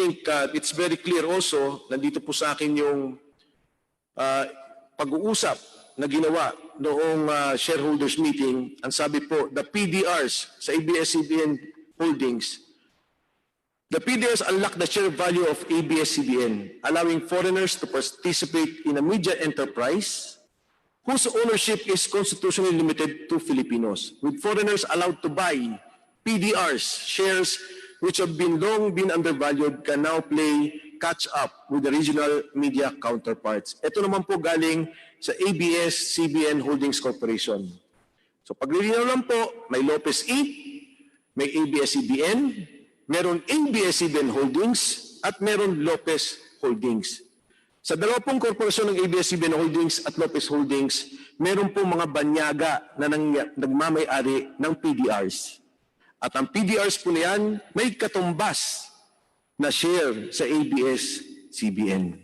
think it's very clear also, nandito po sa akin yung pag-uusap na ginawa noong shareholders meeting. Ang sabi po, the PDRs sa ABS-CBN Holdings, the PDRs unlock the share value of ABS-CBN, allowing foreigners to participate in a media enterprise whose ownership is constitutionally limited to Filipinos, with foreigners allowed to buy PDRs, shares which have long been undervalued, can now play catch up with the regional media counterparts. Ito naman po galing sa ABS-CBN Holdings Corporation. So paglilinaw lang po, may Lopez Inc., may ABS-CBN, meron ABS-CBN Holdings, at meron Lopez Holdings. Sa dalawa pong korporasyon ng ABS-CBN Holdings at Lopez Holdings, meron pong mga banyaga na nagmamay-ari ng PDRs. At ang PDRs po na yan, may katumbas na share sa ABS-CBN.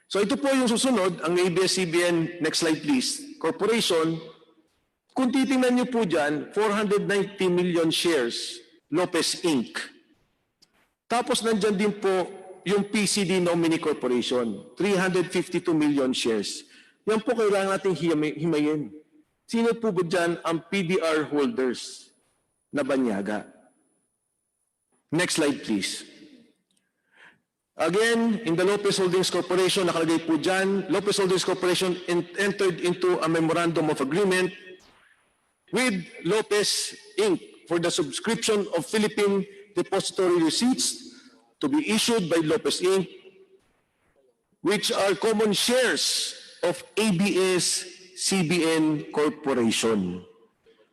So ito po yung susunod, ang ABS-CBN, next slide please, Corporation. Kung titingnan niyo po dyan, 490 million shares, Lopez Inc. Tapos nandyan din po yung PCD Nominee Corporation, 352 million shares. Yan po kailangan nating himayin. Sino po ba dyan ang PDR holders na banyaga? Next slide please. Again, in the Lopez Holdings Corporation, nakalagay po dyan, Lopez Holdings Corporation entered into a memorandum of agreement with Lopez Inc. for the subscription of Philippine depository receipts to be issued by Lopez Inc., which are common shares of ABS-CBN Corporation.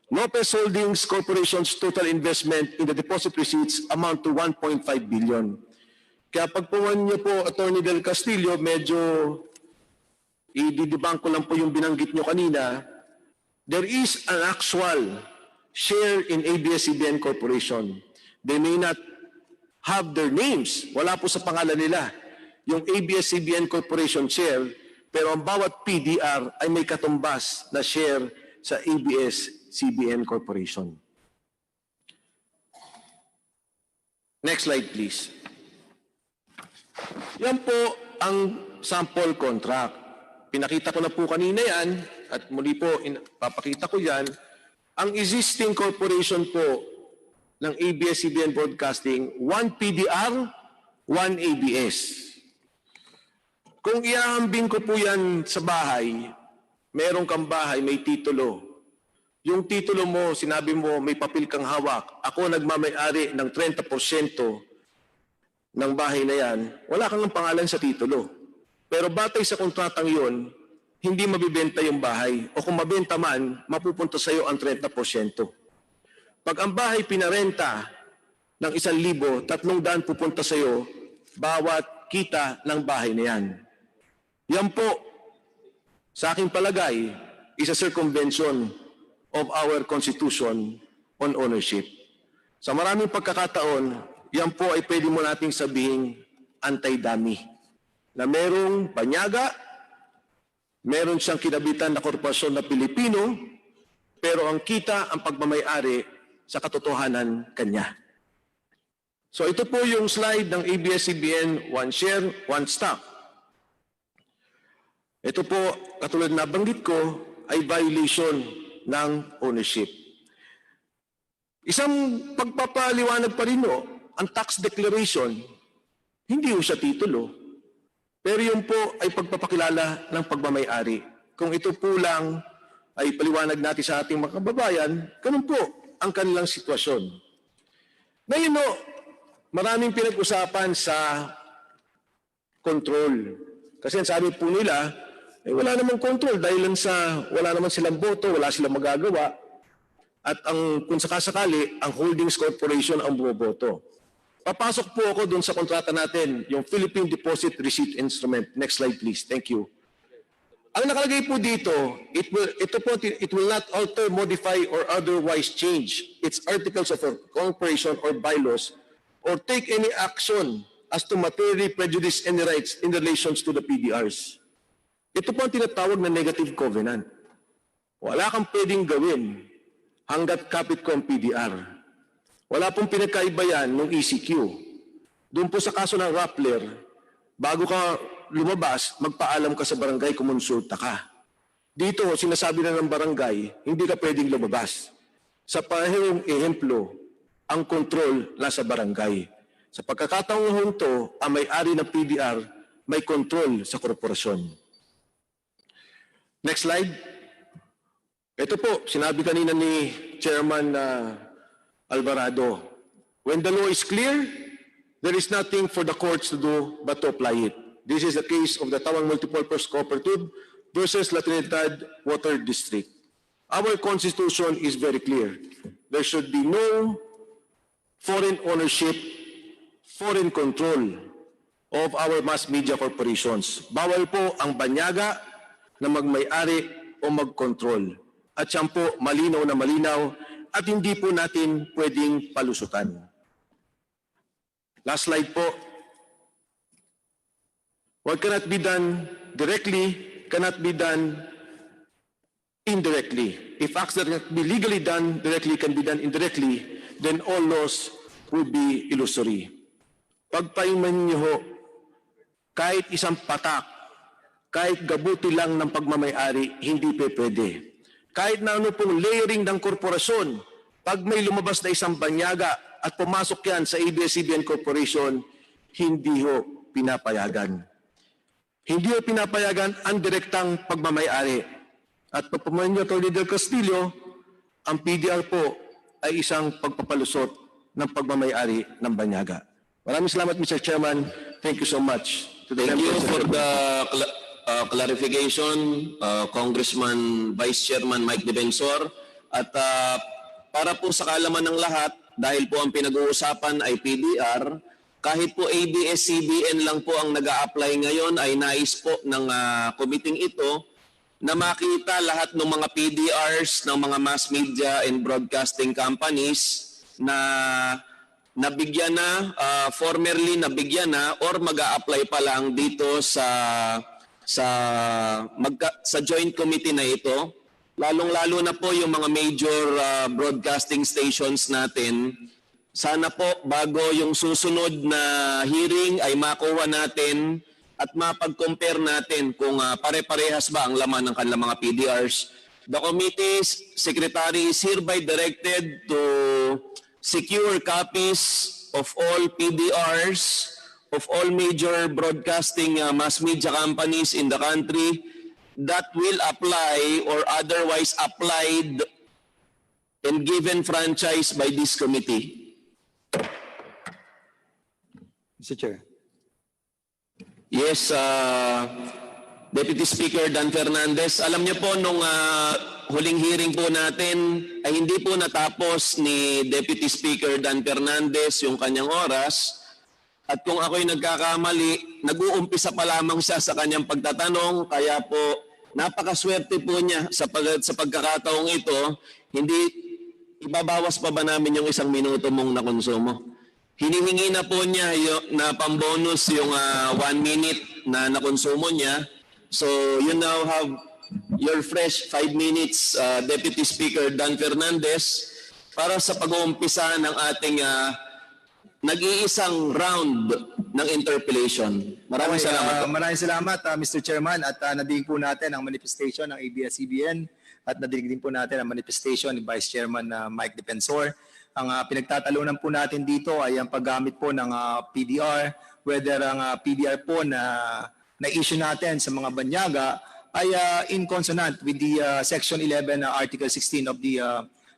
Lopez Holdings Corporation's total investment in the deposit receipts amount to 1.5 billion. Kaya pagpuwan niyo po, Attorney Del Castillo, medyo i-debunk ko lang po yung binanggit niyo kanina. There is an actual share in ABS-CBN Corporation. They may not have their names. Wala po sa pangalan nila yung ABS-CBN Corporation share, pero ang bawat PDR ay may katumbas na share sa ABS-CBN Corporation. Next slide, please. Yan po ang sample contract. Pinakita ko na po kanina yan, at muli po, papakita ko yan. Ang existing corporation po ng ABS-CBN Broadcasting, 1 PDR, 1 ABS. Kung iahambing ko po yan sa bahay, meron kang bahay, may titulo. Yung titulo mo, sinabi mo, may papel kang hawak. Ako nagmamay-ari ng 30% ng bahay na yan, wala kang pangalan sa titulo. Pero batay sa kontratang yun, hindi mabibenta yung bahay. O kung mabenta man, mapupunta sa iyo ang 30%. Pag ang bahay pinarenta ng 1,000, 300 pupunta sa iyo, bawat kita ng bahay na yan. Yan po, sa aking palagay, is a circumvention of our Constitution on ownership. Sa maraming pagkakataon, yan po ay pwede mo nating sabihin anti-dummy. Na merong banyaga, meron siyang kinabitan na korporasyon na Pilipino, pero ang kita, ang pagmamay-ari sa katotohanan kanya. So ito po yung slide ng ABS-CBN, 1 share, 1 stock. Ito po, katulad na banggit ko, ay violation ng ownership. Isang pagpapaliwanag pa rin ang tax declaration, hindi po siya titulo. Pero yun po ay pagpapakilala ng pagmamay-ari. Kung ito po lang ay paliwanag natin sa ating mga kababayan, ganun po ang kanilang sitwasyon. Ngayon maraming pinag-usapan sa control. Kasi ang sabi po nila, wala namang control dahil wala naman silang boto, wala silang magagawa. At kung sakasakali, ang holdings corporation ang bumoboto. Papasok po ako doon sa kontrata natin, yung Philippine Deposit Receipt Instrument. Next slide please. Thank you. Ang nakalagay po dito, it will not alter, modify, or otherwise change its articles of incorporation or bylaws or take any action as to materially prejudice any rights in relations to the PDRs. Ito po ang tinatawag na negative covenant. Wala kang pwedeng gawin hanggat kapit ko ang PDR. Wala pong pinagkaiba yan ng ECQ. Doon po sa kaso ng Rappler, bago ka lumabas, magpaalam ka sa barangay, kumonsulta ka. Dito, sinasabi na ng barangay, hindi ka pwedeng lumabas. Sa parehong ehemplo, ang kontrol nasa barangay. Sa pagkakataong to, ang may-ari ng PDR may kontrol sa korporasyon. Next slide. Ito po, sinabi kanina ni Chairman Alvarado, when the law is clear, there is nothing for the courts to do but to apply it. This is the case of the Tawang Multipurpose Cooperative versus La Trinidad Water District. Our constitution is very clear. There should be no foreign ownership, foreign control of our mass media corporations. Bawal po ang banyaga na magmay-ari o mag-control. At yan po malinaw na malinaw at hindi po natin pwedeng palusutan. Last slide po. What cannot be done directly cannot be done indirectly. If acts that can be legally done directly can be done indirectly, then all laws would be illusory. Pagpaiman niyo ho, kahit isang patak, kahit gabuti lang ng pagmamayari, hindi pwede. Kahit na ano pong layering ng korporasyon, pag may lumabas na isang banyaga at pumasok yan sa ABS-CBN Corporation, hindi ho pinapayagan. Hindi ho pinapayagan ang direktang pagmamayari. At pagpamain niyo, Atty. Del Castillo, ang PDR po ay isang pagpapalusot ng pagmamayari ng banyaga. Maraming salamat, Mr. Chairman. Thank you so much. Thank you for the clarification, Congressman Vice Chairman Mike Defensor. At para po sa kaalaman ng lahat, dahil po ang pinag-uusapan ay PDR, kahit po ABS-CBN lang po ang nag-a-apply ngayon, ay nais po ng committee ito na makita lahat ng mga PDRs ng mga mass media and broadcasting companies na nabigyan na, formerly nabigyan na, or mag-a-apply pa lang dito sa joint committee na ito. Lalong-lalo na po yung mga major broadcasting stations natin. Sana po bago yung susunod na hearing ay makuha natin at mapag-compare natin kung pare-parehas ba ang laman ng kanilang mga PDRs. The committee's secretary is hereby directed to secure copies of all PDRs of all major broadcasting mass media companies in the country that will apply or otherwise applied and given franchise by this committee. Mr. Chair. Yes, Deputy Speaker Dan Fernandez, alam niyo po nung huling hearing po natin ay hindi po natapos ni Deputy Speaker Dan Fernandez yung kanyang oras. At kung ako'y nagkakamali, nag-uumpisa pa lamang siya sa kanyang pagtatanong, kaya po napakaswerte po niya sa pagkakataong ito, hindi ibabawas pa ba namin yung 1 minuto mong nakonsumo? Hinihingi na po niya na pambonus yung 1 minute na nakonsumo niya. So you now have your fresh 5 minutes, Deputy Speaker Dan Fernandez, para sa pag-uumpisa ng ating nag-iisang round ng interpellation. Maraming salamat. Maraming salamat, Mr. Chairman. At nadinig po natin ang manifestation ng ABS-CBN at nadinig din po natin ang manifestation ni Vice Chairman Mike Defensor. Ang pinagtatalunan po natin dito ay ang paggamit po ng PDR, whether ang PDR po na issue natin sa mga banyaga ay in consonant with the Section 11, Article 16 of the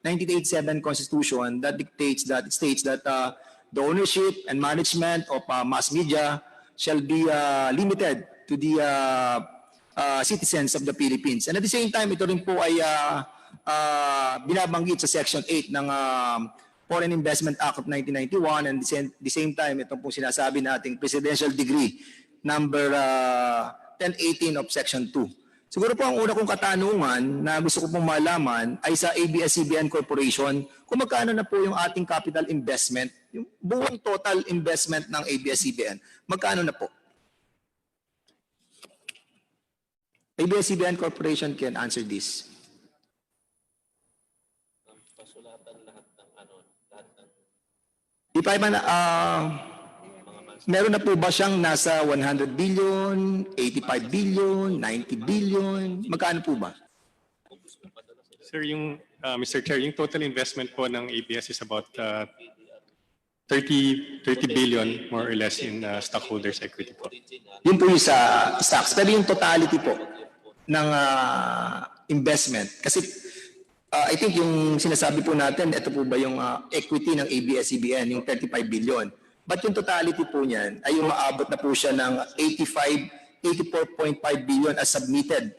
1987 Constitution that states that the ownership and management of mass media shall be limited to the citizens of the Philippines. And at the same time, ito rin po ay binabanggit sa Section 8 ng Foreign Investment Act of 1991, and the same time, ito po sinasabi nating Presidential Decree number 1018 of Section 2. Siguro po ang una kong katanungan na gusto ko pong malaman ay sa ABS-CBN Corporation, kung magkano na po yung ating capital investment, yung buong total investment ng ABS-CBN, magkano na po? ABS-CBN Corporation can answer this. If I man, meron na po ba siyang nasa 100 billion, 85 billion, 90 billion? Magkano po ba? Sir, Mr. Chair, yung total investment po ng ABS is about 30 billion more or less in stockholders' equity po. Yun po yung sa stocks. Pero yung totality po ng investment. Kasi I think yung sinasabi po natin, ito po ba yung equity ng ABS-CBN, yung 35 billion. But yung totality po niyan ay yung maabot na po siya ng 84.5 billion as submitted.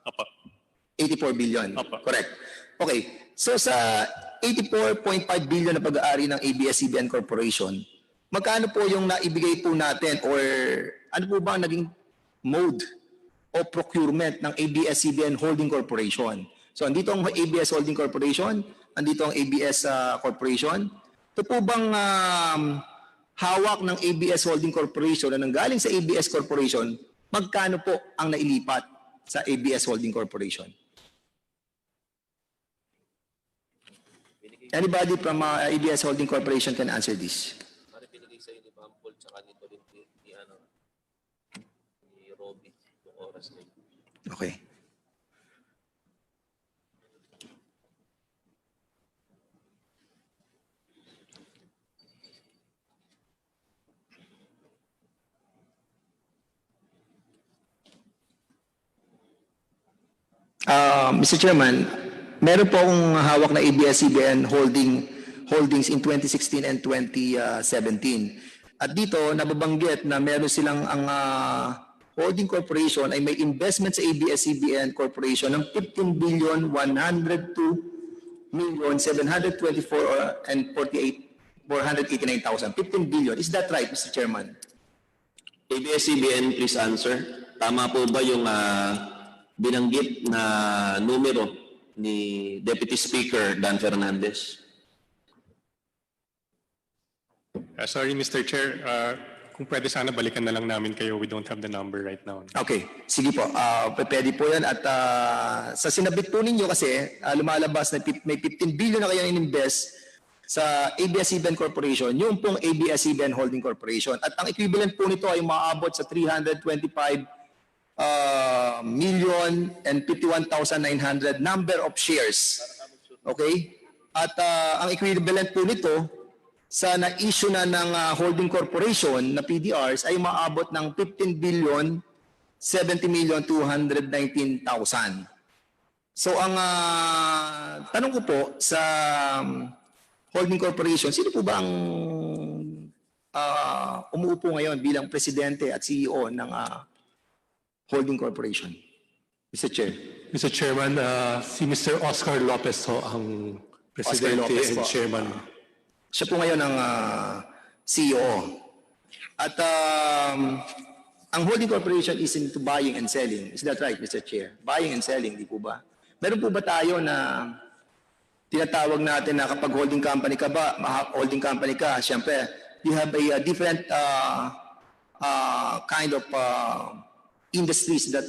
Opo. 84 billion. Opo. Correct. Okay. So sa 84.5 billion na pag-aari ng ABS-CBN Corporation, magkano po yung naibigay po natin or ano po ba ang naging mode o procurement ng ABS-CBN Holding Corporation? So andito ang ABS Holding Corporation, andito ang ABS Corporation. Ito po bang hawak ng ABS Holding Corporation na nanggaling sa ABS Corporation, magkano po ang nailipat sa ABS Holding Corporation? Anybody from ABS Holding Corporation can answer this. Okay. Mr. Chairman, meron po akong hawak na ABS-CBN holdings in 2016 and 2017. At dito, nababanggit na meron silang ang holding corporation ay may investment sa ABS-CBN Corporation ng 15 billion 102 million 724 and 489,000. 15 billion. Is that right, Mr. Chairman? ABS-CBN, please answer. Tama po ba yung binanggit na numero ni Deputy Speaker Dan Fernandez? Sorry, Mr. Chair. Kung pwede sana balikan na lang namin kayo. We don't have the number right now. Okay, sige po. Pwede po yan. At sa sinabit po ninyo kasi lumalabas na may 15 billion na kayo in-invest sa ABS-CBN Corporation, yung pong ABS-CBN Holding Corporation. At ang equivalent po nito ay maabot sa 325 million and 51,900 number of shares. Okay? At ang equivalent po nito sa na-issue na ng holding corporation na PDRs ay maabot ng 15 billion 70 million 219,000. So ang tanong ko po sa holding corporation, sino po ba ang umuupo ngayon bilang presidente at CEO ng holding corporation? Mr. Chair. Mr. Chairman, si Mr. Oscar Lopez ho ang Presidente Lopez and po. Chairman. Siya po ngayon ang CEO. At ang holding corporation is into buying and selling. Is that right, Mr. Chair? Buying and selling, di po ba? Meron po ba tayo na tinatawag natin na kapag holding company ka ba, holding company ka, siyempre, you have a different kind of industries that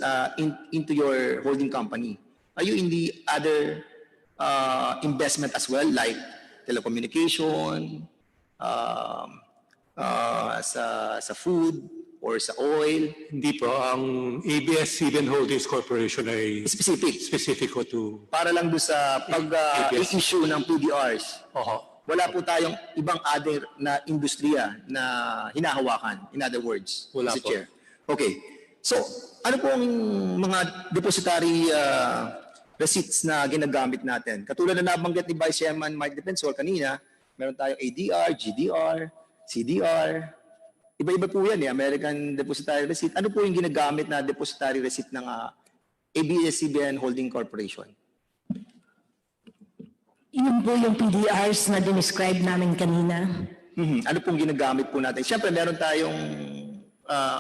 into your holding company. Are you in the other investment as well, like telecommunication, sa food, or sa oil? Hindi po, ang ABS-CBN Holdings Corporation ay Specific ko to... para lang doon sa pag-issue ng PDRs. Wala po tayong ibang other na industriya na hinahawakan, in other words, Wala Mr. po. Chair. Okay. So, ano po ang mga depository receipts na ginagamit natin? Katulad na nabanggit ni Vice Chairman Mike Defensor kanina, meron tayong ADR, GDR, CDR. Iba-iba po yan, American Depository Receipt. Ano po yung ginagamit na depository receipt ng ABS-CBN Holding Corporation? Yun po yung PDRs na dinescribe namin kanina. Ano pong ginagamit po natin? Siyempre, meron tayong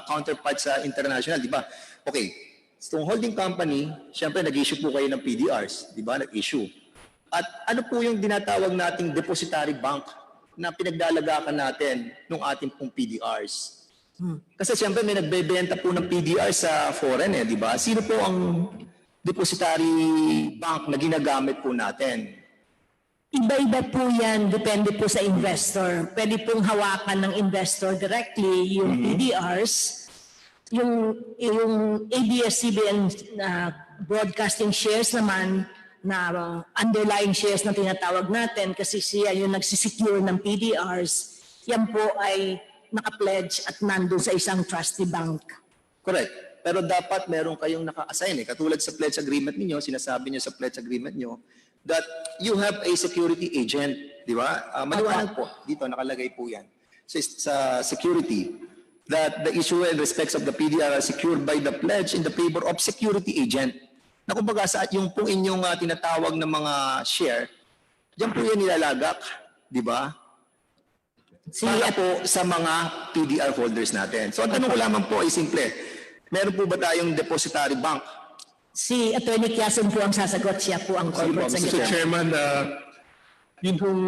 counterpart sa international, di ba? Okay. So, holding company, siyempre, nag-issue po kayo ng PDRs, di ba? Nag-issue. At ano po yung dinatawag nating depository bank na pinagdalagakan natin ng ating pong PDRs? Kasi siyempre, may nagbebenta po ng PDR sa foreign, di ba? Sino po ang depository bank na ginagamit po natin? Iba-iba po yan, depende po sa investor. Pwede pong hawakan ng investor directly yung PDRs, yung ABS-CBN na broadcasting shares naman na underlying shares na tinatawag natin kasi siya yung nagsisecure ng PDRs, yan po ay naka-pledge at nandun sa isang trustee bank. Correct. Pero dapat meron kayong naka-assign eh. Katulad sa pledge agreement niyo, sinasabi niyo sa pledge agreement niyo that you have a security agent, di ba? Maliwanag po. Dito nakalagay po 'yan. Sa security that the issuer and respects of the PDR are secured by the pledge in the favor of security agent. Na kumbaga sa yung pong inyong tinatawag na mga share, diyan po 'yan nilalagak, di ba? Para po sa mga PDR holders natin. So ang tanong ko lamang po ay simple. Meron po ba tayong depository bank? Si Attorney Quezon po ang sasagot, siya po ang corporate Mr. secretary. Chairman, yun hong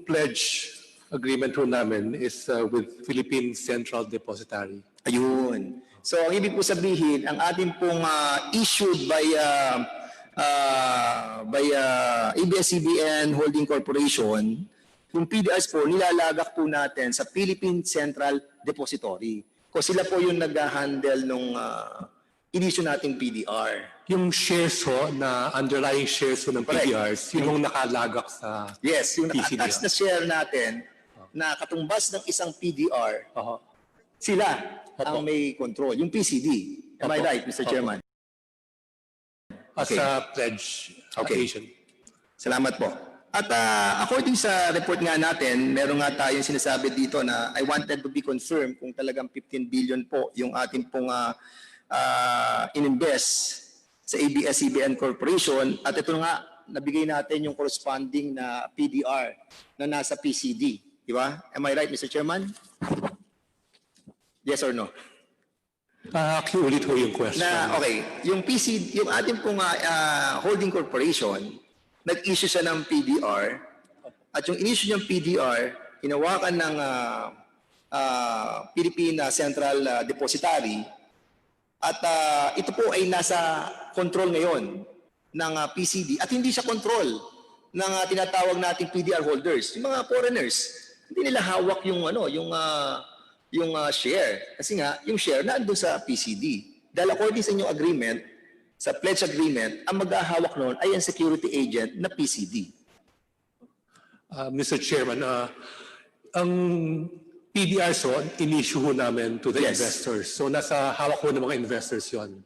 pledge agreement ho namin is with Philippine Central Depository. Ayun. So ang ibig po sabihin, ang ating pong issued by ABS-CBN Holding Corporation, yung PDRs po, nilalagak po natin sa Philippine Central Depository. Kasi sila po yung nag-handle nung in-issue nating PDR. Yung shares ho, na underlying shares ho ng Correct. PDRs, yun hong nakalagak sa Yes, yung PCD. naka-attach na share natin na katumbas ng isang PDR, Oho. sila Opo. ang may control. Yung PCD. Am I Opo. right, Mr. Chairman? As Okay. a pledge agent. Salamat po. At according sa report nga natin, meron nga tayong sinasabi dito na I wanted to be confirmed kung talagang 15 billion po yung ating pong ininvest sa ABS-CBN Corporation. At ito nga, nabigay natin yung corresponding na PDR na nasa PCD. Di ba? Am I right, Mr. Chairman? Yes or no? Ulit ho yung question. Na okay, yung PCD, yung ating pong holding corporation, nag-issue siya ng PDR at yung in-issue niyang PDR, hinawakan ng Philippine Central Depository at ito po ay nasa control ngayon ng PCD at hindi siya control ng tinatawag nating PDR holders, yung mga foreigners. Hindi nila hawak yung share kasi nga yung share nandoon sa PCD. Dahil according sa inyong agreement, sa pledge agreement, ang maghahawak noon ay ang security agent na PCD. Mr. Chairman, ang PDR so, in-issue ho namin to the Yes. investors. So nasa hawak ho ng mga investors yon.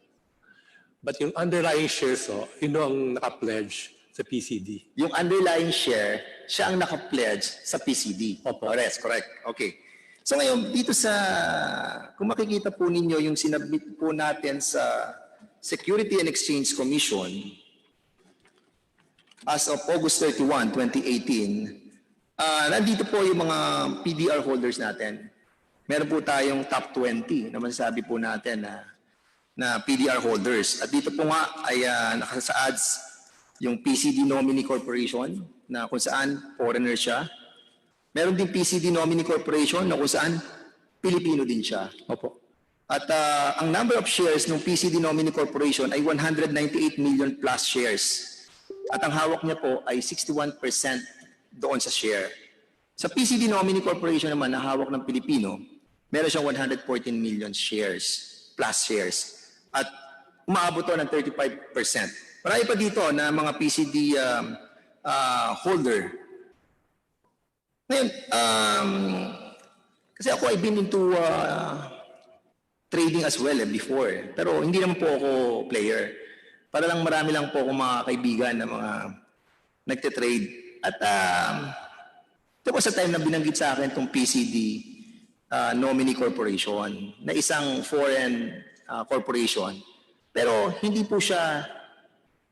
But yung underlying shares so, yun ho ang naka-pledge sa PCD. Yung underlying share, siya ang naka-pledge sa PCD. Opo. Correct. Okay. So ngayon, dito sa, kung makikita po ninyo yung sinabit po natin sa Security and Exchange Commission as of August 31, 2018, nandito po yung mga PDR holders natin. Meron po tayong top 20 na masasabi po natin na PDR holders. At dito po nga ay nakasaad yung PCD Nominee Corporation na kung saan foreigner siya. Meron din PCD Nominee Corporation na kung saan Pilipino din siya. Opo. At ang number of shares ng PCD Nominee Corporation ay 198 million plus shares. At ang hawak niya po ay 61% doon sa share. Sa PCD Nominee Corporation naman na hawak ng Pilipino, meron siyang 114 million shares, plus shares. At umaabot to ng 35%. Marami pa dito na mga PCD holder. Ngayon, kasi ako I've been into trading as well before. Pero hindi naman po ako player. Para lang marami lang po akong mga kaibigan na mga nagte-trade. At ito po sa time na binanggit sa akin itong PCD Nominee Corporation na isang foreign corporation. Pero hindi po siya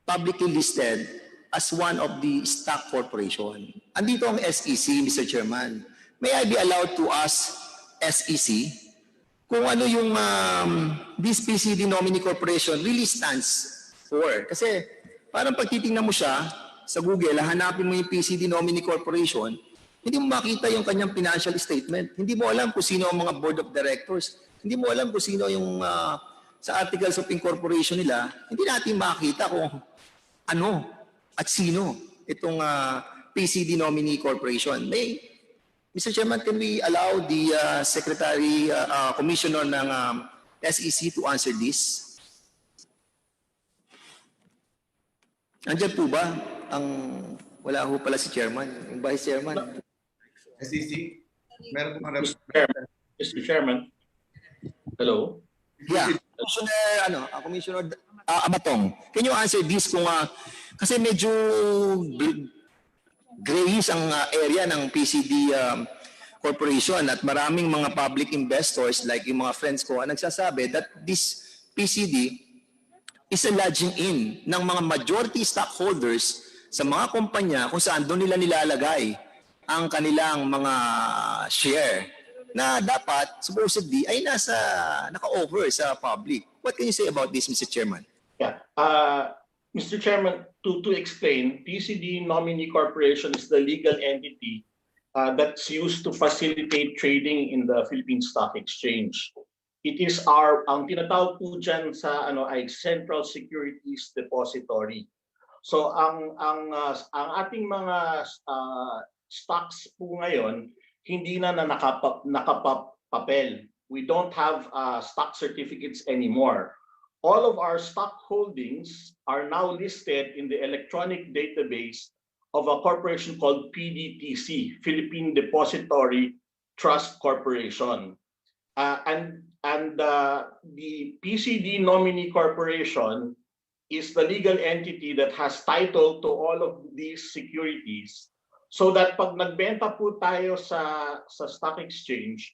publicly listed as one of the stock corporation. Andito ang SEC, Mr. Chairman. May I be allowed to ask SEC kung ano yung this PCD Nominee Corporation really stands for? Kasi parang pag titingnan mo siya sa Google, hanapin mo yung PCD Nominee Corporation, hindi mo makita yung kanyang financial statement. Hindi mo alam kung sino ang mga board of directors. Hindi mo alam kung sino yung sa articles of incorporation nila. Hindi natin makita kung ano at sino itong PCD Nominee Corporation. Mr. Chairman, can we allow the Commissioner ng SEC to answer this? Nandiyan po ba wala ho pala si Chairman, yung Vice Chairman? SEC, meron pong Mr. Chairman. Hello. Yeah, Commissioner Abatong, can you answer this kung kasi medyo grayish ang area ng PCD Corporation at maraming mga public investors like yung mga friends ko ang nagsasabi that this PCD is a lodging in ng mga majority stockholders sa mga kumpanya kung saan doon nila nilalagay ang kanilang mga share na dapat supposedly ay naka-offer sa public. What can you say about this, Mr. Chairman? Yeah. Mr. Chairman, to explain, PCD Nominee Corporation is the legal entity that's used to facilitate trading in the Philippine Stock Exchange. It is ang tinatawag po dyan sa ay Central Securities Depository. So ang ating mga stocks po ngayon hindi na nakapapel. We don't have stock certificates anymore. All of our stock holdings are now listed in the electronic database of a corporation called PDTC, Philippine Depository Trust Corporation. And the PCD Nominee Corporation is the legal entity that has title to all of these securities, so that pag nagbenta po tayo sa stock exchange,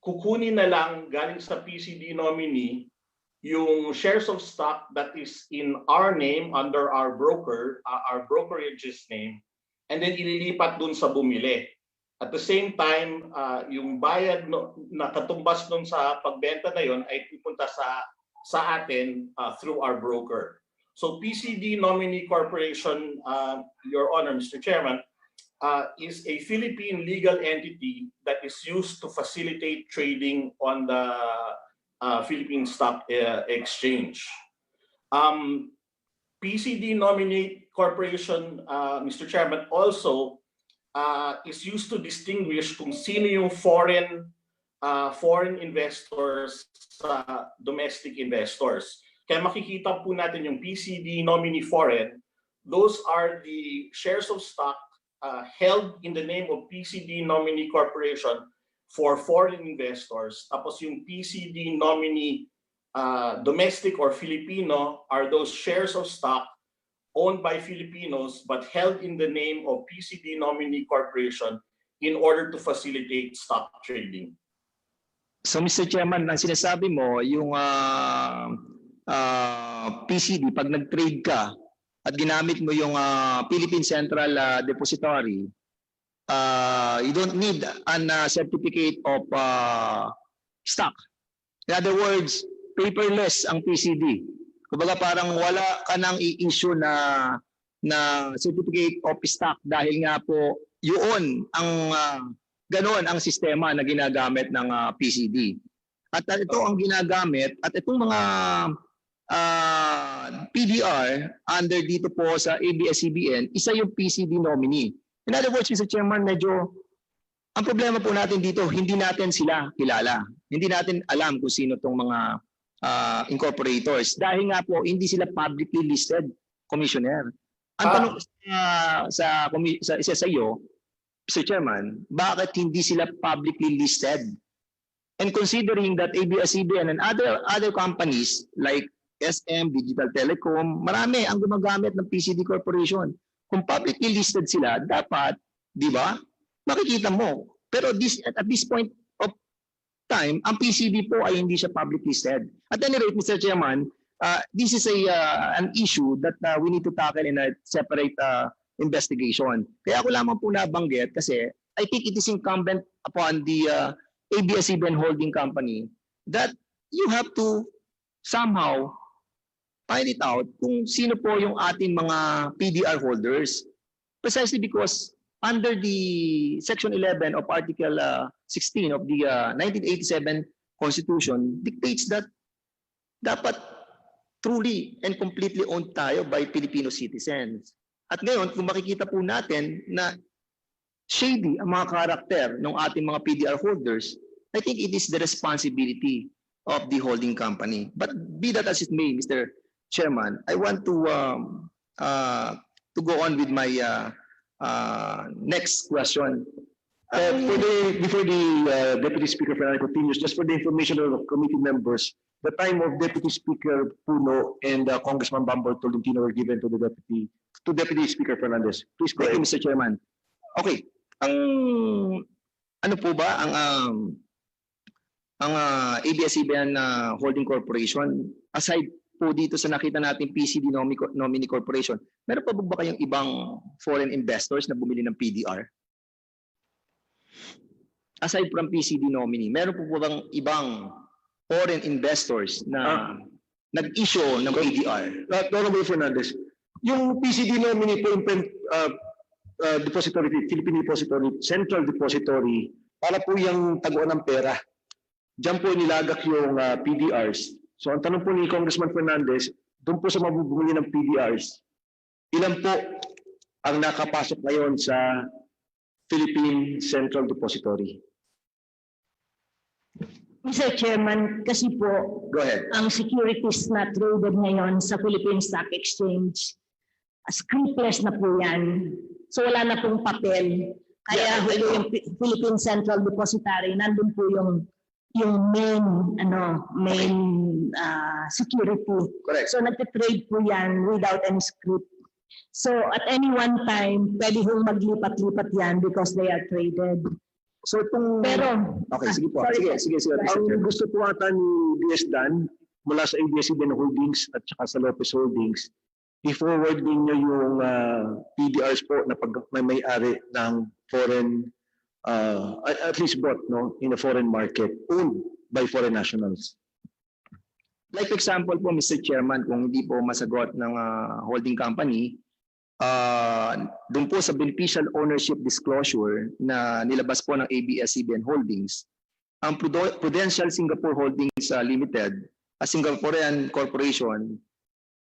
kukunin na lang galing sa PCD nominee yung shares of stock that is in our name under our brokerage's name, and then ililipat dun sa bumili. At the same time, yung bayad na katumbas dun sa pagbenta na yon ay pupunta sa atin through our broker. So PCD Nominee Corporation, Your Honor, Mr. Chairman, is a Philippine legal entity that is used to facilitate trading on the Philippine Stock Exchange. PCD Nominee Corporation, Mr. Chairman, also is used to distinguish kung sino yung foreign investors sa domestic investors. Kaya makikita po natin yung PCD Nominee Foreign, those are the shares of stock held in the name of PCD Nominee Corporation for foreign investors. Tapos yung PCD Nominee domestic or Filipino are those shares of stock owned by Filipinos but held in the name of PCD Nominee Corporation in order to facilitate stock trading. So Mr. Chairman, ang sinasabi mo, yung PCD, pag nag-trade ka at ginamit mo yung Philippine Central Depository, you don't need a certificate of stock. In other words, paperless ang PCD. Kumbaga parang wala ka nang i-issue na certificate of stock dahil nga po yun ang ganoon ang sistema na ginagamit ng PCD. At ito ang ginagamit at itong mga PDR under dito po sa ABS-CBN, isa yung PCD nominee. In other words, Mr. Chairman, medyo ang problema po natin dito, hindi natin sila kilala. Hindi natin alam kung sino itong mga incorporators. Dahil nga po, hindi sila publicly listed, Commissioner. Ang tanong sa isa sa iyo, Mr. Chairman, bakit hindi sila publicly listed? And considering that ABS-CBN and other companies like SM, Digital Telecom, marami ang gumagamit ng PCD Corporation. Kung publicly listed sila, dapat, di ba, makikita mo. Pero at this point of time, ang PCD po ay hindi siya public listed. At any rate, Mr. Chairman, this is an issue that we need to tackle in a separate investigation. Kaya ako lamang po nabanggit kasi I think it is incumbent upon the ABS-CBN holding company that you have to somehow find it out kung sino po yung ating mga PDR holders. Precisely because under the Section 11 of Article 16 of the 1987 Constitution dictates that dapat truly and completely owned tayo by Filipino citizens. At ngayon, kung makikita po natin na shady ang mga karakter ng ating mga PDR holders, I think it is the responsibility of the holding company. But be that as it may, Mr. Chairman, I want to go on with my next question. Before the Deputy Speaker Fernando continues, just for the information of committee members, the time of Deputy Speaker Puno and Congressman Bambol Tolentino were given to Deputy Speaker Fernandez. Please go Thank you, ahead. Mr. Chairman. Okay, ano po ba ang ABS-CBN Holding Corporation, aside po dito sa nakita natin PCD Nominee Corporation, meron pa ba kayong ibang foreign investors na bumili ng PDR? Aside from PCD nominee, meron po bang ibang foreign investors na nag-issue ng PDR? Honorable Fernandez, yung PCD nominee po yung depository, Philippine Depository, Central Depository, para po yung taguan ng pera. Diyan po nilagak yung PDRs. So ang tanong po ni Congressman Fernandez, doon po sa mabubumili ng PDRs, ilan po ang nakapasok ngayon sa Philippine Central Depository? Mr. Chairman, kasi po, Go ahead. ang securities na traded ngayon sa Philippine Stock Exchange, scriptless na po yan. So wala na pong papel. Kaya huli yung Philippine Central Depository, nandun po yung main security. Correct. So nagtitrade po yan without any script. So at any one time, pwede hong maglipat-lipat yan because they are traded. So itong... Pero, Okay, sige po. sorry. Sige, Mr. Ang Chairman. gusto po ata ni DS Dan mula sa ABS-CBN Holdings at saka sa Lopez Holdings, i-forward ninyo yung PDRs po na pag may-ari ng foreign, at least bought in a foreign market, owned by foreign nationals. Like example po, Mr. Chairman, kung hindi po masagot ng holding company, doon po sa beneficial ownership disclosure na nilabas po ng ABS-CBN Holdings, ang Prudential Singapore Holdings Limited, a Singaporean corporation,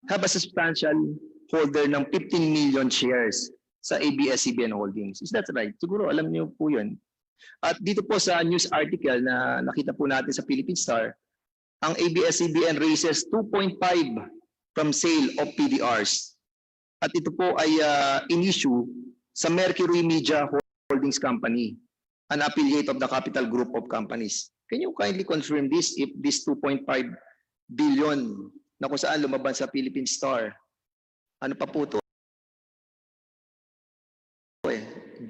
have a substantial holder ng 15 million shares sa ABS-CBN Holdings. Is that right? Siguro alam niyo po yun. At dito po sa news article na nakita po natin sa Philippine Star, ang ABS-CBN raises 2.5 from sale of PDRs. At ito po ay in-issue sa Mercury Media Holdings Company, an affiliate of the Capital Group of Companies. Can you kindly confirm this if this 2.5 billion na kung saan lumaban sa Philippine Star, ano pa po ito?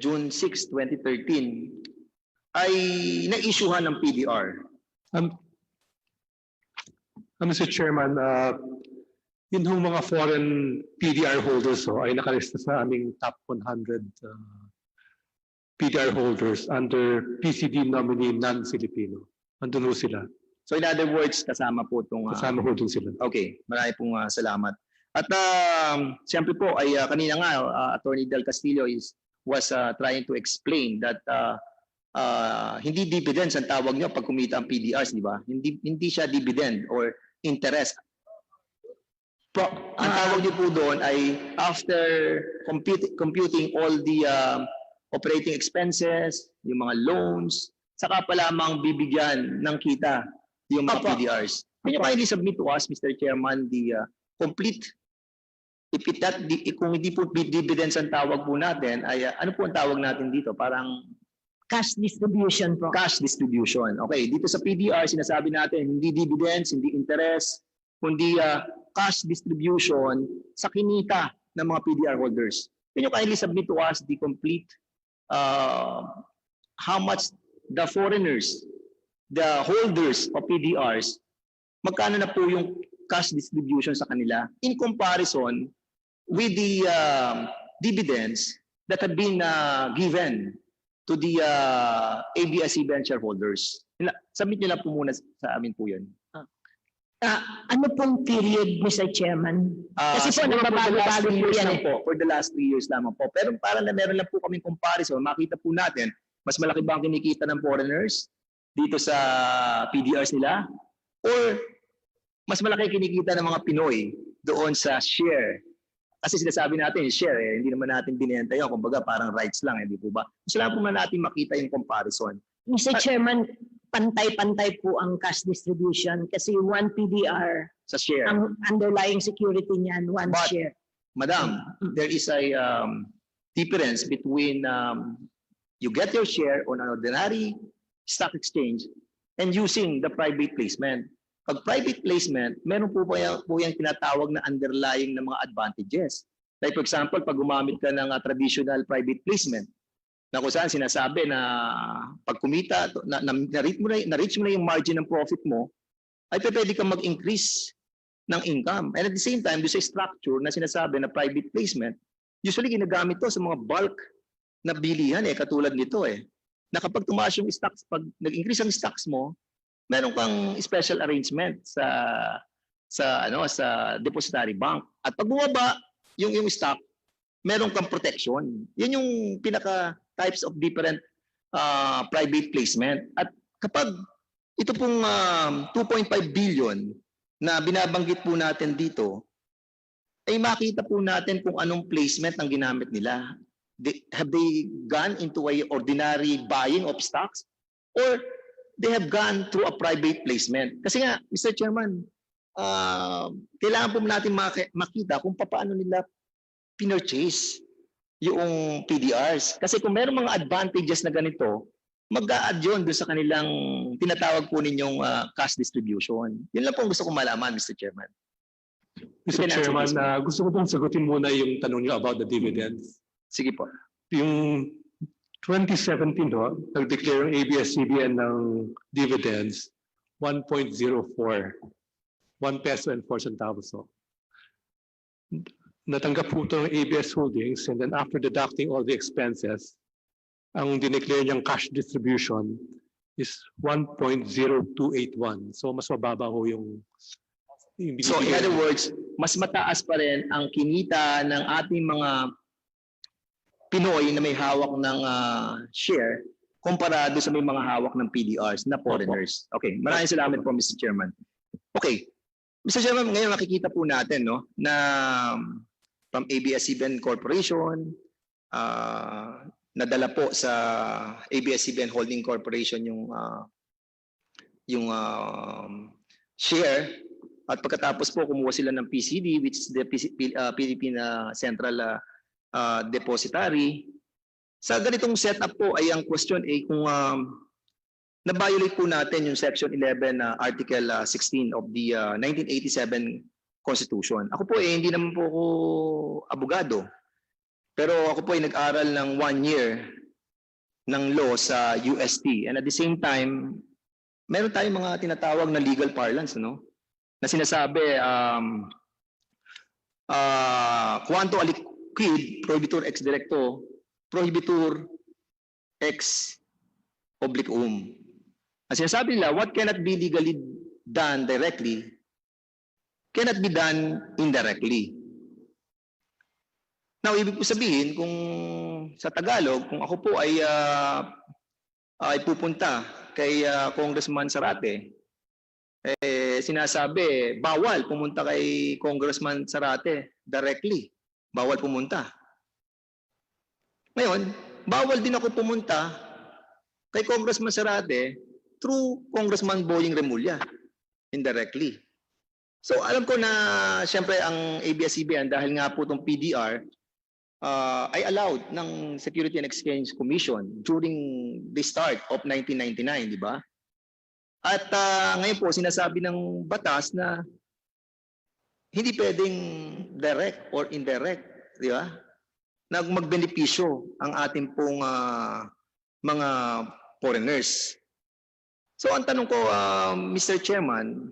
June 6, 2013, ay na-issuehan ng PDR. Mr. Chairman, yun yung mga foreign PDR holders ay nakalista sa aming top 100 PDR holders under PCD nominee non-Filipino. Andun ho sila. So in other words, kasama po itong... Kasama ho dun sila. Okay, marami pong salamat. At siyempre po ay kanina nga Attorney Del Castillo was trying to explain that hindi dividends ang tawag niyo pag kumita ang PDRs, di ba? Hindi siya dividend or interest. Ang tawag niyo po doon ay after computing all the operating expenses, yung mga loans, saka pa lamang bibigyan ng kita yung mga PDRs. Can you kindly submit to us, Mr. Chairman, the complete, kung hindi po dividends ang tawag po natin, ay ano po ang tawag natin dito? Parang cash distribution po. cash distribution. Okay, dito sa PDR, sinasabi natin, hindi dividends, hindi interest, kundi cash distribution sa kinita ng mga PDR holders. Can you kindly submit to us the complete how much the foreigners, the holders of PDRs, magkano na po yung cash distribution sa kanila in comparison with the dividends that have been given to the ABS-CBN shareholders. Submit nyo lang po muna sa amin po yun. Ano pong period, Mr. Chairman? Kasi po, Siguro nagbabago-bago po yan eh. for the last 3 years lamang po. Pero para na meron lang po kaming comparison, makita po natin, mas malaki ba ang kinikita ng foreigners dito sa PDRs nila? Or mas malaki kinikita ng mga Pinoy doon sa share Kasi sinasabi natin, share, hindi naman natin binenta yun. Kumbaga, parang rights lang, hindi po ba? Gusto lang po natin makita yung comparison. Mr. Chairman, pantay-pantay po ang cash distribution kasi one PDR, Sa share. ang underlying security niyan, one But- share. Madam, there is a difference between you get your share on an ordinary stock exchange and using the private placement. Pag private placement, meron po yung tinatawag na underlying na mga advantages. Like for example, pag gumamit ka ng traditional private placement, na kung saan sinasabi na pag kumita, na-reach mo na yung margin ng profit mo, ay pwede kang mag-increase ng income. And at the same time, doon sa structure na sinasabi na private placement, usually ginagamit to sa mga bulk na bilihan katulad nito na kapag tumaas yung stocks, pag nag-increase ang stocks mo, meron kang special arrangement sa depository bank. At pag bumaba yung stock, meron kang protection. Yan yung pinaka types of different private placement. At kapag ito pong 2.5 billion na binabanggit po natin dito, ay makita po natin kung anong placement ang ginamit nila. Have they gone into a ordinary buying of stocks? Or they have gone through a private placement? Kasi nga, Mr. Chairman, kailangan po natin makita kung paano nila pinurchase yung PDRs. Kasi kung meron mga advantages na ganito, mag-a-add yun doon sa kanilang tinatawag po ninyong cash distribution. Yun lang po gusto kong malaman, Mr. Chairman. Mr. Chairman, gusto ko pong sagutin muna yung tanong niyo about the dividends. Sige po. Yung 2017, nag-declare ang ABS-CBN ng dividends 1.04. 1 peso and 4 centavos. Natanggap po ito ng ABS Holdings, and then after deducting all the expenses, ang dineclare niyang cash distribution is 1.0281. So mas mababa ho yung So in other words, mas mataas pa rin ang kinita ng ating mga Pinoy na may hawak ng share komparado sa may mga hawak ng PDRs na foreigners. Okay, maraming salamat po, Mr. Chairman. Okay, Mr. Chairman, ngayon makikita po natin na from ABS-CBN Corporation, nadala po sa ABS-CBN Holding Corporation yung share, at pagkatapos po kumuha sila ng PCD, which is the Philippine Central Depository. Sa ganitong setup po ay ang question ay kung na-violate po natin yung Section 11 Article 16 of the 1987 Constitution. Ako po hindi naman po ako abogado. Pero ako po ay nag-aral ng 1 year ng law sa UST. And at the same time, meron tayong mga tinatawag na legal parlance, na sinasabi, quanto aliquid prohibitur ex directo, prohibitur ex obliquum. Ang sinasabi nila, what cannot be legally done directly cannot be done indirectly. Now, ibig po sabihin, kung sa Tagalog, kung ako po ay pupunta kay Congressman Zarate, sinasabi, bawal pumunta kay Congressman Zarate directly. Bawal pumunta. Ngayon, bawal din ako pumunta kay Congressman Zarate through Congressman Boying Remulla indirectly. So alam ko na siyempre ang ABS-CBN dahil nga po itong PDR ay allowed ng Security and Exchange Commission during the start of 1999, di ba? At ngayon po sinasabi ng batas na hindi pwedeng direct or indirect, di ba? Na magbenepisyo ang ating pong mga foreigners. So ang tanong ko, Mr. Chairman,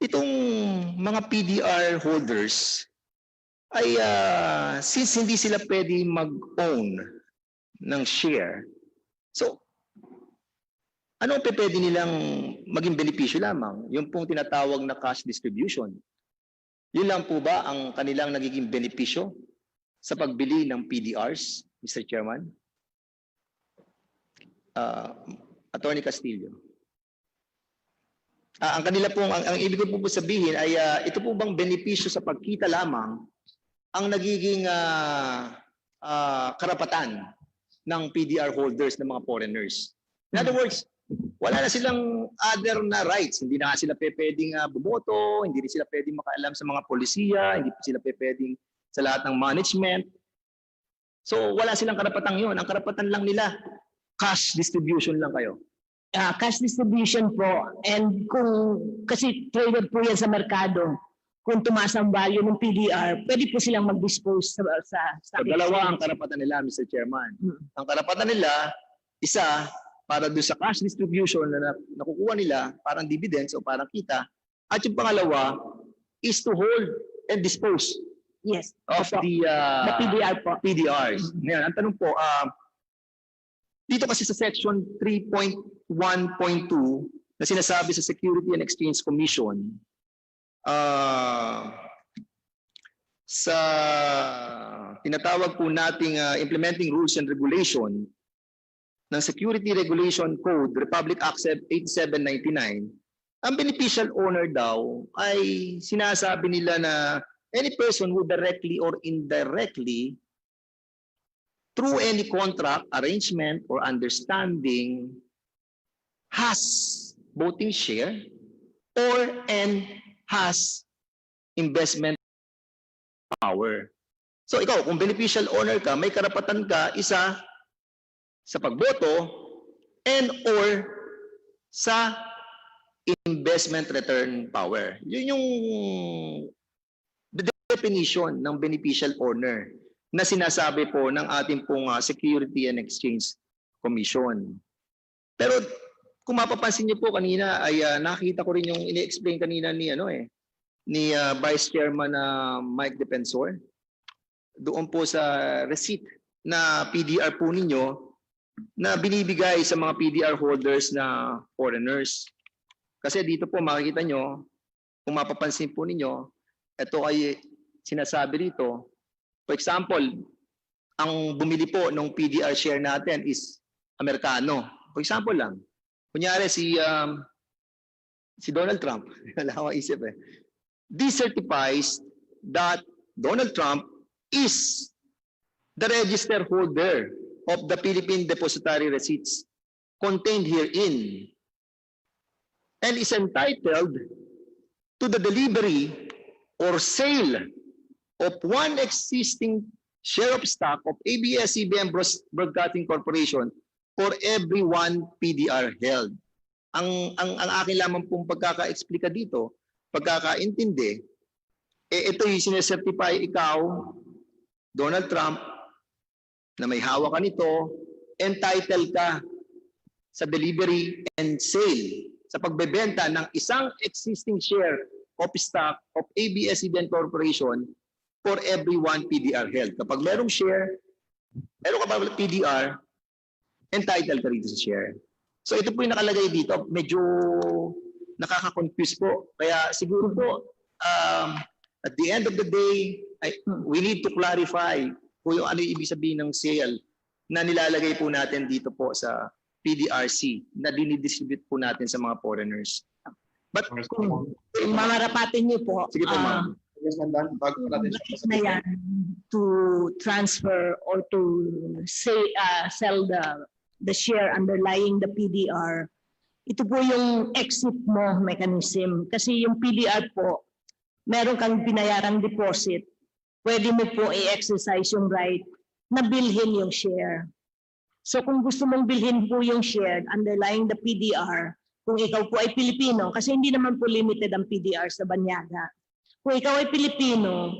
itong mga PDR holders ay since hindi sila pwede mag-own ng share, so ano ang pwede nilang maging benepisyo lamang? Yung pong tinatawag na cash distribution. Yun lang po ba ang kanilang nagiging benepisyo sa pagbili ng PDRs, Mr. Chairman? Attorney Castillo. Ang kanila pong, ang ibig ko po sabihin ay ito po bang benepisyo sa pagkita lamang ang nagiging karapatan ng PDR holders ng mga foreigners. In other words, wala na silang other na rights. Hindi na sila pwedeng bumoto, hindi rin sila pwedeng makaalam sa mga polisiya, hindi pa sila pwedeng sa lahat ng management. So wala silang karapatan yun. Ang karapatan lang nila, cash distribution lang kayo. Cash distribution po, and kasi traded po yan sa merkado, kung tumaas ang value ng PDR, pwede po silang mag-dispose sa So, dalawa ang karapatan nila, Mr. Chairman. Ang karapatan nila, isa, para doon sa cash distribution na nakukuha nila, parang dividends o parang kita. At yung pangalawa is to hold and dispose Yes. of the PDR po. PDRs. Ngayon, ang tanong po, dito kasi sa section 3.1.2 na sinasabi sa Security and Exchange Commission, sa tinatawag po nating implementing rules and regulation ng Security Regulation Code, Republic Act 8799, ang beneficial owner daw ay sinasabi nila na any person who directly or indirectly through any contract, arrangement, or understanding has voting share and has investment power. So ikaw, kung beneficial owner ka, may karapatan ka isa sa pagboto and or sa investment return power. Yun yung definition ng beneficial owner na sinasabi po ng ating pong Security and Exchange Commission. Pero kung mapapansin niyo po kanina ay nakita ko rin yung ini-explain kanina ni Vice Chairman Mike Defensor doon po sa receipt na PDR po ninyo na binibigay sa mga PDR holders na foreigners. Kasi dito po makikita nyo, kung mapapansin po ninyo, ito ay sinasabi dito. For example, ang bumili po ng PDR share natin is Amerikano. For example lang, kunyari si Donald Trump, wala akong isip This certifies that Donald Trump is the registered holder of the Philippine Depositary Receipts contained herein and is entitled to the delivery or sale of one existing share of stock of ABS-CBN Broadcasting Corporation for every one PDR held. Ang akin lamang pong pagkaka-explika dito, pagkakaintindi, ito yung sinesertify ikaw, Donald Trump, na may hawak ka nito, entitled ka sa delivery and sale sa pagbebenta ng isang existing share of stock of ABS-CBN Corporation for every one PDR held. Kapag merong share, meron ka ba PDR, entitled ka rito sa share. So ito po yung nakalagay dito. Medyo nakaka-confuse po. Kaya siguro po, at the end of the day, we need to clarify kung ano yung ibig sabihin ng sale na nilalagay po natin dito po sa PDRC na dinidistribute po natin sa mga foreigners. But Kung mamarapatin niyo po, sige po, ma'am. na yan to transfer or to sell the share underlying the PDR, ito po yung exit mo mechanism. Kasi yung PDR po, meron kang binayarang deposit, pwede mo po i-exercise yung right na bilhin yung share. So kung gusto mong bilhin po yung share underlying the PDR, kung ikaw po ay Pilipino, kasi hindi naman po limited ang PDR sa banyaga. Kung ikaw ay Pilipino,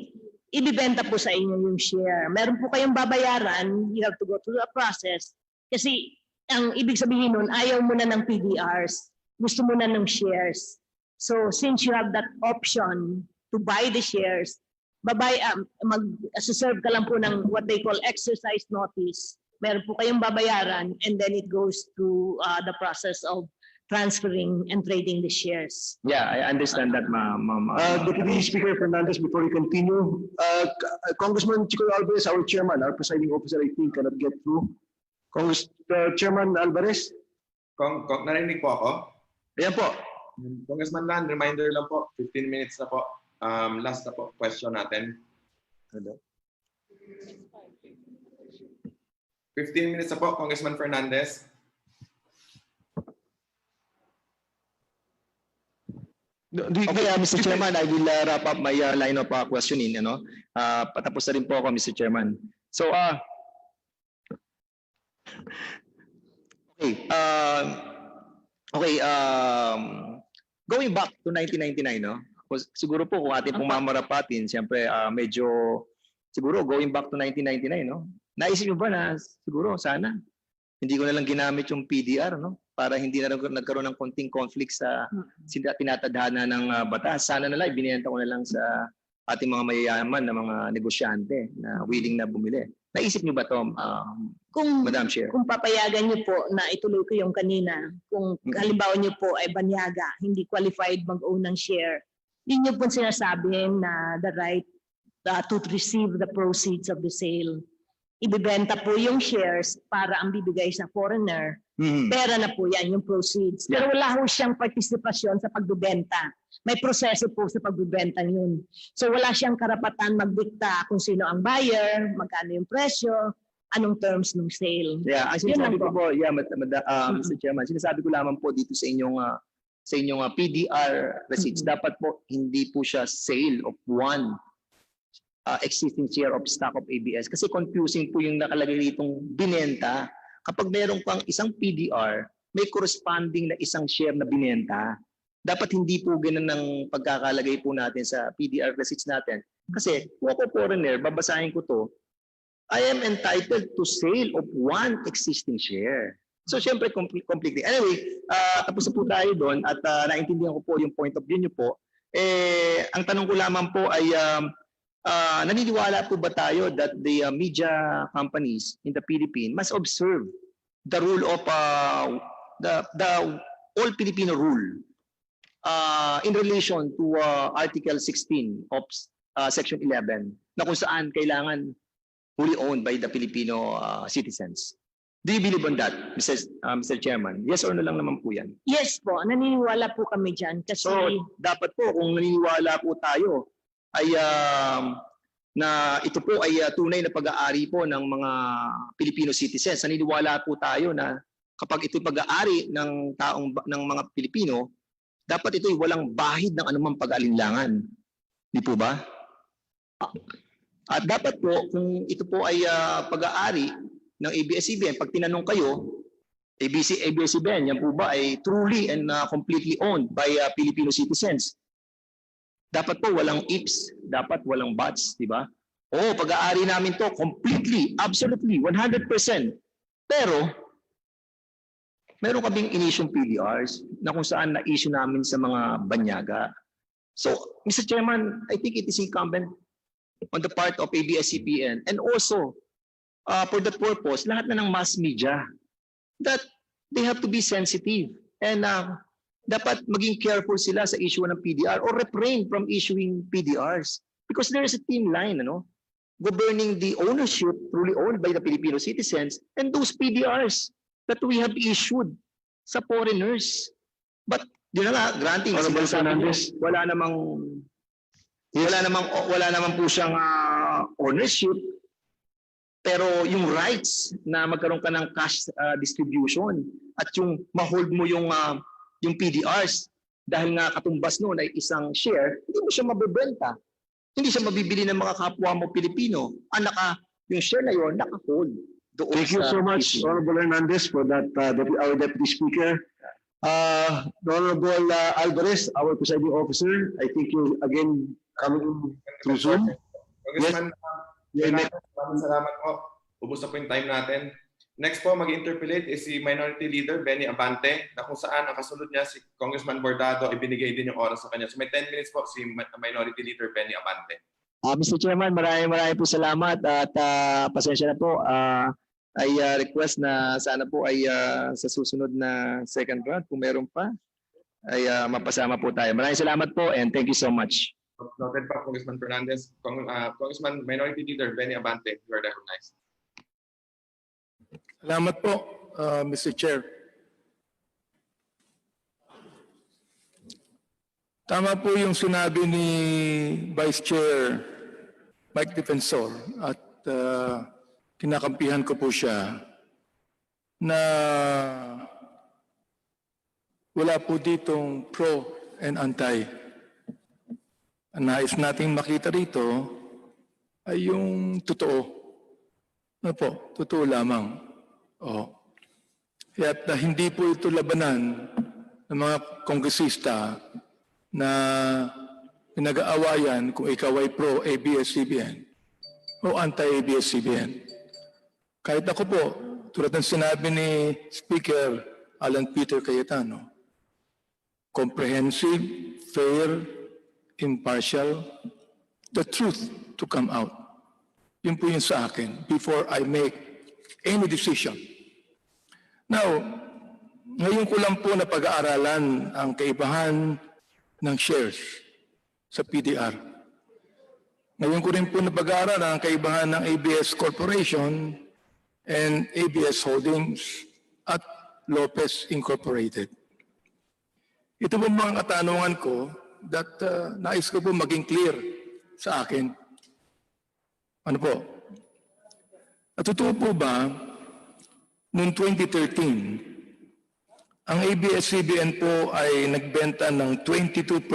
ibibenta po sa inyo yung share. Meron po kayong babayaran, you have to go through the process. Kasi ang ibig sabihin nun, ayaw mo na ng PDRs, gusto mo na ng shares. So since you have that option to buy the shares, mag-serve ka lang po ng what they call exercise notice. Meron po kayong babayaran and then it goes through the process of transferring and trading the shares. Yeah, I understand that, ma'am. Deputy Speaker Fernandez, before we continue, Congressman Chico Alvarez, our chairman, our presiding officer, I think, cannot get through. Chairman Alvarez? Narinig po ako? Ayan po. Congressman Lan, reminder lang po, 15 minutes na po. Last na po question natin. 15 minutes na po, Congressman Fernandez. Okay, Mr. Chairman, I will wrap up my line of questioning. Patapos na rin po ako, Mr. Chairman. So, going back to 1999, no? Siguro po kung ating pong mamarapatin, siyempre medyo, siguro going back to 1999, no? Naisip nyo ba na siguro sana hindi ko na lang ginamit yung PDR, no? Para hindi na nagkaroon ng konting conflict sa tinatadhana ng batas. Sana na lang ibinenta ko na lang sa ating mga mayayaman na mga negosyante na willing na bumili. Naisip niyo ba ito, Madam Chair? Kung papayagan niyo po na ituloy ko yung kanina, kung halimbawa niyo po ay banyaga, hindi qualified mag-own ng share, hindi niyo po sinasabi na the right to receive the proceeds of the sale. Ibibenta po yung shares para ang bibigay sa foreigner. Pera na po yan, yung proceeds. Pero wala ho siyang partisipasyon sa pagbibenta. May proseso po sa pagbibenta yun. So wala siyang karapatan magdikta kung sino ang buyer, magkano yung presyo, anong terms ng sale. Yeah, ang sinasabi ko po, Mr. Chairman, sinasabi ko lamang po dito sa inyong PDR receipts, dapat po hindi po siya sale of one existing share of stock of ABS. Kasi confusing po yung nakalagay ditong binenta. Kapag meron pang isang PDR, may corresponding na isang share na binenta. Dapat hindi po ganun ang pagkakalagay po natin sa PDR receipts natin. Kasi kung ako foreigner, babasahin ko to, I am entitled to sale of one existing share. So syempre completely. Anyway, tapos na po tayo doon at naintindihan ko po yung point of view niyo po. Ang tanong ko lamang po ay naniniwala po ba tayo that the media companies in the Philippines must observe the rule of the all Filipino rule in relation to Article 16 of Section 11 na kung saan kailangan fully owned by the Filipino citizens? Do you believe on that, Mr. Chairman? Yes or no lang naman po yan? Yes po, naniniwala po kami dyan. Kasi So dapat po kung naniniwala po tayo ay na ito po ay tunay na pag-aari po ng mga Filipino citizens. Naniniwala po tayo na kapag ito pag-aari ng ng mga Pilipino, dapat ito ay walang bahid ng anumang pag-alinlangan. Di po ba? At dapat po kung ito po ay pag-aari ng ABS-CBN, pag tinanong kayo, ABS-CBN, yan po ba ay truly and completely owned by Filipino citizens? Dapat po walang ifs, dapat walang buts, di ba? Oo, pag-aari namin to completely, absolutely, 100%. Pero, meron kaming inisyong PDRs na kung saan na-issue namin sa mga banyaga. So, Mr. Chairman, I think it is incumbent on the part of ABS-CBN and also for that purpose, lahat na ng mass media that they have to be sensitive and dapat maging careful sila sa issue ng PDR or refrain from issuing PDRs because there is a thin line, governing the ownership truly owned by the Filipino citizens and those PDRs that we have issued sa foreigners. But yun na nga, granting, wala namang po siyang ownership, pero yung rights na magkaroon ka ng cash distribution at yung ma-hold mo yung PDRs dahil nga katumbas noon ay isang share, hindi mo siya mabebenta. Hindi siya mabibili ng mga kapwa mo Pilipino. Yung share na yun, naka-hold. Thank you so much, Honorable Hernandez, for that, our Deputy Speaker. Honorable Alvarez, our presiding officer, I think you again coming through Zoom. Congressman, maraming salamat po. Ubus na po yung time natin. Next po, mag-interpolate is si Minority Leader Benny Abante na kung saan ang kasunod niya si Congressman Bordado, ibinigay din yung oras sa kanya. So may 10 minutes po si Minority Leader Benny Abante. Mr. Chairman, maraming po salamat at pasensya na po. I request na sana po ay sa susunod na second round, kung meron pa, ay mapasama po tayo. Maraming salamat po and thank you so much. Noted pa, Congressman Fernandez. Congressman Minority Leader Benny Abante, you are recognized. Salamat po, Mr. Chair. Tama po yung sinabi ni Vice Chair Mike Defensor at kinakampihan ko po siya na wala po ditong pro and anti. Ang nais nating makita rito ay yung totoo. Ano po? Totoo lamang. At hindi po ito labanan ng mga kongresista na pinag-aawayan kung ikaw ay pro ABS-CBN o anti-ABS-CBN. Kahit ako po, tulad ng sinabi ni Speaker Alan Peter Cayetano, comprehensive, fair, impartial, the truth to come out. Yun po yun sa akin before I make any decision. Now, ngayon ko lang po na pag-aaralan ang kaibahan ng shares sa PDR. Ngayon ko rin po na pag-aaralan ang kaibahan ng ABS Corporation and ABS Holdings at Lopez Incorporated. Ito po mga katanungan ko that nais ko po maging clear sa akin. Ano po? At totoo po ba, noong 2013, ang ABS-CBN po ay nagbenta ng 22%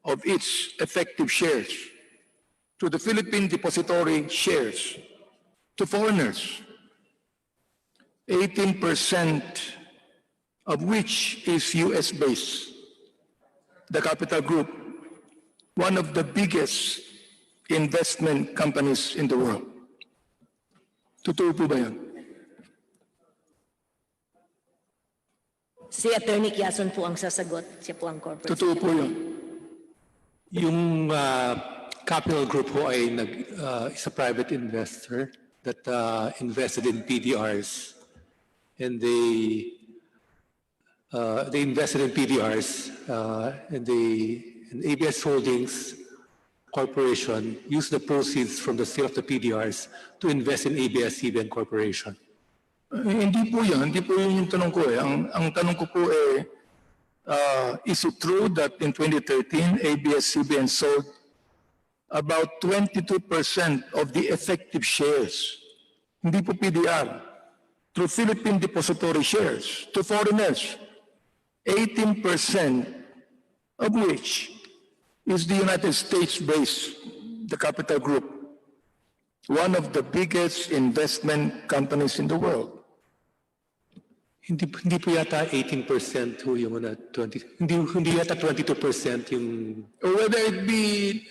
of its effective shares to the Philippine Depository Shares to foreigners, 18% of which is US-based. The Capital Group, one of the biggest investment companies in the world. Totoo po ba yan? Si Attorney Quezon po ang sasagot. Siya po ang corporate. Totoo po yun. Yung Capital Group po ay is a private investor that invested in PDRs, and they invested in PDRs, and ABS Holdings Corporation used the proceeds from the sale of the PDRs to invest in ABS-CBN Corporation. Hindi po yan. Hindi po yun yung tanong ko eh. Ang tanong ko po eh, is it true that in 2013, ABS-CBN sold about 22% of the effective shares, hindi po PDR, through Philippine Depository Shares to foreigners, 18% of which is the United States-based, the Capital Group, one of the biggest investment companies in the world. Hindi po yata 18% ho yung 20, hindi yata 22% yung... Whether it be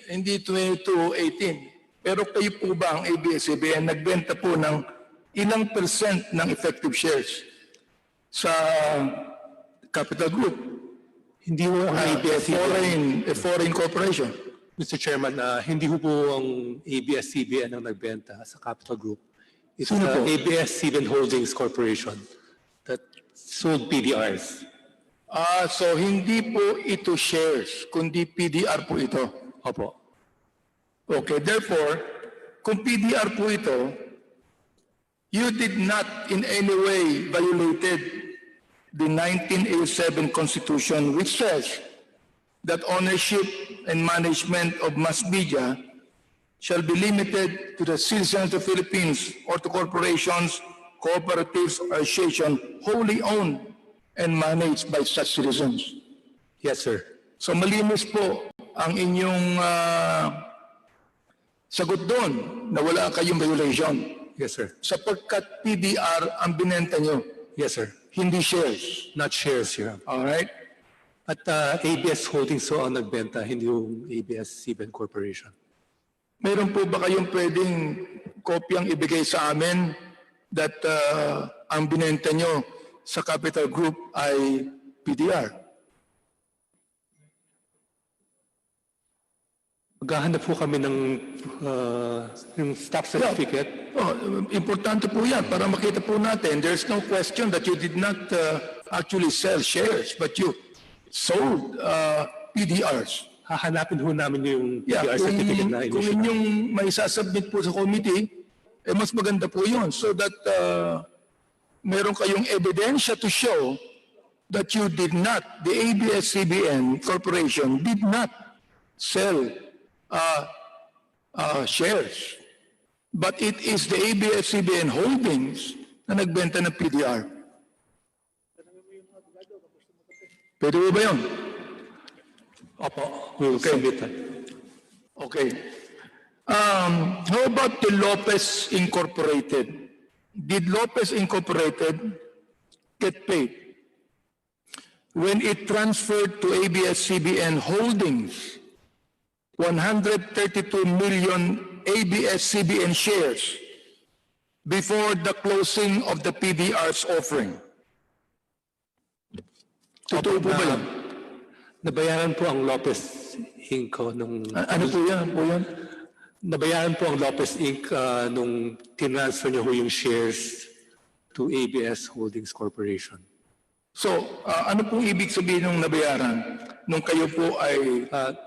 hindi 22 o 18, pero kayo po ba ang ABS-CBN nagbenta po ng ilang percent ng effective shares sa Capital Group? Hindi ho ang ABS-CBN. A foreign corporation. Mr. Chairman, hindi ho po ang ABS-CBN ang nagbenta sa Capital Group. It's Sino po? ABS-CBN Holdings Corporation that sold PDRs. So hindi po ito shares, kundi PDR po ito. Opo. Okay, therefore, kung PDR po ito, you did not in any way violated the 1987 Constitution, which says that ownership and management of mass media shall be limited to the citizens of the Philippines or to corporations, cooperatives, or associations wholly owned and managed by such citizens. Yes, sir. So malinis po ang inyong sagot doon na wala kayong violation. Yes, sir. Sapagkat PDR ang binenta nyo, Yes, sir. hindi shares. Not shares, Your Honor. All right? At ABS Holdings so ang nagbenta, hindi yung ABS-CBN Corporation. Mayroon po ba kayong pwedeng kopyang ibigay sa amin that ang binenta nyo sa Capital Group ay PDR? Maghahanap po kami ng yung stock certificate. Importante po yan para makita po natin. There's no question that you did not actually sell shares, but you sold PDRs. Hahanapin ho namin yung Yeah, PDR certificate na kung initial. inyong may sasubmit po sa committee, mas maganda po yun so that meron kayong ebidensya to show that you did not, the ABS-CBN Corporation did not sell shares. But it is the ABS-CBN Holdings na nagbenta ng PDR. Pwede mo ba yun? Opo, we'll Okay. submit that. Okay. How about the Lopez Incorporated? Did Lopez Incorporated get paid when it transferred to ABS-CBN Holdings 132 million ABS-CBN shares before the closing of the PDR's offering? Totoo po ba yan? Nabayaran po ang Lopez Inc. nung... Ano po yan? Ano po yan? Nabayaran po ang Lopez Inc. Nung tinransfer niya ho yung shares to ABS Holdings Corporation. So, ano pong ibig sabihin ng nabayaran nung kayo po ay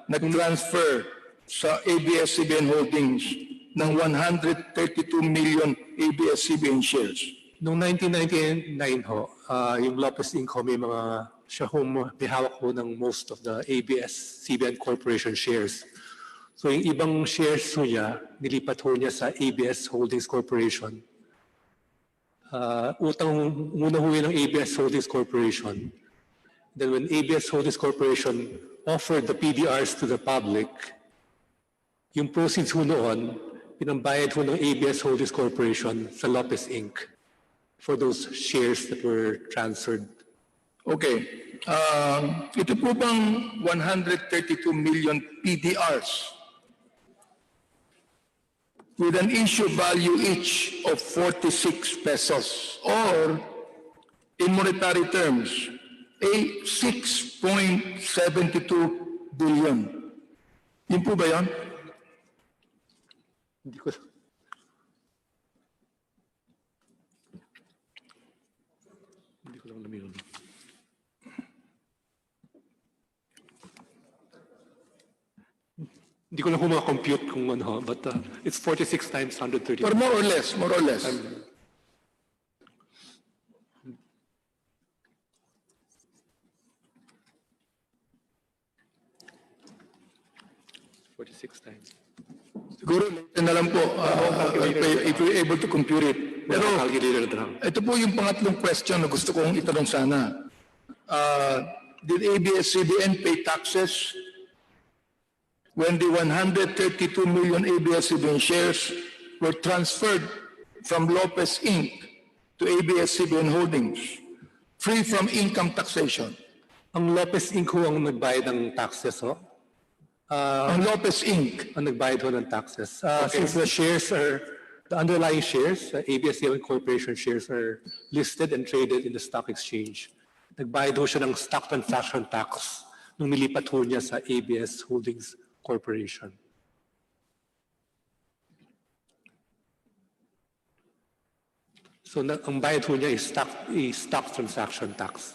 nag-transfer sa ABS-CBN Holdings ng 132 million ABS-CBN shares? Noong 1999 ho, yung Lopez Inc. ho, may mga siya ho may hawak ho ng most of the ABS-CBN Corporation shares. So yung ibang shares ho niya, nilipat ho niya sa ABS Holdings Corporation. Utang muna ho yun ng ABS Holdings Corporation. Then when ABS Holdings Corporation offered the PDRs to the public, yung proceeds ho noon, pinambayad ho ng ABS Holdings Corporation sa Lopez Inc. for those shares that were transferred. Okay. Ito po bang 132 million PDRs with an issue value each of 46 pesos or in monetary terms, a 6.72 billion. Yun po ba yan? Hindi ko... Hindi ko lang alam yun. Hindi ko lang kung compute kung ano, but it's 46 times 130. Or more or less, more or less. 46 times. Siguro, na lang po, if you're able to compute it. Pero, Calculator na lang. ito po yung pangatlong question na gusto kong itanong sana. Did ABS-CBN pay taxes when the 132 million ABS-CBN shares were transferred from Lopez Inc. to ABS-CBN Holdings, free from income taxation? Ang Lopez Inc. ho ang nagbayad ng taxes, ho? Ang Lopez Inc. Ang nagbayad ho ng taxes. Since the shares are, the underlying shares, ABS-CBN Corporation shares are listed and traded in the stock exchange. Nagbayad ho siya ng stock transaction tax nung nilipat ho niya sa ABS Holdings Corporation. So ang bayad ho niya is stock transaction tax.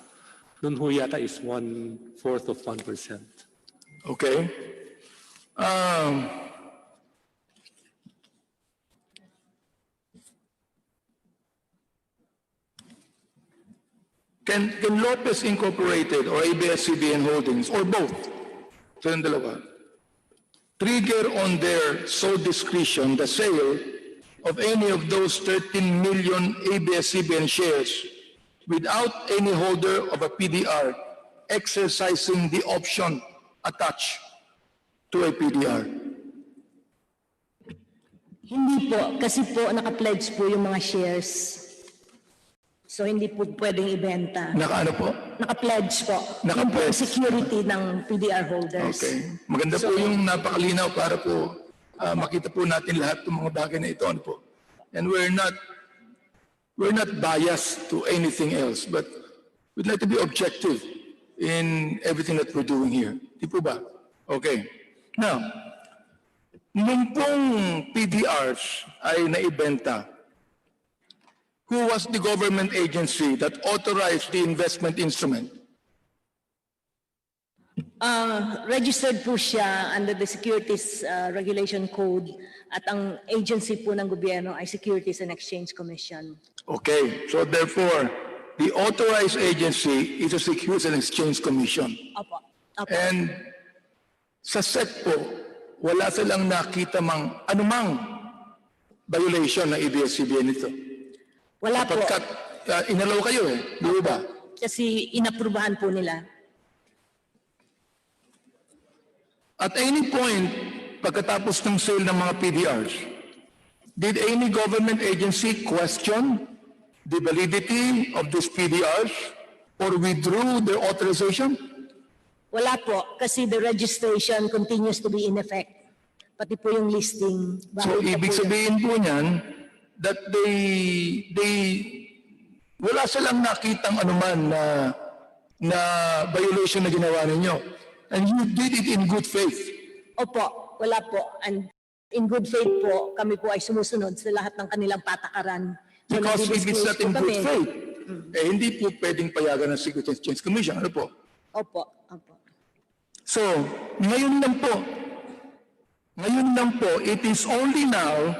Nun ho yata is 1/4 of 1%. Okay. Can Lopez Incorporated or ABS-CBN Holdings or both, so yung dalawa, trigger on their sole discretion the sale of any of those 13 million ABS-CBN shares without any holder of a PDR exercising the option attached to a PDR? Hindi po, kasi po naka-pledge po yung mga shares. So hindi po pwedeng ibenta. Naka-ano po? Naka-pledge po. Naka-pledge. Yung po security ng PDR holders. Okay. Maganda po yung napakalinaw para po makita po natin lahat ng mga bagay na ito. Ano po? And we're not biased to anything else, but we'd like to be objective in everything that we're doing here. Di po ba? Okay. Now, nung pong PDRs ay naibenta, who was the government agency that authorized the investment instrument? Registered po siya under the Securities Regulation Code at ang agency po ng gobyerno ay Securities and Exchange Commission. Okay, so therefore, the authorized agency is the Securities and Exchange Commission. Opo. Opo. And sa SEC po, wala silang nakita anumang violation ng ABS-CBN nito. Wala po. Sapagkat inalaw kayo di ba? Kasi inaprubahan po nila. At any point, pagkatapos ng sale ng mga PDRs, did any government agency question the validity of these PDRs or withdrew their authorization? Wala po, kasi the registration continues to be in effect. Pati po yung listing. So, ibig sabihin po niyan that wala silang nakitang anuman na violation na ginawa ninyo. And you did it in good faith. Opo, wala po. And in good faith po, kami po ay sumusunod sa lahat ng kanilang patakaran. So, Because if it's not in po good kami. faith, hindi po pwedeng payagan ng Securities and Exchange Commission. Ano po? Opo. So, ngayon lang po, it is only now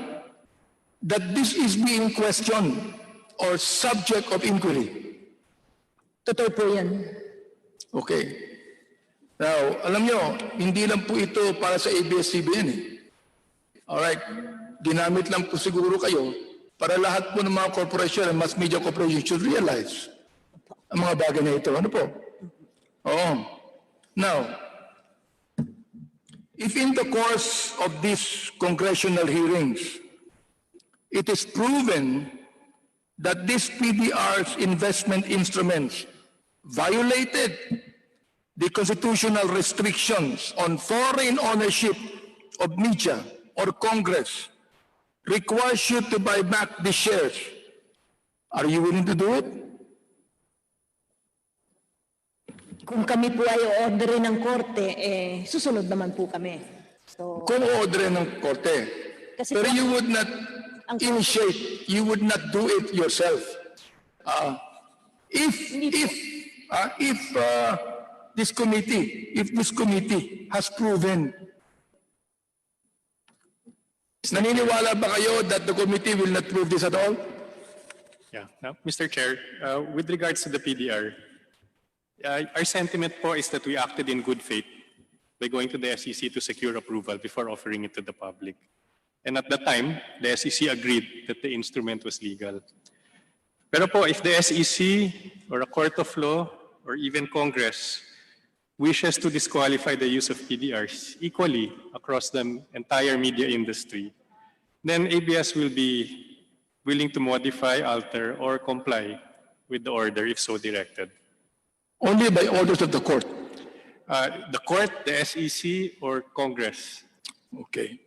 that this is being questioned or subject of inquiry. Totoo po yan. Okay. Now, alam nyo, hindi lang po ito para sa ABS-CBN. Alright. Ginamit lang po siguro kayo para lahat po ng mga corporation and mass media corporation should realize ang mga bagay na ito. Ano po? Oo. Now, if in the course of these congressional hearings, it is proven that these PDR's investment instruments violated the constitutional restrictions on foreign ownership of media or Congress, requires you to buy back the shares. Are you willing to do it? Kung kami po ay orderin ng korte, susunod naman po kami. So, Kung order ng korte. Kasi Pero po- you would not initiate, you would not do it yourself. If this committee has proven, naniniwala ba kayo that the committee will not prove this at all? Yeah. Now, Mr. Chair, with regards to the PDR, our sentiment po is that we acted in good faith by going to the SEC to secure approval before offering it to the public. And at the time, the SEC agreed that the instrument was legal. Pero po, if the SEC or a court of law or even Congress wishes to disqualify the use of PDRs equally across the entire media industry, then ABS will be willing to modify, alter, or comply with the order if so directed. Only by orders of the court. The court, the SEC, or Congress. Okay.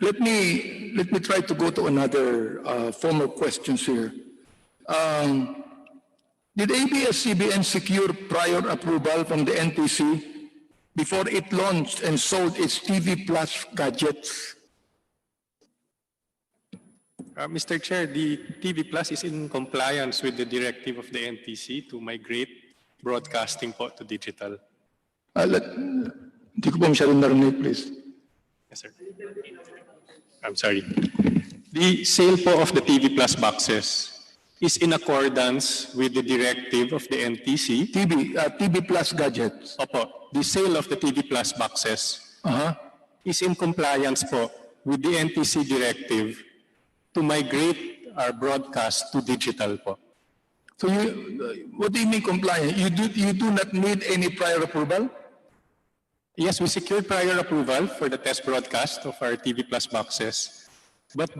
Let me try to go to another formal questions here. Did ABS-CBN secure prior approval from the NTC before it launched and sold its TV Plus gadgets? Mr. Chair, the TV Plus is in compliance with the directive of the NTC to migrate broadcasting po to digital. Hindi ko po masyadong narinig, please. Yes, sir. I'm sorry. The sale po of the TV Plus boxes is in accordance with the directive of the NTC. TV Plus gadgets. Opo, the sale of the TV Plus boxes is in compliance po with the NTC directive to migrate our broadcast to digital po. So what do you mean compliant? You do not need any prior approval? Yes, we secured prior approval for the test broadcast of our TV Plus boxes, but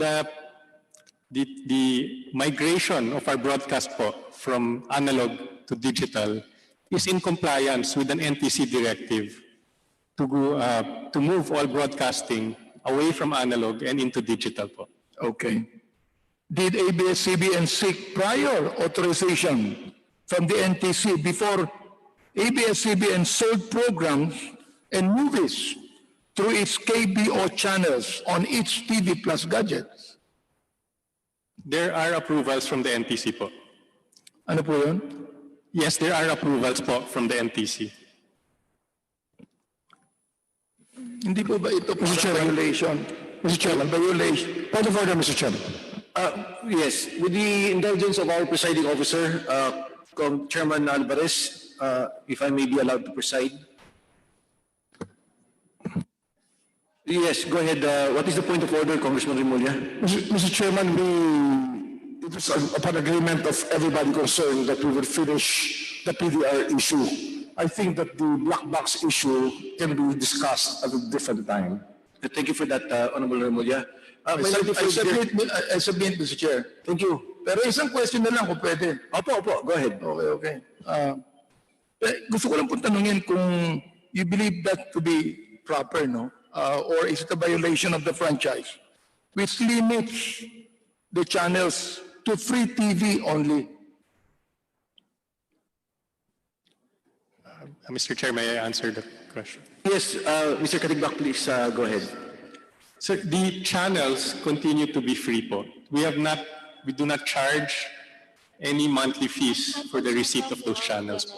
the migration of our broadcast po from analog to digital is in compliance with an NTC directive to move all broadcasting away from analog and into digital po. Okay. Did ABS-CBN seek prior authorization from the NTC before ABS-CBN sold programs and movies through its KBO channels on its TV Plus gadgets? There are approvals from the NTC po. Ano po yun? Yes, there are approvals po from the NTC. Hindi po ba ito violation? Mr. Chairman, Violation. point of order, Mr. Chairman. Yes, with the indulgence of our presiding officer, Chairman Alvarez, if I may be allowed to preside. Yes, go ahead. What is the point of order, Congressman Remulla? Mr. Chairman, it was upon agreement of everybody concerned that we will finish the PDR issue. I think that the black box issue can be discussed at a different time. Thank you for that, Honorable Remulla. I submit, Mr. Chair. Thank you. Pero isang question na lang kung pwede. Opo, go ahead. Okay. Gusto ko lang po tanungin kung you believe that to be proper, no? Or is it a violation of the franchise, which limits the channels to free TV only? Mr. Chair, may I answer the question? Yes, Mr. Katigbak, please go ahead. So the channels continue to be free po. We do not charge any monthly fees for the receipt of those channels po.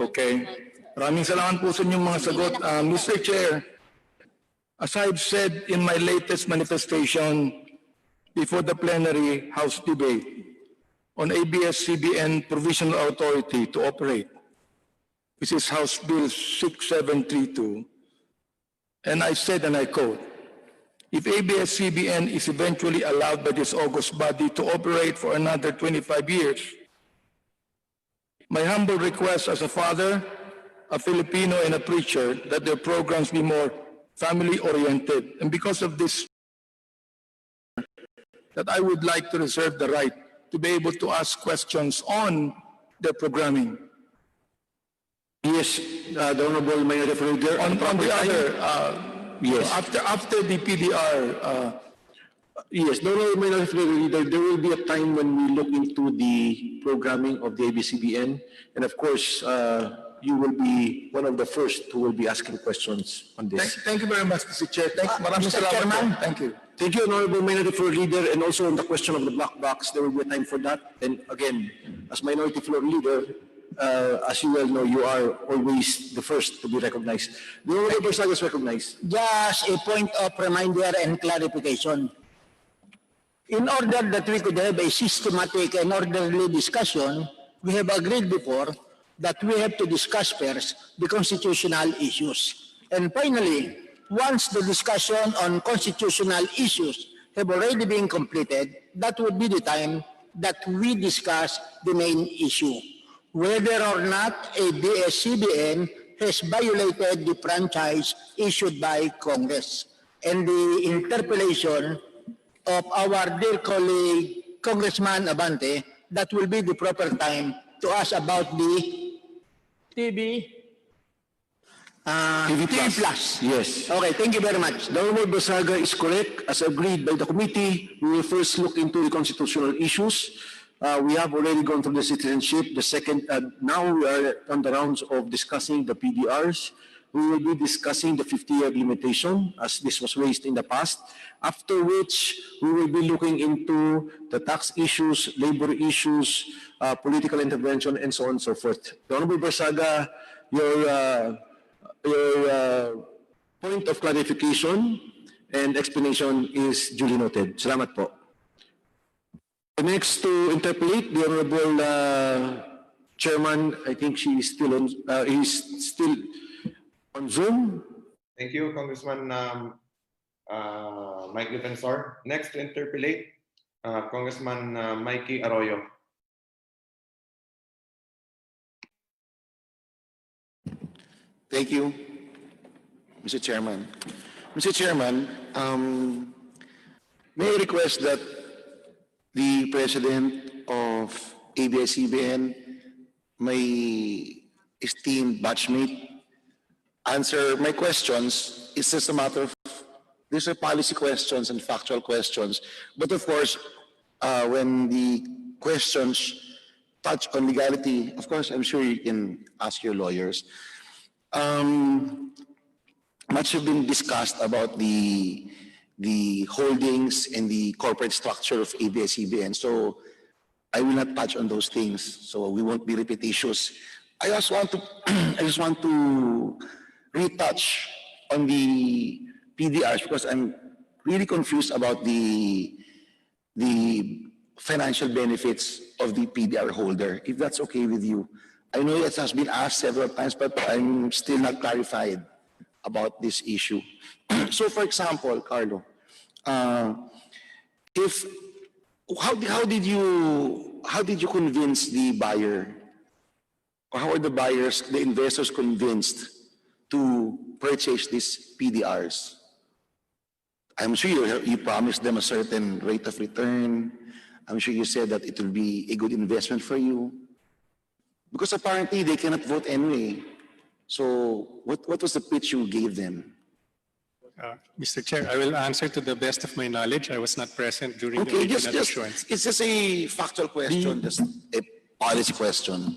Okay. Maraming salamat po sa inyong mga sagot. Mr. Chair, as I've said in my latest manifestation before the plenary House debate on ABS-CBN Provisional Authority to Operate, which is House Bill 6732, and I said, and I quote, if ABS-CBN is eventually allowed by this august body to operate for another 25 years, my humble request as a father, a Filipino, and a preacher that their programs be more family-oriented. And because of this, that I would like to reserve the right to be able to ask questions on their programming. Yes, the Honorable Mayor Referee. On the other, yes. After the PDR, Yes, no, there will be a time when we look into the programming of the ABS-CBN, and of course, you will be one of the first who will be asking questions on this. thank you very much, Mr. Chair. Maraming salamat po. Thank you. Thank you, Honorable Minority Floor Leader, and also on the question of the black box, there will be a time for that. And again, as Minority Floor Leader, as you well know, you are always the first to be recognized. The Honorable Bersaga is recognized. Just a point of reminder and clarification. In order that we could have a systematic and orderly discussion, we have agreed before that we have to discuss first the constitutional issues. And finally, once the discussion on constitutional issues have already been completed, that would be the time that we discuss the main issue, whether or not ABS-CBN has violated the franchise issued by Congress. And the interpellation of our dear colleague, Congressman Abante, that will be the proper time to ask about the TV Plus. Yes. Okay, thank you very much. The Honorable Bersaga is correct. As agreed by the committee, we will first look into the constitutional issues. We have already gone through the citizenship. The second, now we are on the rounds of discussing the PDRs. We will be discussing the 50-year limitation, as this was raised in the past, after which we will be looking into the tax issues, labor issues, political intervention, and so on and so forth. The Honorable Bersaga, your point of clarification and explanation is duly noted. Salamat po. The next to interpolate, the Honorable Chairman, I think she is still on, he's still on Zoom. Thank you, Congressman Mike Defensor. Next to interpolate, Congressman Mikey Arroyo. Thank you, Mr. Chairman. Mr. Chairman, may I request that the President of ABS-CBN, my esteemed batchmate, answer my questions. It's just a matter of, these are policy questions and factual questions. But of course, when the questions touch on legality, of course, I'm sure you can ask your lawyers. Much have been discussed about the holdings and the corporate structure of ABS-CBN. So I will not touch on those things. So we won't be repetitious. I just want to retouch on the PDRs because I'm really confused about the financial benefits of the PDR holder, if that's okay with you. I know it has been asked several times, but I'm still not clarified about this issue. So for example, Carlo, if how did you convince the buyer, or how are the buyers, the investors convinced to purchase these PDRs? I'm sure you promised them a certain rate of return. I'm sure you said that it will be a good investment for you. Because apparently they cannot vote anyway. So what was the pitch you gave them? Mr. Chair, I will answer to the best of my knowledge. I was not present during the Okay, original issuance. it's just a factual question, just a policy question.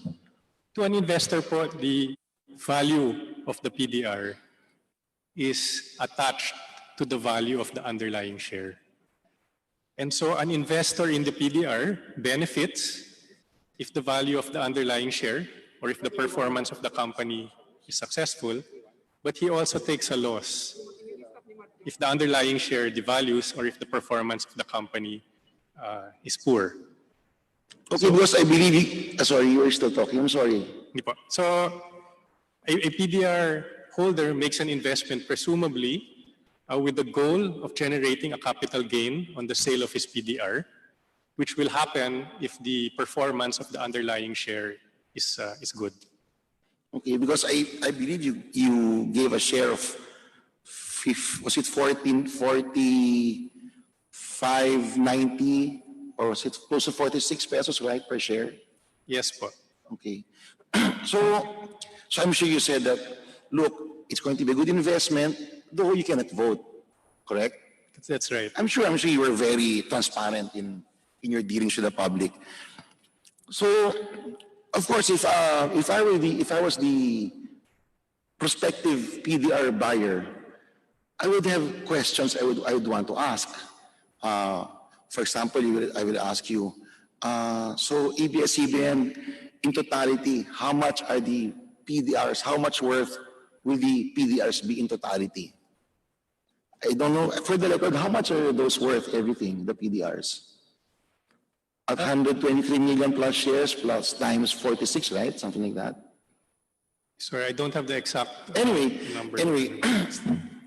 To an investor po, the value of the PDR is attached to the value of the underlying share. And so an investor in the PDR benefits if the value of the underlying share or if the performance of the company is successful, but he also takes a loss if the underlying share devalues or if the performance of the company is poor. Okay, because I believe sorry, you are still talking, I'm sorry. Hindi po. So a PDR holder makes an investment presumably with the goal of generating a capital gain on the sale of his PDR, which will happen if the performance of the underlying share is good. Okay, Because I believe you gave a share of, was it 45.90, or was it close to 46 pesos, right, per share? Yes po. Okay. So I'm sure you said that, look, it's going to be a good investment, though you cannot vote, correct? That's right. I'm sure you were very transparent in your dealings with the public. So, of course, if I was the prospective PDR buyer, I would have questions I would want to ask. For example, I will ask you, so ABS-CBN, in totality, how much are the PDRs? How much worth will the PDRs be in totality? I don't know, for the record, how much are those worth, everything, the PDRs? At 123 million plus shares plus times 46, right? Something like that. Sorry, I don't have the exact number. Anyway,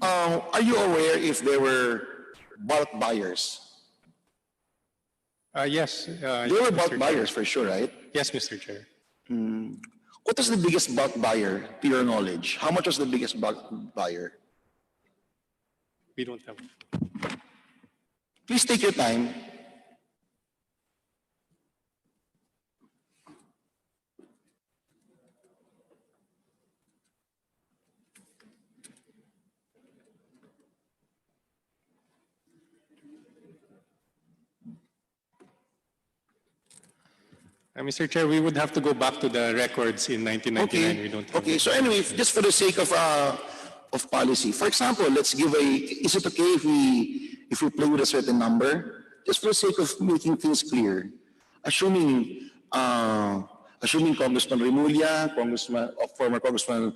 are you aware if there were bulk buyers? Yes. There were bulk buyers for sure, right? Yes, Mr. Chair. What was the biggest bulk buyer, to your knowledge? How much was the biggest bulk buyer? We don't have. Please take your time. Mr. Chair, we would have to go back to the records in 1999. We don't have Okay. So anyway, just for the sake of policy, for example, is it okay if we play with a certain number? Just for the sake of making things clear, assuming Congressman Remulla, former Congressman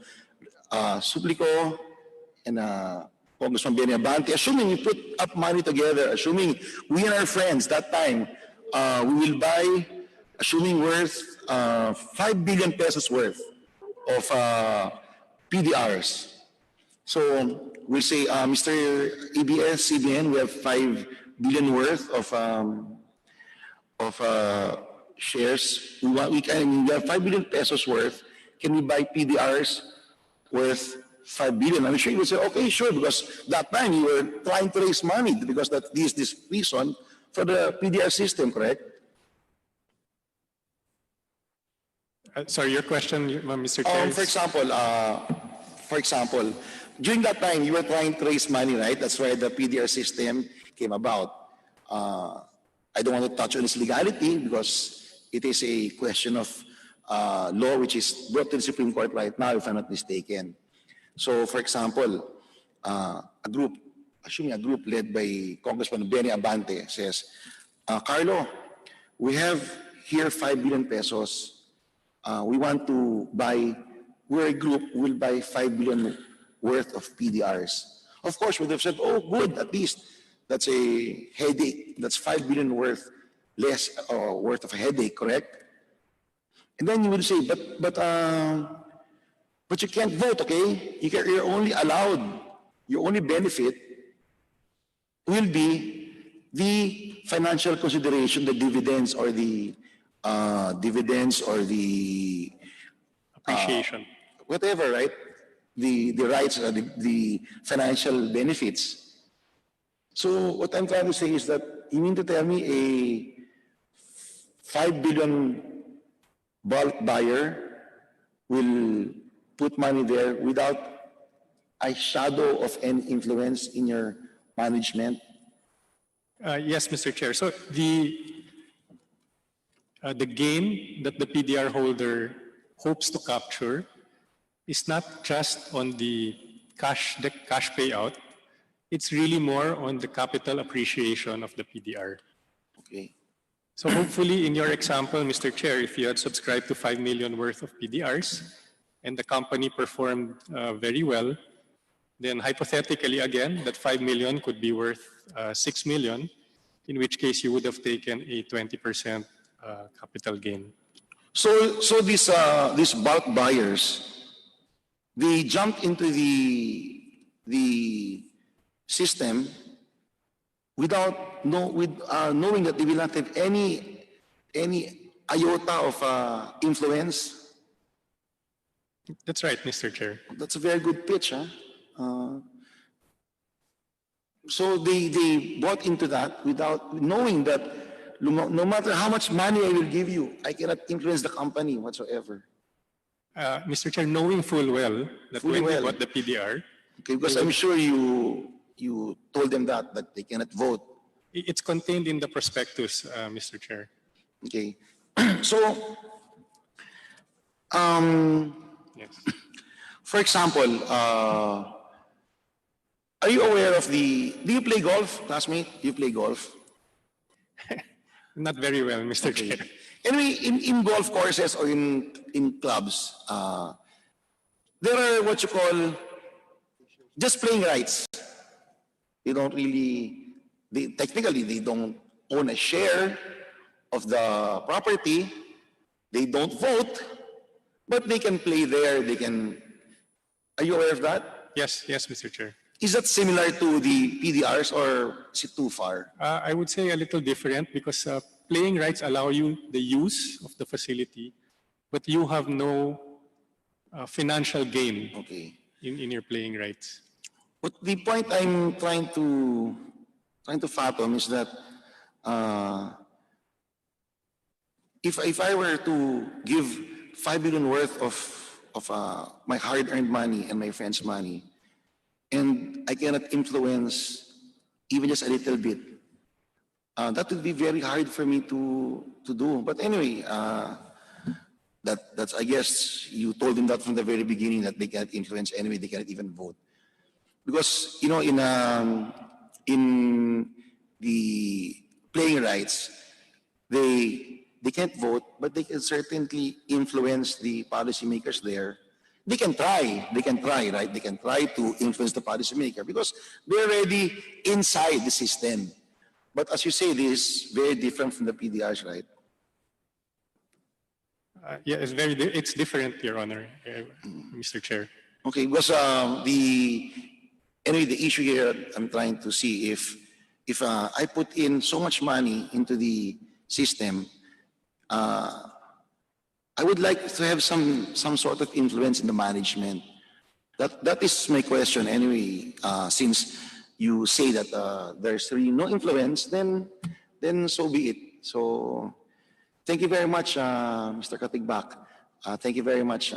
Suplico, and Congressman Benny Abante, assuming we put up money together, assuming we and our friends that time, we will buy, assuming worth 5 billion pesos worth of PDRs. So we'll say, Mr. ABS-CBN, we have 5 billion worth of shares. We have 5 billion pesos worth. Can we buy PDRs worth 5 billion? I'm sure you would say, okay, sure, because that time you were trying to raise money because that is this reason for the PDR system, correct? Sorry, your question, Mr. Chair? For example, during that time, you were trying to raise money, right? That's why the PDR system came about. I don't want to touch on its legality because it is a question of law which is brought to the Supreme Court right now, if I'm not mistaken. So, for example, assuming a group led by Congressman Benny Abante says, Carlo, we have here 5 billion pesos. We want to buy, we're a group, we'll buy 5 billion worth of PDRs. Of course, we would have said, oh, good, at least that's a headache. That's 5 billion worth less worth of a headache, correct? And then you would say, but But you can't vote, okay? You're only allowed, your only benefit will be the financial consideration, the dividends or the Appreciation. whatever, right? The rights, the financial benefits. So what I'm trying to say is that you mean to tell me a 5 billion bulk buyer will put money there without a shadow of any influence in your management? Yes, Mr. Chair. So the gain that the PDR holder hopes to capture is not just on the cash payout. It's really more on the capital appreciation of the PDR. Okay. So hopefully, in your example, Mr. Chair, if you had subscribed to 5 million worth of PDRs and the company performed very well, then hypothetically again, that 5 million could be worth 6 million, in which case you would have taken a 20% capital gain. So these bulk buyers, they jump into the system without knowing that they will not have any iota of influence. That's right, Mr. Chair. That's a very good pitch, huh? So they bought into that without knowing that no matter how much money I will give you, I cannot influence the company whatsoever. Mr. Chair, knowing full well that Fully when well. they bought the PDR, Okay, because I'm sure you told them that they cannot vote. it's contained in the prospectus, Mr. Chair. Okay. So, Yes. for example, are you aware of do you play golf, classmate? Do you play golf? Not very well, Mr. Okay. Chair. Anyway, in golf courses or in clubs, there are what you call just playing rights. They don't really, technically they don't own a share of the property. They don't vote, but they can play there. Are you aware of that? Yes, Mr. Chair. Is that similar to the PDRs or is it too far? I would say a little different because playing rights allow you the use of the facility, but you have no financial gain Okay. in your playing rights. But the point I'm trying to fathom is that if I were to give 5 billion worth of my hard-earned money and my friend's money, and I cannot influence even just a little bit, that would be very hard for me to do. But anyway, that's I guess you told them that from the very beginning that they cannot influence anyway. They cannot even vote because in the playing rights, they can't vote, but they can certainly influence the policymakers there. They can try, right? They can try to influence the policymaker because they're already inside the system. But as you say, this is very different from the PDRs, right? Yeah, it's different, Your Honor, Mr. Chair. Okay, because the issue here I'm trying to see if I put in so much money into the system, I would like to have some sort of influence in the management. That is my question anyway. Since you say that there's really no influence, then so be it. So thank you very much, Mr. Katigbak. Thank you very much,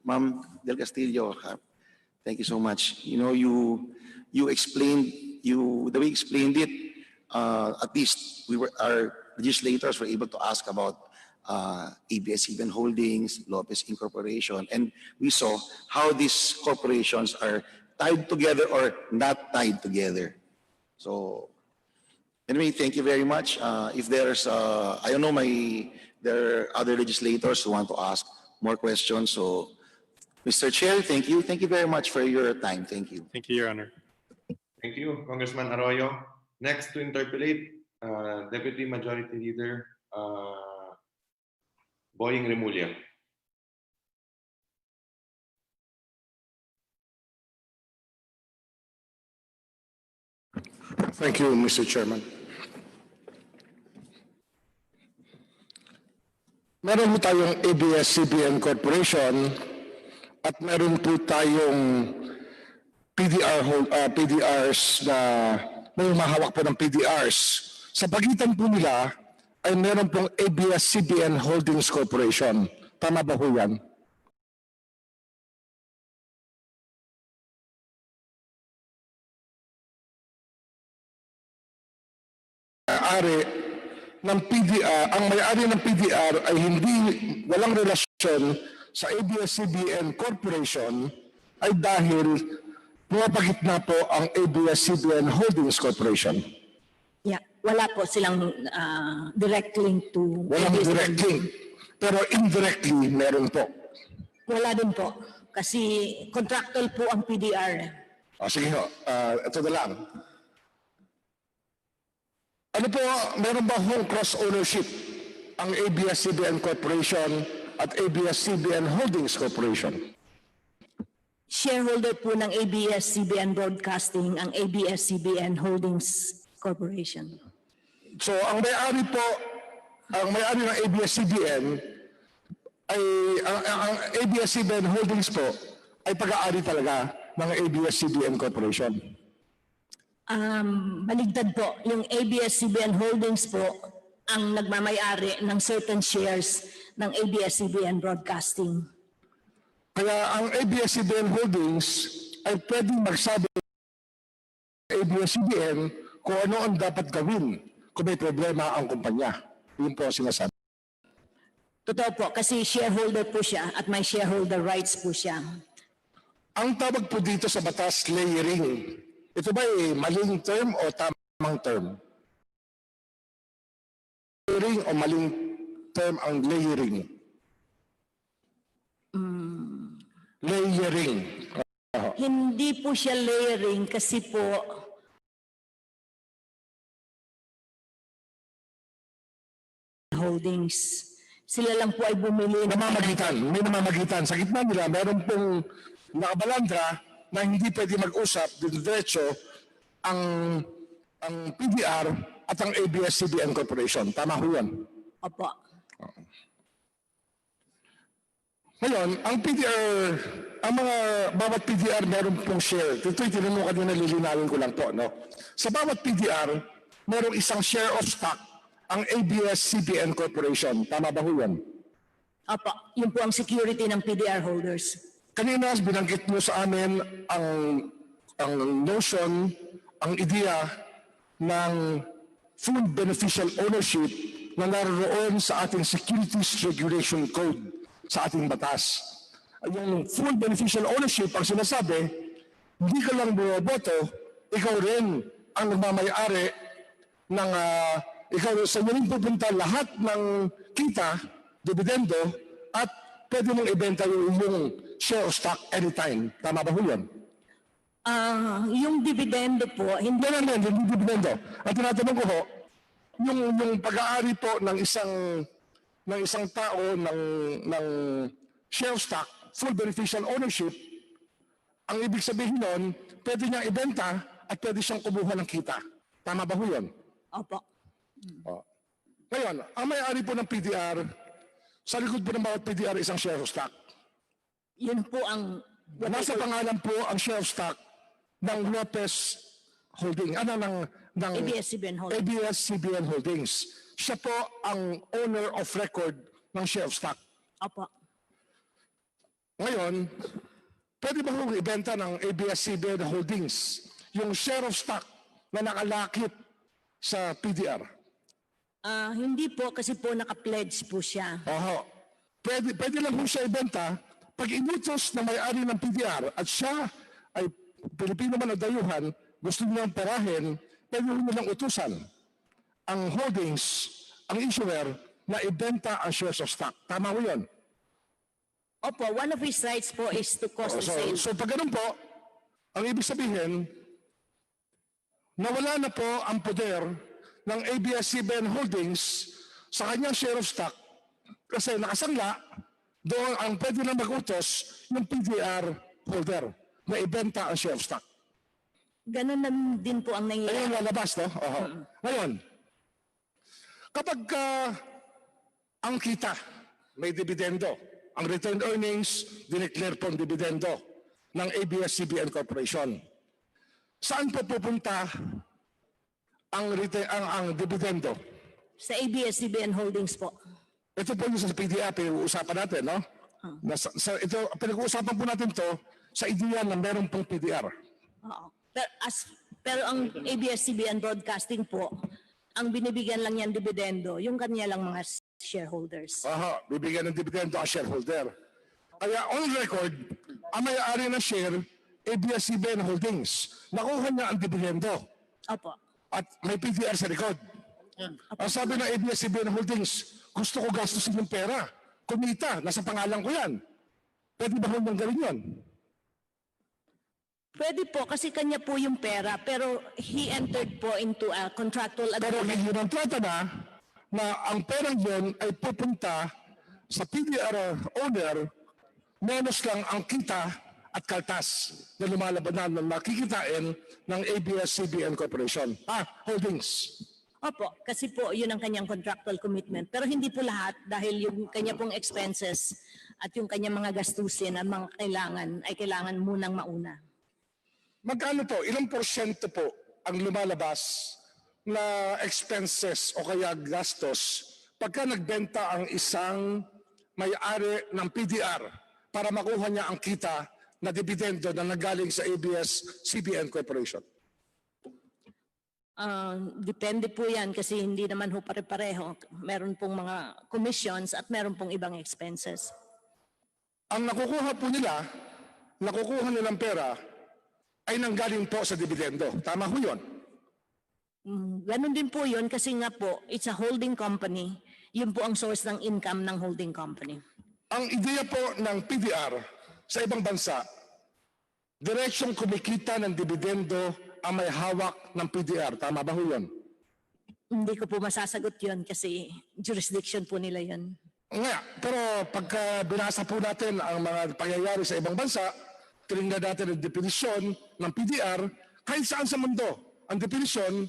Ma'am Del Castillo. Thank you so much. You explained the way you explained it. At least our legislators were able to ask about ABS-CBN Holdings, Lopez Incorporation, and we saw how these corporations are tied together or not tied together. So anyway, thank you very much. If there's, I don't know, there are other legislators who want to ask more questions. So Mr. Chair, thank you. Thank you very much for your time. Thank you. Thank you, Your Honor. Thank you, Congressman Arroyo. Next to interpolate, Deputy Majority Leader Boying Remulla. Thank you, Mr. Chairman. Meron po tayong ABS-CBN Corporation at meron po tayong PDRs na may mahawak po ng PDRs. Sa pagitan po nila ay meron pong ABS-CBN Holdings Corporation. Tama ba po yan? Ang may-ari ng PDR ay walang relasyon sa ABS-CBN Corporation ay dahil pumapagitna po ang ABS-CBN Holdings Corporation. Yeah, wala po silang direct link to Walang ABS-CBN. direct link, pero indirectly meron po. Wala din po. Kasi contractual po ang PDR. Sige ho, ito na lang. Ano po, meron ba hong cross-ownership ang ABS-CBN Corporation at ABS-CBN Holdings Corporation? Shareholder po ng ABS-CBN Broadcasting ang ABS-CBN Holdings Corporation. So ang may-ari ng ABS-CBN ay ang ABS-CBN Holdings po ay pag-aari talaga ng ABS-CBN Corporation. Baligtad po, yung ABS-CBN Holdings po ang nagmamayari ng certain shares ng ABS-CBN Broadcasting. Kaya ang ABS-CBN Holdings ay pwedeng magsabi ng ABS-CBN kung ano ang dapat gawin kung may problema ang kumpanya. Yun po ang sinasabi. Totoo po, kasi shareholder po siya at may shareholder rights po siya. Ang tawag po dito sa batas, layering. Ito ba ay maling term o tamang term? Layering o maling term ang layering? Layering. Hindi po siya layering kasi po holdings. Sila lang po ay bumili. Namamagitan. May namamagitan. Sa gitna nila, meron pong nakabalandra na hindi pwede mag-usap diretso ang PDR at ang ABS-CBN Corporation. Tama ho yan? Opo. Ngayon, ang bawat PDR meron pong share. Ito'y tinanong kanina, lilinawin ko lang po. No? Sa bawat PDR, merong isang share of stock ang ABS-CBN Corporation. Tama ba ho yan? Opo. Yun po ang security ng PDR holders. Kanina, binanggit mo sa amin ang notion, ang ideya ng full beneficial ownership na naroon sa ating Securities Regulation Code sa ating batas. Yung full beneficial ownership, ang sinasabi, hindi ka lang bumoboto, ikaw rin ang nagmamayari ng, ikaw sa inyo rin pupunta lahat ng kita, dividendo, at pwede mong ibenta yung share of stock anytime. Tama ba ho yan? Yung dividendo po, hindi yung dividendo. Ang tinatanong ko ho, yung pag-aari po ng isang tao ng share of stock, full beneficial ownership, ang ibig sabihin nun, pwede niyang ibenta at pwede siyang kumuha ng kita. Tama ba ho yan? Opo. Ngayon, ang may-ari po ng PDR, sa likod po ng bawat PDR isang share of stock. Yun po ang... Nasa pangalan po ang share of stock ng Lopez Holding, ng ABS-CBN Holdings. ABS-CBN Holdings. Siya po ang owner of record ng share of stock. Opo. Ngayon, pwede ba kung ibenta ng ABS-CBN Holdings yung share of stock na nakalakip sa PDR? Hindi po kasi po naka-pledge po siya. Pwede lang po siya ibenta pag inutos na may-ari ng PDR at siya ay Pilipino man o dayuhan, gusto nilang perahin, pwede nilang utusan ang holdings, ang issuer, na ibenta ang shares of stock. Tama mo yun? Opo, one of his rights po is to cause the sale. So pag ganun po, ang ibig sabihin, nawala na po ang poder ng ABS-CBN Holdings sa kanyang share of stock kasi nakasangla doon ang pwede na mag-utos ng PDR holder na ibenta ang share of stock. Ganun na din po ang nangyayari. Ayun lalabas, no? Oho. Ngayon, kapag ang kita may dividendo, ang retained earnings, dineclare po ang dividendo ng ABS-CBN Corporation. Saan po pupunta ang dividendo? Sa ABS-CBN Holdings po. Ito po yung sa PDA, pinag-uusapan natin, no? Ito, pinag-uusapan po natin to sa ideya na meron pong PDR. Oo. Pero ang ABS-CBN Broadcasting po, ang binibigyan lang yan dividendo, yung kanya lang mga shareholders. Aha, bibigyan ng dividendo ang shareholder. Kaya on record, ang may-ari ng share, ABS-CBN Holdings, nakuha niya ang dividendo. Opo. At may PDR sa likod. Ang sabi ng ABS-CBN Holdings, gusto ko gastusin yung pera. Kumita, nasa pangalan ko yan. Pwede ba kung gawin yun? Pwede po, kasi kanya po yung pera, pero he entered po into a contractual Pero agreement. yun ang trata na ang perang yun ay pupunta sa PDR owner, menos lang ang kita at kaltas na lumalaban na makikitain ng ABS-CBN Corporation. Holdings. Opo, kasi po yun ang kanyang contractual commitment. Pero hindi po lahat dahil yung kanya pong expenses at yung kanyang mga gastusin ang mga kailangan munang mauna. Magkano po, ilang porsyento po ang lumalabas na expenses o kaya gastos pagka nagbenta ang isang may-ari ng PDR para makuha niya ang kita na dividendo na nagaling sa ABS-CBN Corporation? Depende po yan kasi hindi naman ho pare-pareho. Meron pong mga commissions at meron pong ibang expenses. Ang nakukuha po nila, nakukuha nilang pera ay nanggaling po sa dividendo. Tama ho yun? Ganon din po yun kasi nga po, it's a holding company. Yun po ang source ng income ng holding company. Ang ideya po ng PDR sa ibang bansa, diretsyong kumikita ng dividendo ang may hawak ng PDR. Tama ba ho yun? Hindi ko po masasagot yun kasi jurisdiction po nila yun. Nga, pero pagka binasa po natin ang mga pangyayari sa ibang bansa, tinignan natin ang definisyon ng PDR, kahit saan sa mundo, ang definisyon,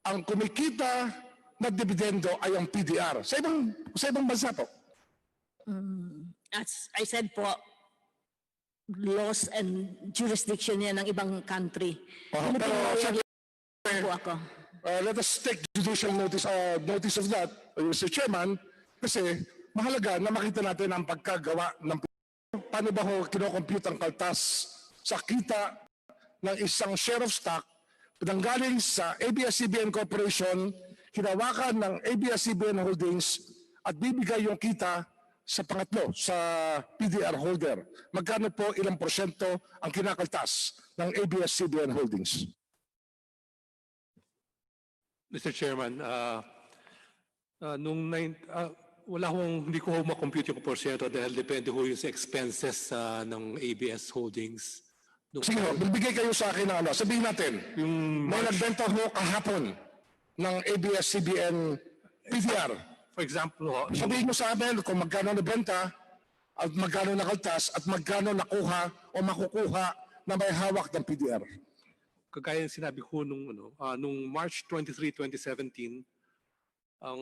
ang kumikita na dividendo ay ang PDR. Sa ibang bansa po. As I said po, laws and jurisdiction yan ng ibang country. Pero po ako. let us take judicial notice of that, Mr. Chairman, kasi mahalaga na makita natin ang pagkagawa ng paano ba ho kinocompute ang kaltas sa kita ng isang share of stock nanggaling sa ABS-CBN Corporation, hinawakan ng ABS-CBN Holdings at bibigay yung kita sa pangatlo, sa PDR holder. Magkano po, ilang porsyento ang kinakaltas ng ABS-CBN Holdings? Mr. Chairman, hindi ko makompute yung porsyento dahil depende ho yung sa expenses ng ABS Holdings. Sige ho, bibigay kayo sa akin ng ano. Sabihin natin, may nagbenta ho kahapon ng ABS-CBN PDR. For example, ho, Sabihin mo sa amin kung magkano nabenta at magkano nakaltas at magkano nakuha o makukuha na may hawak ng PDR. kagaya ng sinabi ko nung March 23, 2017, ang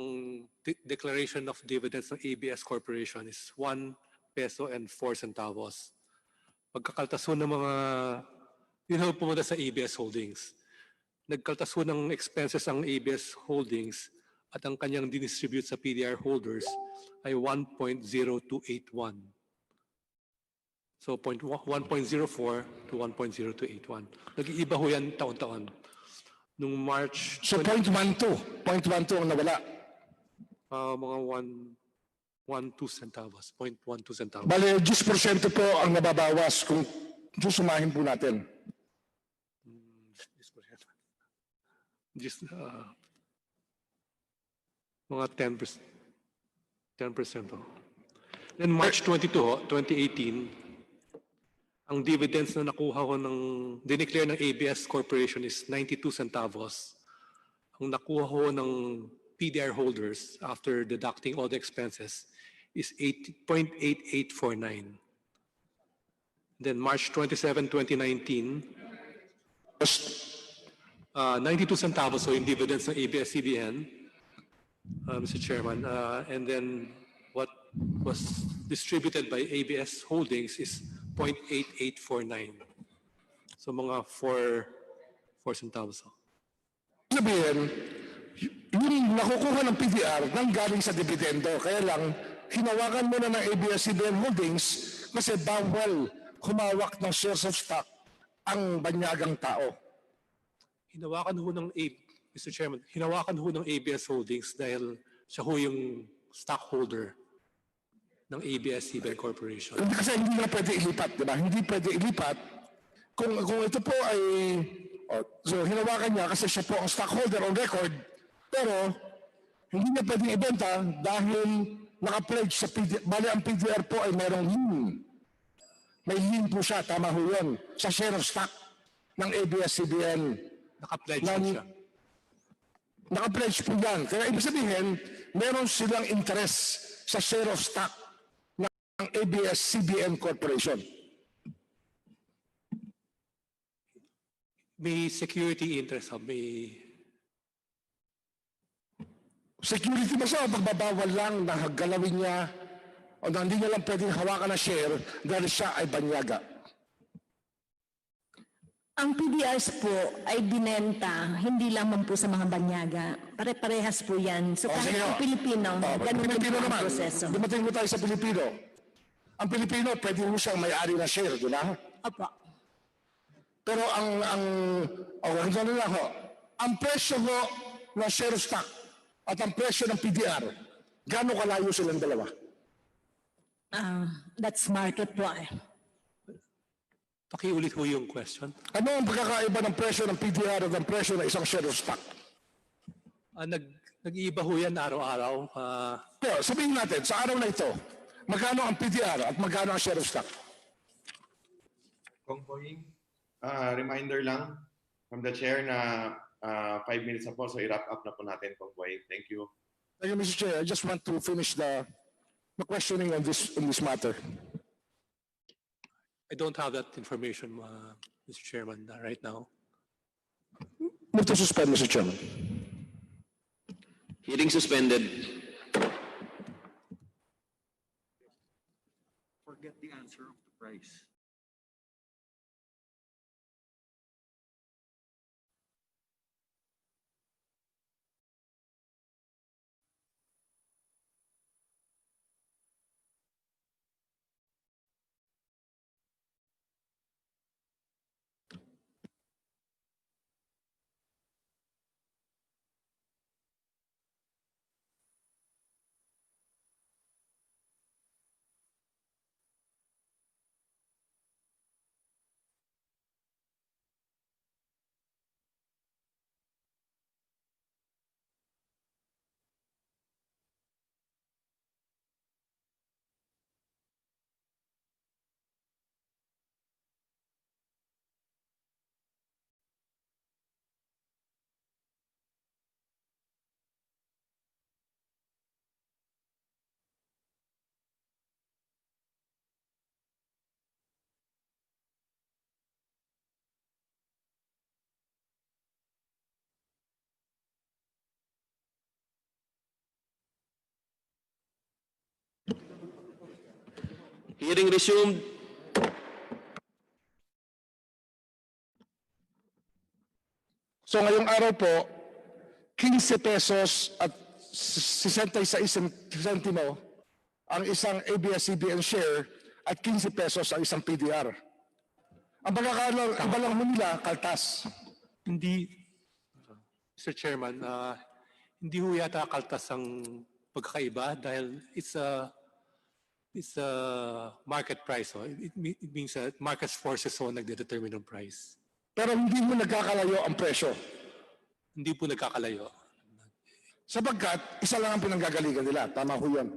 declaration of dividends ng ABS Corporation is 1 peso and 4 centavos. Pagkakaltaso ng mga, pumunta sa ABS Holdings. Nagkaltaso ng expenses ang ABS Holdings at ang kanyang dinistribute sa PDR holders ay 1.0281. So 1.04 to 1.0281. Nag-iiba ho yan taon-taon. Nung March... So 0.12 ang nawala. Mga 1.12 centavos. 0.12 centavos. Bale, 10% po ang nababawas kung susumahin po natin. Just, mga 10%. 10%. Then March 22, 2018, ang dividends na nakuha ko dineclare ng ABS Corporation is 92 centavos. Ang nakuha ko ng PDR holders after deducting all the expenses is 0.8849. Then March 27, 2019, 92 centavos so yung dividends ng ABS-CBN, Mr. Chairman, and then what was distributed by ABS Holdings is 0.8849. So mga 4 centavos. Sabihin, yung nakukuha ng PDR nang galing sa dividendo. Kaya lang, hinawakan mo na ng ABS-CBN Holdings kasi bawal humawak ng shares of stock ang banyagang tao. Hinawakan ho ng Mr. Chairman, hinawakan ho ng ABS Holdings dahil siya ho yung stockholder ng ABS-CBN Corporation. Kasi hindi na pwede ilipat, di ba? Hindi pwede ilipat. Kung ito po ay, so hinawakan niya kasi siya po ang stockholder on record, pero hindi niya pwedeng ibenta dahil naka-pledge sa PDR. Bali ang PDR po ay merong lien. May lien po siya, tama ho yun, sa share of stock ng ABS-CBN. Naka-pledge po siya. Naka-pledge po yan. Kaya ibig sabihin, meron silang interest sa share of stock ng ABS-CBN Corporation. May security interest, may Security ba siya o pagbabawal lang na galawin niya o na hindi niya lang pwedeng hawakan na share dahil siya ay banyaga? Ang PDRs po ay binenta, hindi lamang po sa mga banyaga. Pare-parehas po yan. So kahit sige, ang Pilipino, ganun din Pilipino po ang naman, proseso. dumating mo tayo sa Pilipino. Ang Pilipino, pwede mo siyang may-ari na share, di ba? Opo. Pero ganito na lang ho, ang presyo ho ng share of stock at ang presyo ng PDR, gaano kalayo silang dalawa? That's market po eh. pakiulit ho yung question. Ano ang pagkakaiba ng presyo ng PDR at ang presyo ng isang share of stock? Nag-iiba ho yan araw-araw. Pero sabihin natin, sa araw na ito, magkano ang PDR at magkano ang share of stock? Kung reminder lang from the chair na 5 minutes na po, so i-wrap up na po natin, Kong Boy. Thank you. Thank you, Mr. Chair. I just want to finish the questioning on this matter. I don't have that information, Mr. Chairman, right now. Move to suspend, Mr. Chairman. Hearing suspended. Forget the answer of the price. Hearing resumed. So ngayong araw po, 15 pesos at 66 sentimo ang isang ABS-CBN share at 15 pesos ang isang PDR. Ang pagkakaiba lang mo nila, kaltas. Hindi, Mr. Chairman, hindi ho yata kaltas ang pagkakaiba dahil it's a market price. It means that market forces ho nagdedetermine ng price. Pero hindi mo nagkakalayo ang presyo. Hindi po nagkakalayo. Sapagkat isa lang ang pinanggagalingan nila. Tama ho yan.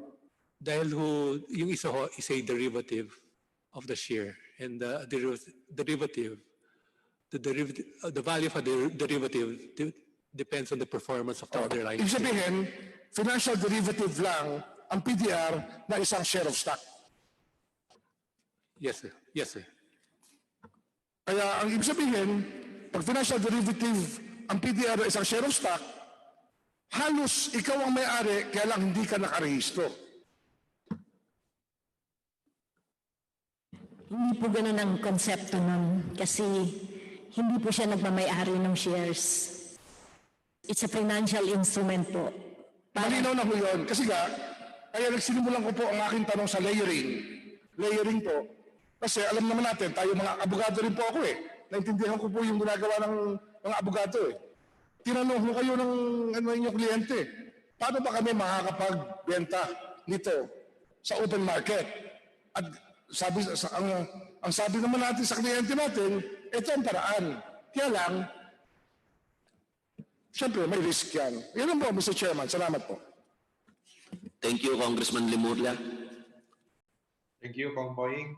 Dahil ho, yung isa ho is a derivative of the share. And the value of a derivative depends on the performance of the underlying Ibig share. sabihin, financial derivative lang ang PDR na isang share of stock. Yes, sir. Yes, sir. Kaya ang ibig sabihin, pag financial derivative, ang PDR ay isang share of stock, halos ikaw ang may-ari, kaya lang hindi ka nakarehistro. Hindi po ganun ang konsepto nun kasi hindi po siya nagmamay-ari ng shares. It's a financial instrument po. Malinaw na po yun. Kasi kaya nagsinimulan ko po ang aking tanong sa layering. Layering po. Kasi alam naman natin, tayo mga abogado rin po ako eh. Naintindihan ko po yung ginagawa ng mga abogado eh. Tinanong ko kayo ng inyong kliyente, paano ba kami makakapagbenta nito sa open market? At ang sabi naman natin sa kliyente natin, ito ang paraan. Kaya lang, siyempre may risk yan. Yan lang po, Mr. Chairman. Salamat po. Thank you, Congressman Limurla. Thank you, Kong Boying.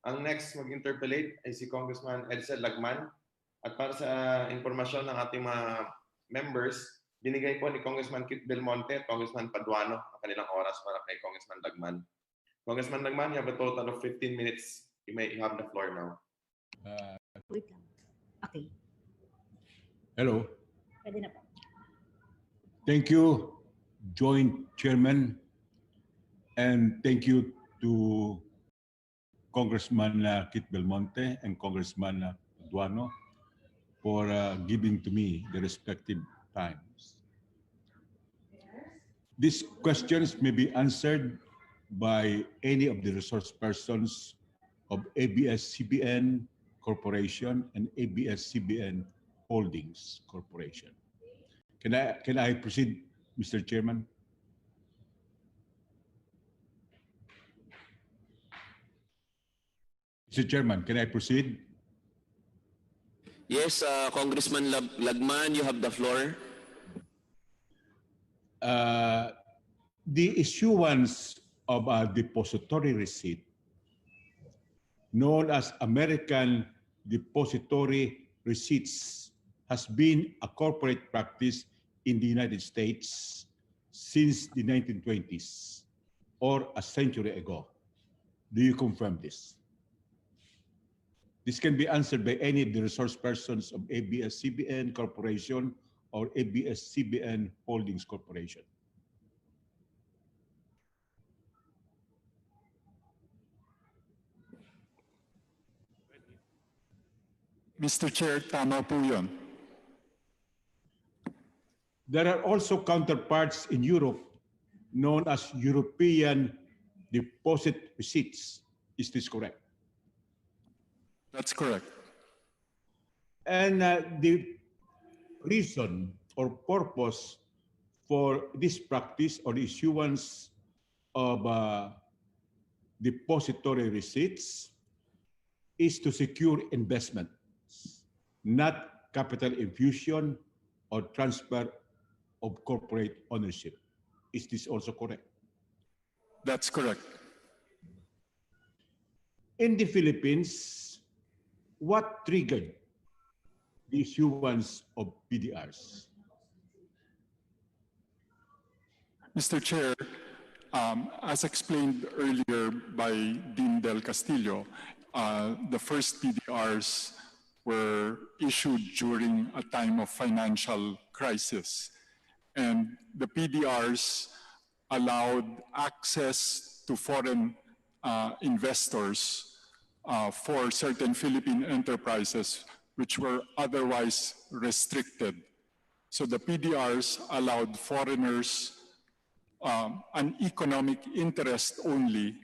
Ang next mag-interpellate ay si Congressman Edsel Lagman. At para sa informasyon ng ating mga members, binigay po ni Congressman Kit Belmonte at Congressman Paduano ang kanilang oras para kay Congressman Lagman. Congressman Lagman, you have a total of 15 minutes. You may have the floor now. Wait lang. Okay. Hello. Pwede na po. Thank you, Joint Chairman, and thank you to Congressman Kit Belmonte and Congressman Duano for giving to me the respective times. These questions may be answered by any of the resource persons of ABS-CBN Corporation and ABS-CBN Holdings Corporation. Can I proceed, Mr. Chairman? Mr. Chairman, can I proceed? Yes, Congressman Lagman, you have the floor. The issuance of a depository receipt known as American Depository Receipts has been a corporate practice in the United States since the 1920s or a century ago. Do you confirm this? This can be answered by any of the resource persons of ABS-CBN Corporation or ABS-CBN Holdings Corporation. Mr. Chair, tama po yun. There are also counterparts in Europe known as European deposit receipts. Is this correct? That's correct. And the reason or purpose for this practice or the issuance of depository receipts is to secure investments, not capital infusion or transfer of corporate ownership. Is this also correct? That's correct. In the Philippines, what triggered the issuance of PDRs? Mr. Chair, as explained earlier by Dean Del Castillo, the first PDRs were issued during a time of financial crisis. And the PDRs allowed access to foreign investors for certain Philippine enterprises which were otherwise restricted. So the PDRs allowed foreigners an economic interest only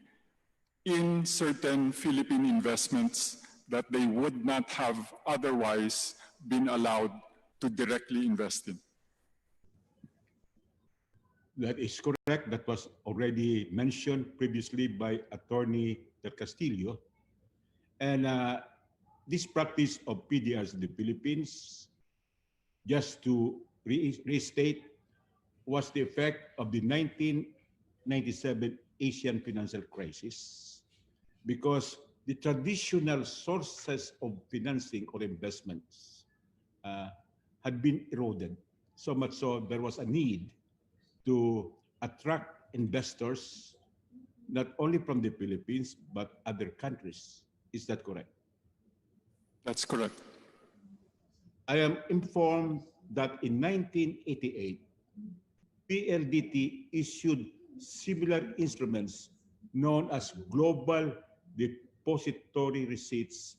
in certain Philippine investments that they would not have otherwise been allowed to directly invest in. That is correct. That was already mentioned previously by Attorney Del Castillo. And this practice of PDRs in the Philippines, just to restate, was the effect of the 1997 Asian financial crisis, because the traditional sources of financing or investments had been eroded. So much so there was a need to attract investors, not only from the Philippines, but other countries. Is that correct? That's correct. I am informed that in 1988, PLDT issued similar instruments known as Global Depository Receipts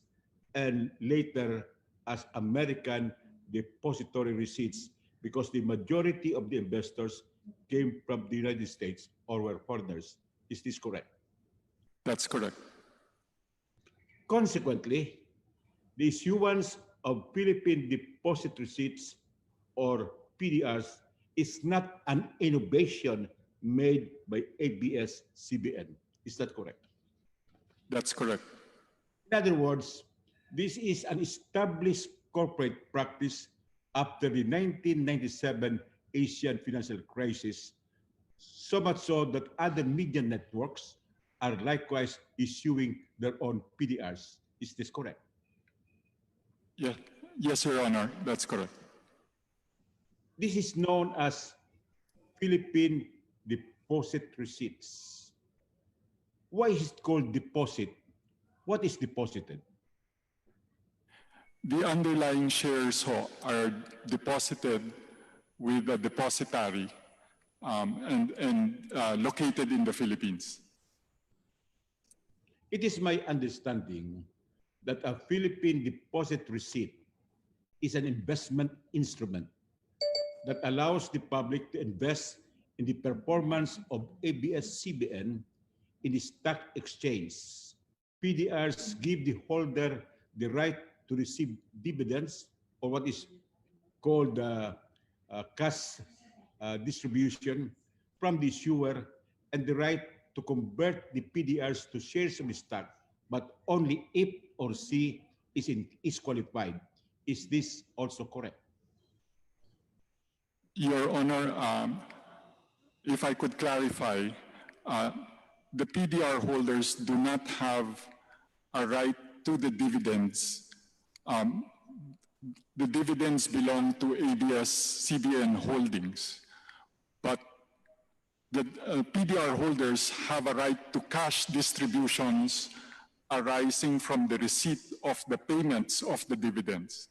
and later as American Depository Receipts because the majority of the investors came from the United States or were foreigners. Is this correct? That's correct. Consequently, the issuance of Philippine Deposit Receipts or PDRs is not an innovation made by ABS-CBN. Is that correct? That's correct. In other words, this is an established corporate practice after the 1997 Asian financial crisis, so much so that other media networks are likewise issuing their own PDRs. Is this correct? Yeah. Yes, Your Honor, that's correct. This is known as Philippine Deposit Receipts. Why is it called deposit? What is deposited? The underlying shares are deposited with a depositary and located in the Philippines. It is my understanding that a Philippine deposit receipt is an investment instrument that allows the public to invest in the performance of ABS-CBN in the stock exchange. PDRs give the holder the right to receive dividends or what is called cash distribution from the issuer and the right to convert the PDRs to shares of the stock, but only if or she is qualified. Is this also correct? Your Honor, if I could clarify, the PDR holders do not have a right to the dividends. The dividends belong to ABS-CBN Holdings, but the PDR holders have a right to cash distributions arising from the receipt of the payments of the dividends.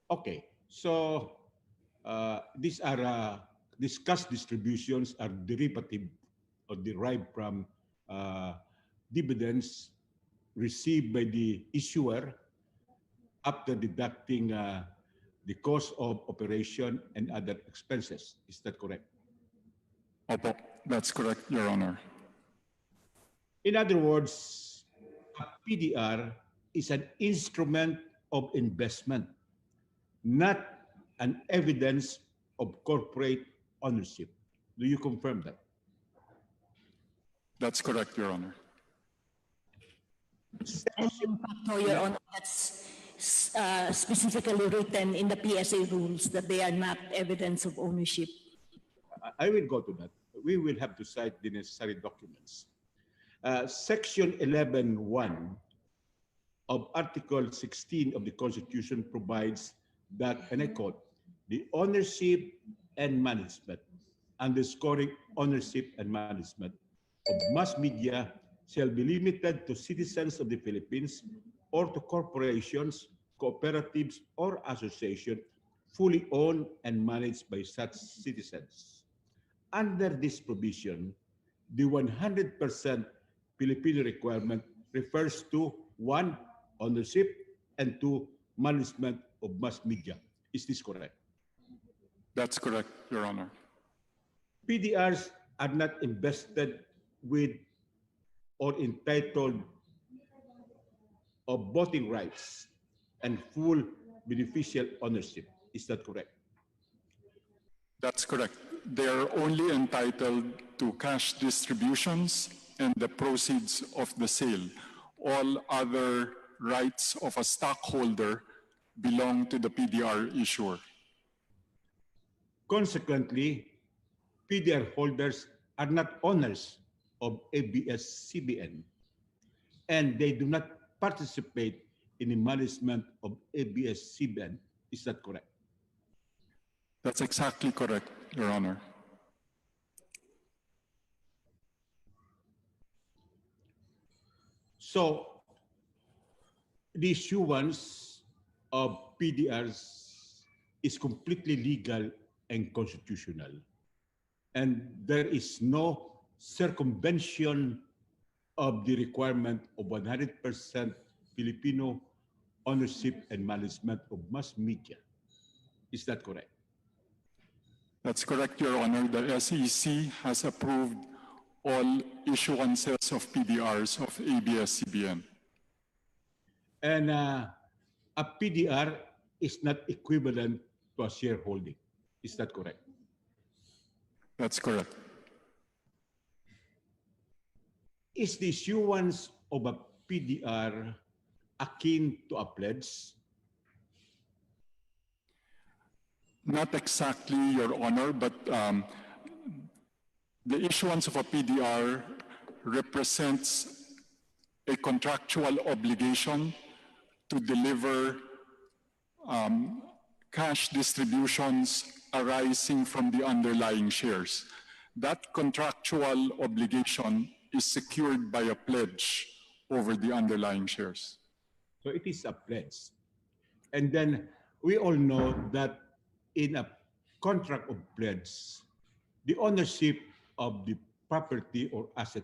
Okay, so these cash distributions are derivative or derived from dividends received by the issuer after deducting the cost of operation and other expenses. Is that correct? Opo, that's correct, Your Honor. In other words, a PDR is an instrument of investment, not an evidence of corporate ownership. Do you confirm that? That's correct, Your Honor. And in fact, Your Honor, that's specifically written in the PSA rules that they are not evidence of ownership. I will go to that. We will have to cite the necessary documents. Section 11(1) of Article 16 of the Constitution provides that, and I quote, the ownership and management, underscoring ownership and management of mass media shall be limited to citizens of the Philippines or to corporations, cooperatives, or associations fully owned and managed by such citizens. Under this provision, the 100% Filipino requirement refers to 1, ownership, and 2, management of mass media. Is this correct? That's correct, Your Honor. PDRs are not invested with or entitled of voting rights and full beneficial ownership. Is that correct? That's correct. They are only entitled to cash distributions and the proceeds of the sale. All other rights of a stockholder belong to the PDR issuer. Consequently, PDR holders are not owners of ABS-CBN, and they do not participate in the management of ABS-CBN. Is that correct? That's exactly correct, Your Honor. So, the issuance of PDRs is completely legal and constitutional. And there is no circumvention of the requirement of 100% Filipino ownership and management of mass media. Is that correct? That's correct, Your Honor. The SEC has approved all issuances of PDRs of ABS-CBN. And a PDR is not equivalent to a shareholding. Is that correct? That's correct. Is the issuance of a PDR akin to a pledge? Not exactly, Your Honor, but the issuance of a PDR represents a contractual obligation to deliver cash distributions arising from the underlying shares. That contractual obligation is secured by a pledge over the underlying shares. So it is a pledge. And then we all know that in a contract of pledge, the ownership of the property or asset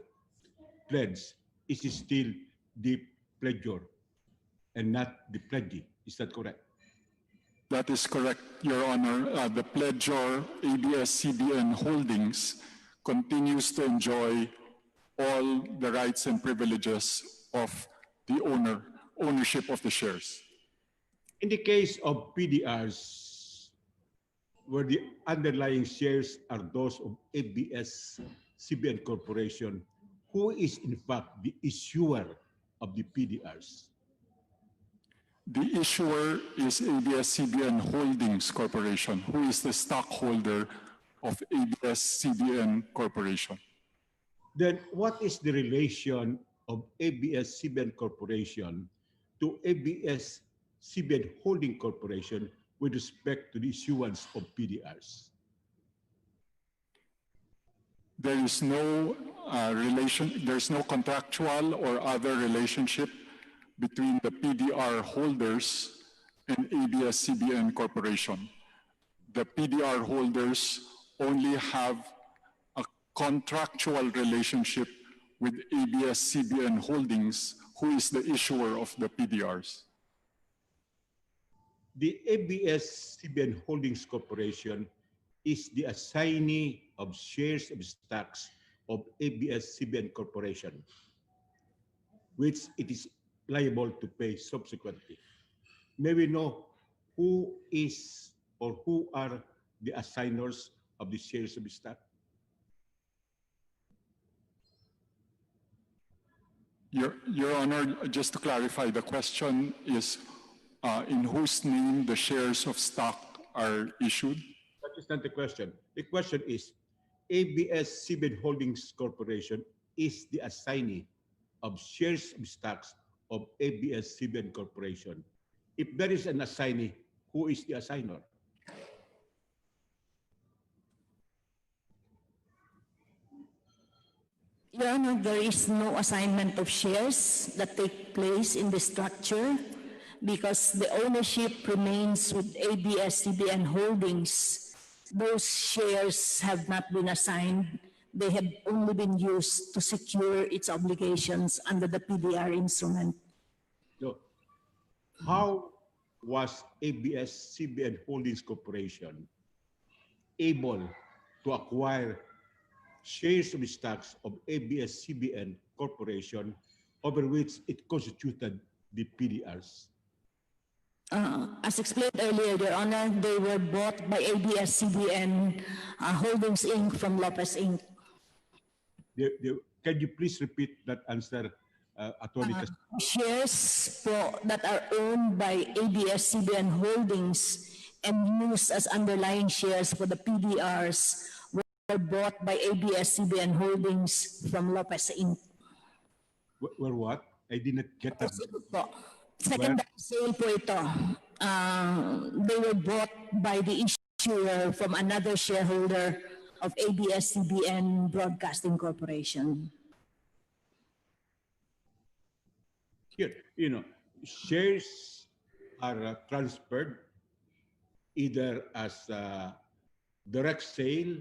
pledge is still the pledgor and not the pledgee. Is that correct? That is correct, Your Honor. The pledgor, ABS-CBN Holdings, continues to enjoy all the rights and privileges of the ownership of the shares. In the case of PDRs, where the underlying shares are those of ABS-CBN Corporation, who is in fact the issuer of the PDRs? The issuer is ABS-CBN Holdings Corporation, who is the stockholder of ABS-CBN Corporation. Then what is the relation of ABS-CBN Corporation to ABS-CBN Holding Corporation with respect to the issuance of PDRs? There is no there's no contractual or other relationship between the PDR holders and ABS-CBN Corporation. The PDR holders only have a contractual relationship with ABS-CBN Holdings, who is the issuer of the PDRs. The ABS-CBN Holdings Corporation is the assignee of shares of stocks of ABS-CBN Corporation, which it is liable to pay subsequently. May we know who is or who are the assigners of the shares of stock? Your Honor, just to clarify, the question is in whose name the shares of stock are issued? That is not the question. The question is, ABS-CBN Holdings Corporation is the assignee of shares of stocks of ABS-CBN Corporation. If there is an assignee, who is the assigner? Your Honor, there is no assignment of shares that take place in the structure because the ownership remains with ABS-CBN Holdings. Those shares have not been assigned. They have only been used to secure its obligations under the PDR instrument. So, how was ABS-CBN Holdings Corporation able to acquire shares of stocks of ABS-CBN Corporation over which it constituted the PDRs? As explained earlier, Your Honor, they were bought by ABS-CBN Holdings Inc. from Lopez Inc. Can you please repeat that answer, Attorney Castillo? Shares that are owned by ABS-CBN Holdings and used as underlying shares for the PDRs were bought by ABS-CBN Holdings from Lopez Inc. Were what? I did not get that. Secondary sale po ito. They were bought by the issuer from another shareholder of ABS-CBN Broadcasting Corporation. Here, you know, shares are transferred either as direct sale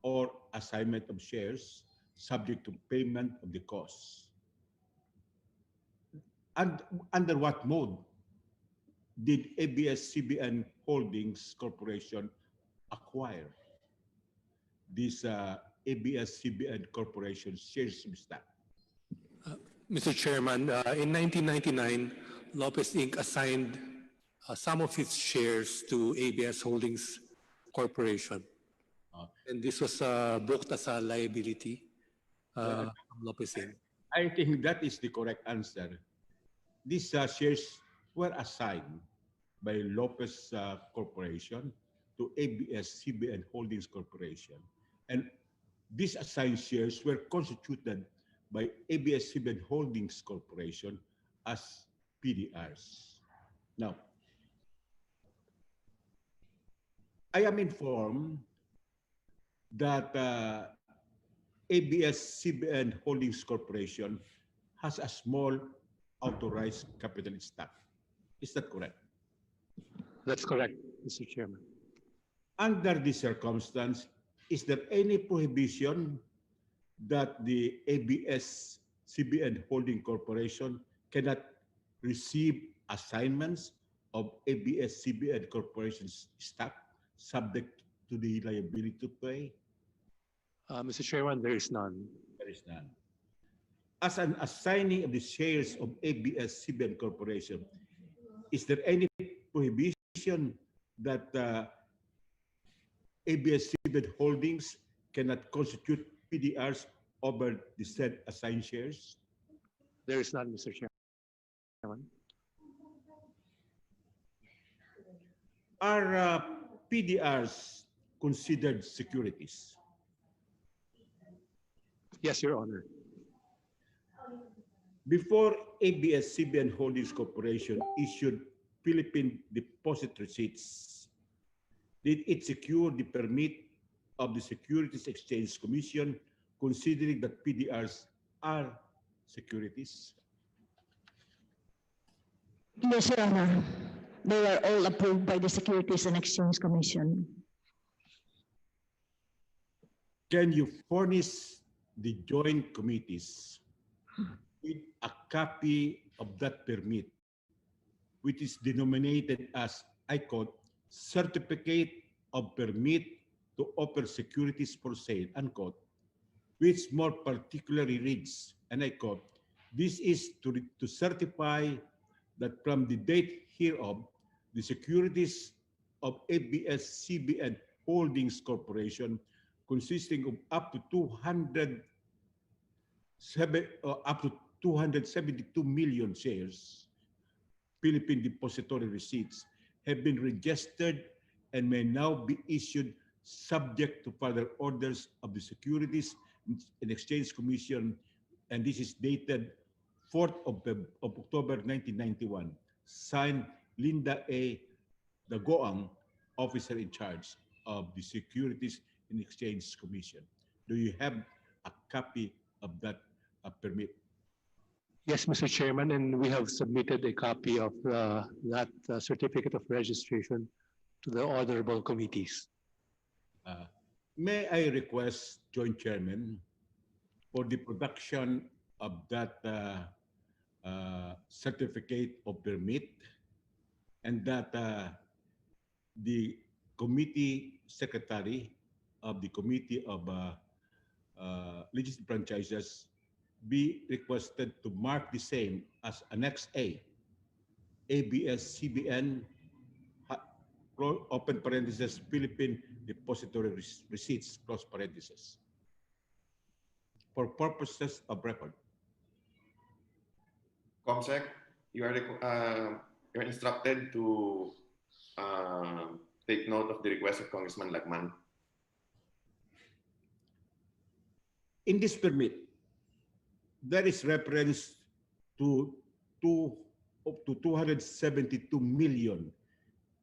or assignment of shares subject to payment of the costs. And under what mode did ABS-CBN Holdings Corporation acquire this ABS-CBN Corporation shares of stock? Mr. Chairman, in 1999, Lopez Inc. assigned some of its shares to ABS Holdings Corporation. And this was booked as a liability from Lopez Inc. I think that is the correct answer. These shares were assigned by Lopez Corporation to ABS-CBN Holdings Corporation. And these assigned shares were constituted by ABS-CBN Holdings Corporation as PDRs. Now, I am informed that ABS-CBN Holdings Corporation has a small authorized capital stock. Is that correct? That's correct, Mr. Chairman. Under this circumstance, is there any prohibition that the ABS-CBN Holding Corporation cannot receive assignments of ABS-CBN Corporation's stock subject to the liability to pay? Mr. Chairman, there is none. There is none. As an assignee of the shares of ABS-CBN Corporation, is there any prohibition that ABS-CBN Holdings cannot constitute PDRs over the said assigned shares? There is none, Mr. Chairman. Are PDRs considered securities? Yes, Your Honor. Before ABS-CBN Holdings Corporation issued Philippine deposit receipts, did it secure the permit of the Securities Exchange Commission considering that PDRs are securities? Yes, Your Honor. They were all approved by the Securities and Exchange Commission. Can you furnish the joint committees with a copy of that permit, which is denominated as, I quote, Certificate of Permit to Offer Securities for Sale, unquote, which more particularly reads, and I quote, this is to certify that from the date hereof, the securities of ABS-CBN Holdings Corporation, consisting of up to 272 million shares, Philippine depository receipts, have been registered and may now be issued subject to further orders of the Securities and Exchange Commission, and this is dated 4th of October 1991, signed Linda A. Dagoang, officer in charge of the Securities and Exchange Commission. Do you have a copy of that permit? Yes, Mr. Chairman, and we have submitted a copy of that certificate of registration to the honorable committees. May I request, Joint Chairman, for the production of that certificate of permit, and that the committee secretary of the Committee of Legislative Franchises be requested to mark the same as Annex A, ABS-CBN, open parenthesis, Philippine Depository Receipts, close parenthesis, for purposes of record. Comsec, you're instructed to take note of the request of Congressman Lagman. In this permit, there is reference to 272 million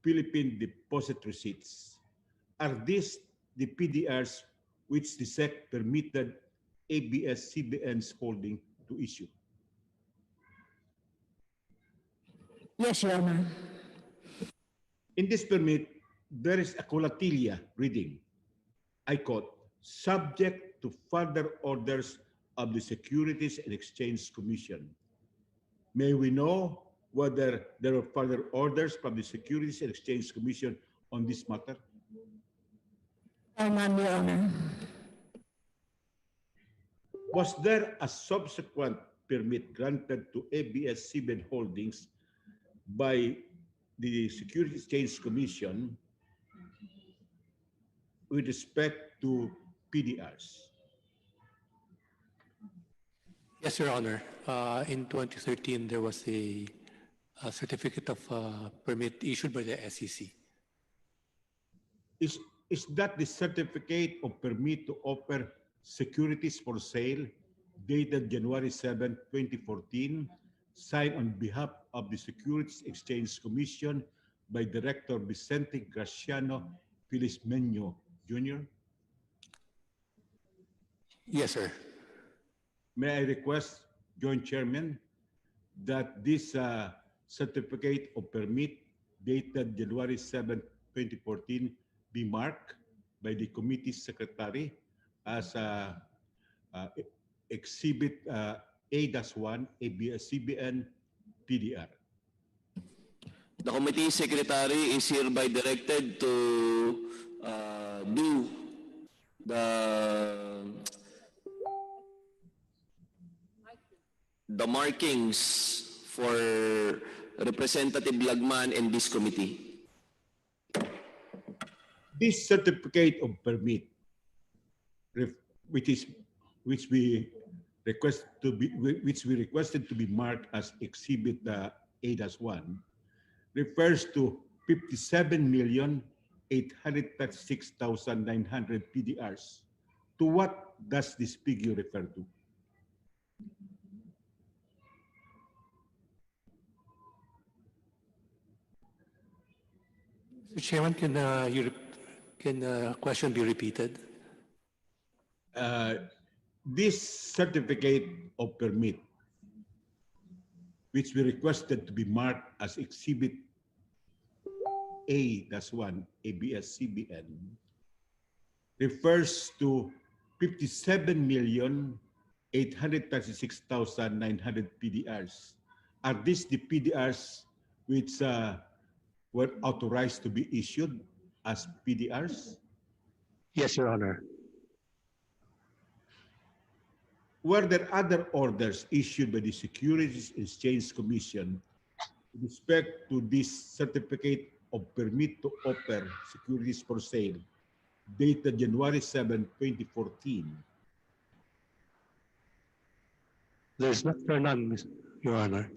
Philippine deposit receipts. Are these the PDRs which the SEC permitted ABS-CBN's holding to issue? Yes, Your Honor. In this permit, there is a colatilia reading, I quote, subject to further orders of the Securities and Exchange Commission. May we know whether there are further orders from the Securities and Exchange Commission on this matter? None, Your Honor. Was there a subsequent permit granted to ABS-CBN Holdings by the Securities Exchange Commission with respect to PDRs? Yes, Your Honor. In 2013, there was a certificate of permit issued by the SEC. Is that the certificate of permit to offer securities for sale dated January 7, 2014, signed on behalf of the Securities Exchange Commission by Director Vicente Graciano Felizmeño Jr.? Yes, sir. May I request, Joint Chairman, that this certificate of permit dated January 7, 2014 be marked by the committee secretary as Exhibit A-1 ABS-CBN PDR. The committee secretary is hereby directed to do the markings for Representative Lagman and this committee. This certificate of permit, which we requested to be marked as Exhibit A-1, refers to 57,836,900 PDRs. To what does this figure refer to? Mr. Chairman, can question be repeated? This certificate of permit, which we requested to be marked as Exhibit A-1 ABS-CBN, refers to 57,836,900 PDRs. Are these the PDRs which were authorized to be issued as PDRs? Yes, Your Honor. Were there other orders issued by the Securities and Exchange Commission with respect to this certificate of permit to offer securities for sale dated January 7, 2014? There are none, Your Honor.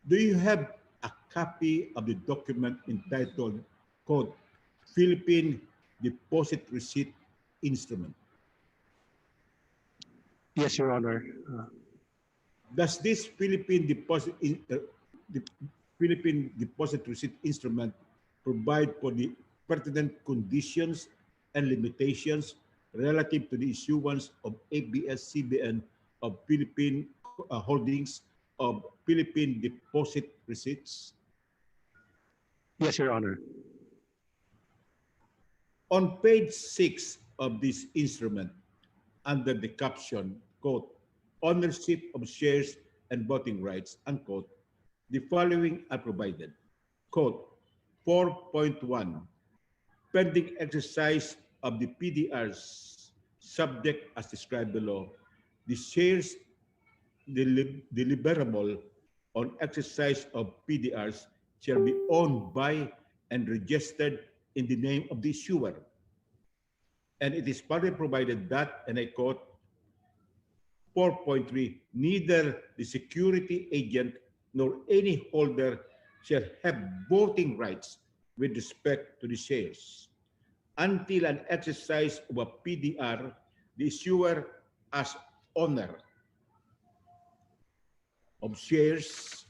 Do you have a copy of the document entitled Code Philippine Deposit Receipt Instrument? Yes, Your Honor. Does this Philippine Deposit Receipt Instrument provide for the pertinent conditions and limitations relative to the issuance of ABS-CBN of Philippine holdings of Philippine Deposit Receipts? Yes, Your Honor. On page 6 of this instrument, under the caption, quote, ownership of shares and voting rights, unquote, the following are provided. Quote, 4.1, pending exercise of the PDRs subject as described below, the shares deliverable on exercise of PDRs shall be owned by and registered in the name of the issuer. And it is further provided that, and I quote, 4.3, neither the security agent nor any holder shall have voting rights with respect to the shares until an exercise of a PDR, the issuer as owner of shares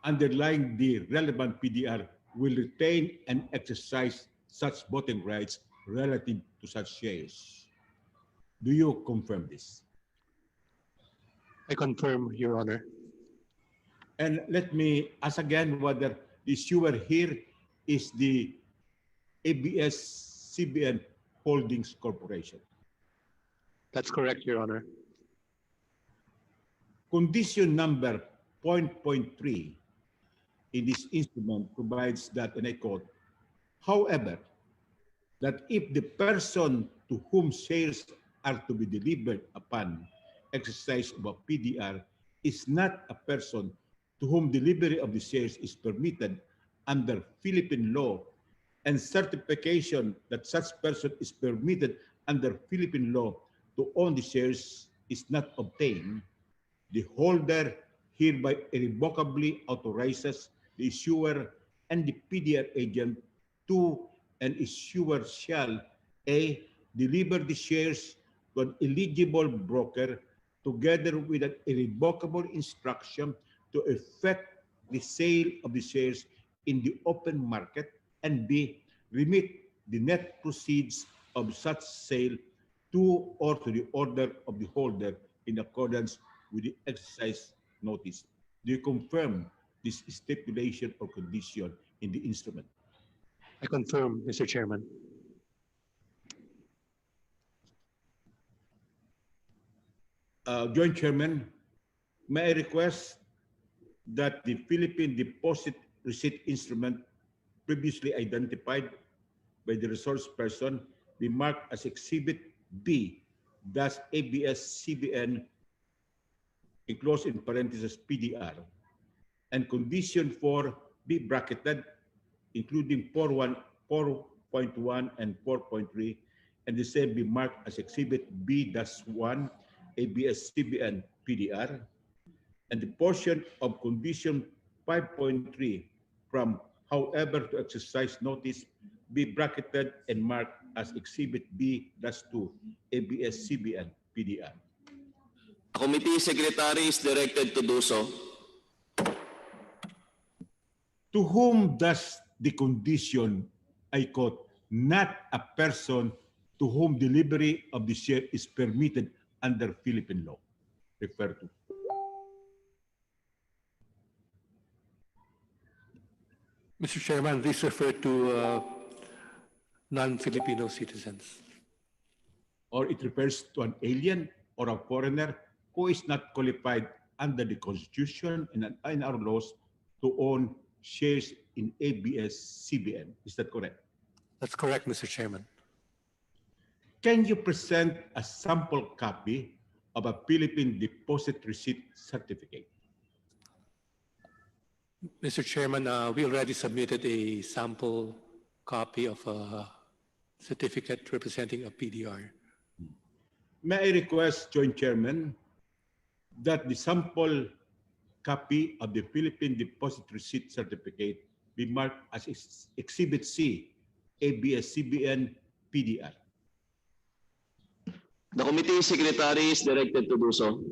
underlying the relevant PDR will retain and exercise such voting rights relative to such shares. Do you confirm this? I confirm, Your Honor. And let me ask again whether the issuer here is the ABS-CBN Holdings Corporation. That's correct, Your Honor. Condition number 0.3 in this instrument provides that, and I quote, however, that if the person to whom shares are to be delivered upon exercise of a PDR is not a person to whom delivery of the shares is permitted under Philippine law, and certification that such person is permitted under Philippine law to own the shares is not obtained, the holder hereby irrevocably authorizes the issuer and the PDR agent to, and issuer shall A, deliver the shares to an eligible broker together with an irrevocable instruction to effect the sale of the shares in the open market, and B, remit the net proceeds of such sale to or to the order of the holder in accordance with the exercise notice. Do you confirm this stipulation or condition in the instrument? I confirm, Mr. Chairman. Joint Chairman, may I request that the Philippine Deposit Receipt Instrument previously identified by the resource person be marked as Exhibit B, thus ABS-CBN, enclosed in parentheses PDR, and condition 4 be bracketed, including 4.1 and 4.3, and the same be marked as Exhibit B-1, ABS-CBN PDR, and the portion of condition 5.3 from however to exercise notice be bracketed and marked as Exhibit B-2, ABS-CBN PDR. The committee secretary is directed to do so. To whom does the condition, I quote, not a person to whom delivery of the share is permitted under Philippine law, refer to? Mr. Chairman, this referred to non-Filipino citizens. Or it refers to an alien or a foreigner who is not qualified under the Constitution and in our laws to own shares in ABS-CBN. Is that correct? That's correct, Mr. Chairman. Can you present a sample copy of a Philippine Deposit Receipt Certificate? Mr. Chairman, we already submitted a sample copy of a certificate representing a PDR. May I request, Joint Chairman, that the sample copy of the Philippine Deposit Receipt Certificate be marked as Exhibit C, ABS-CBN PDR. The committee secretary is directed to do so.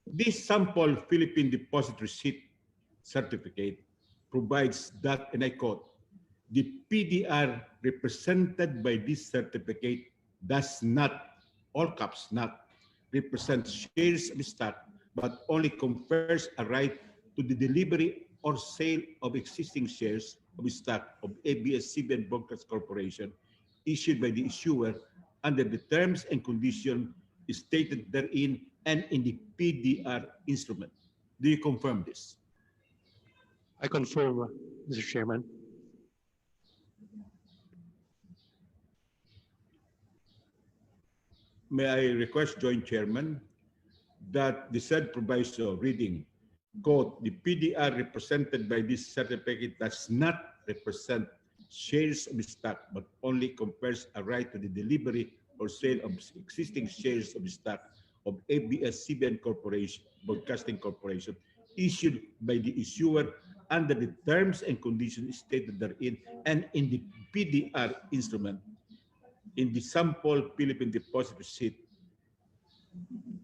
This sample Philippine Deposit Receipt Certificate provides that, and I quote, the PDR represented by this certificate does not, all caps not, represent shares of stock, but only confers a right to the delivery or sale of existing shares of stock of ABS-CBN Broadcast Corporation issued by the issuer under the terms and conditions stated therein and in the PDR instrument. Do you confirm this? I confirm, Mr. Chairman. May I request, Joint Chairman, that the said proviso reading, quote, the PDR represented by this certificate does not represent shares of stock, but only confers a right to the delivery or sale of existing shares of stock of ABS-CBN Corporation, Broadcasting Corporation, issued by the issuer under the terms and conditions stated therein and in the PDR instrument. In the sample Philippine Deposit Receipt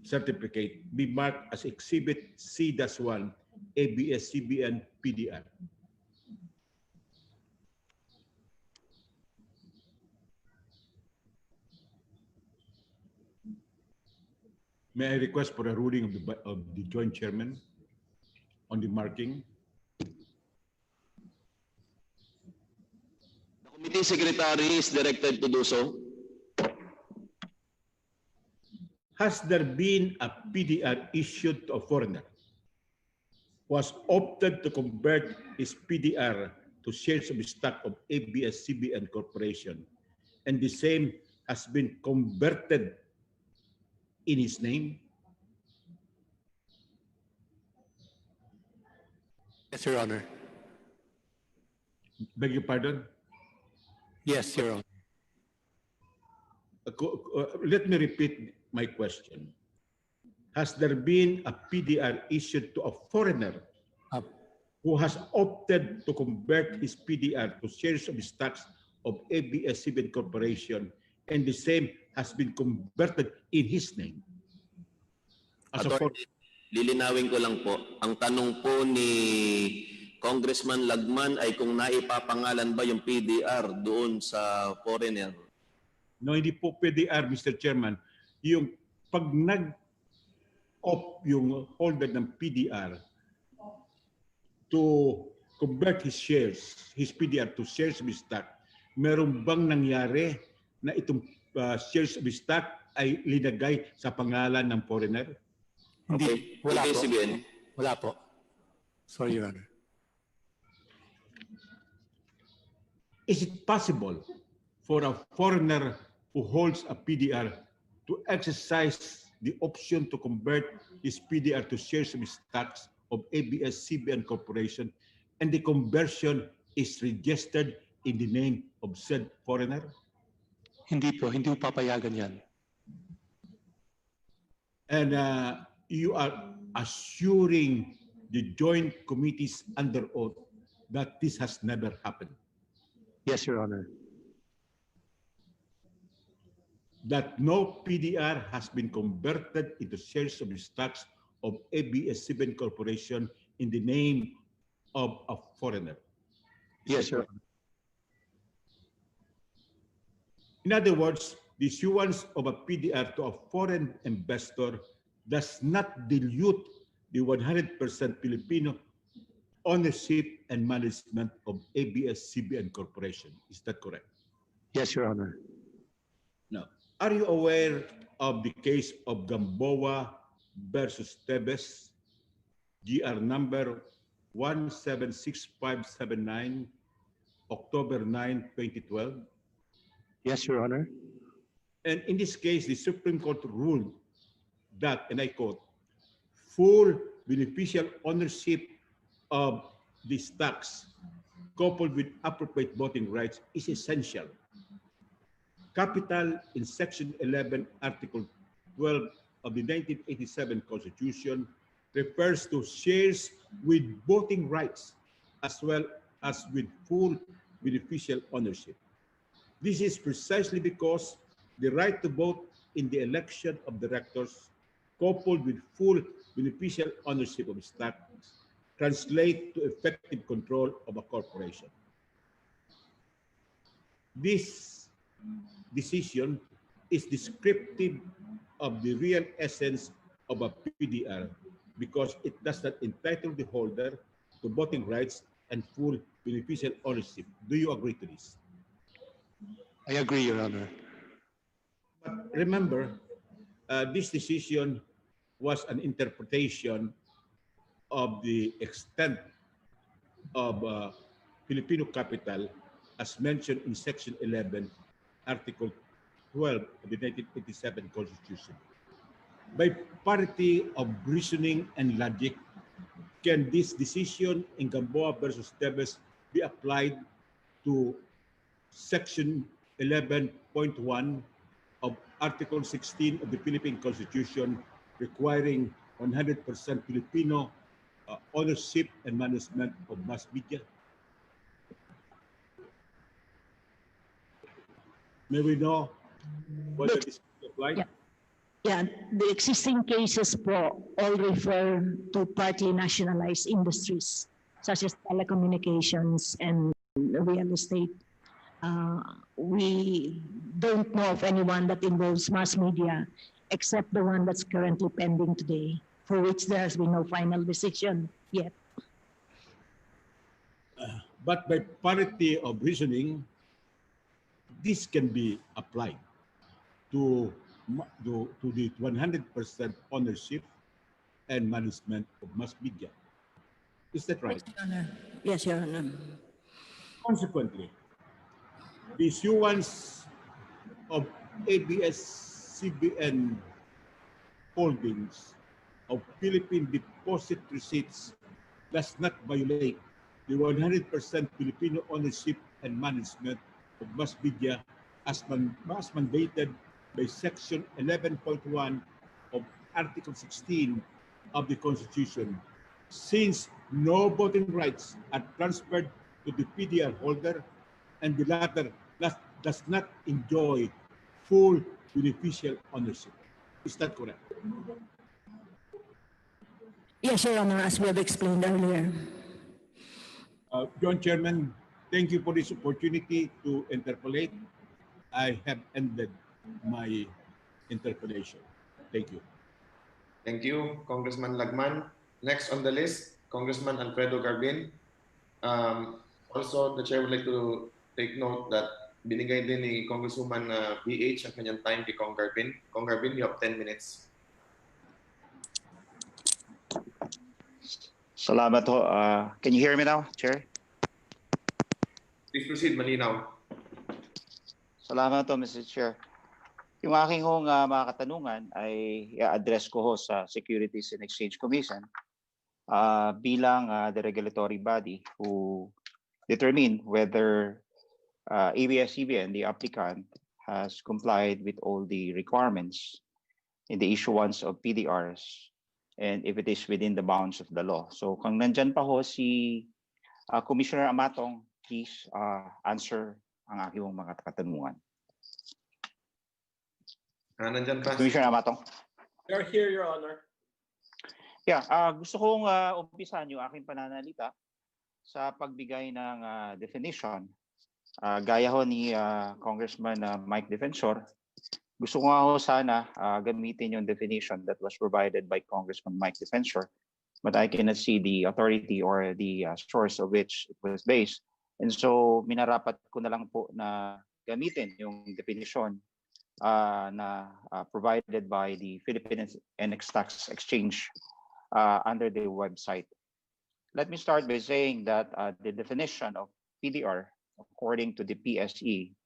Certificate be marked as Exhibit C-1, ABS-CBN PDR. May I request for a ruling of the Joint Chairman? on the marking? The committee secretary is directed to do so. Has there been a PDR issued to a foreigner who has opted to convert his PDR to shares of stock of ABS-CBN Corporation, and the same has been converted in his name? Yes, Your Honor. Beg your pardon? Yes, Your Honor. Let me repeat my question. Has there been a PDR issued to a foreigner who has opted to convert his PDR to shares of stocks of ABS-CBN Corporation, and the same has been converted in his name? Attorney, lilinawin ko lang po, ang tanong po ni Congressman Lagman ay kung naipapangalan ba yung PDR doon sa foreigner. No, hindi po PDR, Mr. Chairman. Yung pag nag-opt yung holder ng PDR to convert his shares, his PDR to shares of stock, meron bang nangyari na itong shares of stock ay linagay sa pangalan ng foreigner? Hindi. Wala po. ABS-CBN. Wala po. Sorry, Your Honor. Is it possible for a foreigner who holds a PDR to exercise the option to convert his PDR to shares of stocks of ABS-CBN Corporation, and the conversion is registered in the name of said foreigner? Hindi po. Hindi po papayagan yan. And you are assuring the joint committees under oath that this has never happened? Yes, Your Honor. That no PDR has been converted into shares of stocks of ABS-CBN Corporation in the name of a foreigner? Yes, Your Honor. In other words, the issuance of a PDR to a foreign investor does not dilute the 100% Filipino ownership and management of ABS-CBN Corporation. Is that correct? Yes, Your Honor. Now, are you aware of the case of Gamboa versus Tebes, GR number 176579, October 9, 2012? Yes, Your Honor. And in this case, the Supreme Court ruled that, and I quote, full beneficial ownership of the stocks coupled with appropriate voting rights is essential. Capital in Section 11, Article 12 of the 1987 Constitution refers to shares with voting rights as well as with full beneficial ownership. This is precisely because the right to vote in the election of directors coupled with full beneficial ownership of stocks translate to effective control of a corporation. This decision is descriptive of the real essence of a PDR because it does not entitle the holder to voting rights and full beneficial ownership. Do you agree to this? I agree, Your Honor. But remember, this decision was an interpretation of the extent of Filipino capital as mentioned in Section 11, Article 12 of the 1987 Constitution. By parity of reasoning and logic, can this decision in Gamboa versus Tebes be applied to Section 11.1 of Article 16 of the Philippine Constitution requiring 100% Filipino ownership and management of mass media? May we know whether this is applied? Yeah, the existing cases po all refer to partly nationalized industries such as telecommunications and real estate. We don't know of anyone that involves mass media except the one that's currently pending today, for which there has been no final decision yet. But by parity of reasoning, this can be applied to the 100% ownership and management of mass media. Is that right? Yes, Your Honor. Consequently, the issuance of ABS-CBN holdings of Philippine deposit receipts does not violate the 100% Filipino ownership and management of mass media as mandated by Section 11.1 of Article 16 of the Constitution, since no voting rights are transferred to the PDR holder and the latter does not enjoy full beneficial ownership. Is that correct? Yes, Your Honor, as we have explained earlier. John Chairman, thank you for this opportunity to interpolate. I have ended my interpolation. Thank you. Thank you, Congressman Lagman. Next on the list, Congressman Alfredo Garbin. Also, the Chair would like to take note that binigay din ni Congresswoman BH ang kanyang time kay Cong Garbin. Cong Garbin, you have 10 minutes. Salamat ho. Can you hear me now, Chair? Please proceed, malinaw. Salamat ho, Mr. Chair. Yung aking mga katanungan ay i-address ko ho sa Securities and Exchange Commission bilang the regulatory body who determine whether ABS-CBN, the applicant, has complied with all the requirements in the issuance of PDRs and if it is within the bounds of the law. So kung nandyan pa ho si Commissioner Amatong, please answer ang aking mga katanungan. Nandyan pa. Commissioner Amatong. We are here, Your Honor. Yeah, gusto kong umpisan yung aking pananalita sa pagbigay ng definition. Gaya ho ni Congressman Mike Defensor, gusto ko nga ho sana gamitin yung definition that was provided by Congressman Mike Defensor, but I cannot see the authority or the source of which it was based. And so minarapat ko na lang po na gamitin yung definition na provided by the Philippine Stock Exchange under the website. Let me start by saying that the definition of PDR, according to the PSE,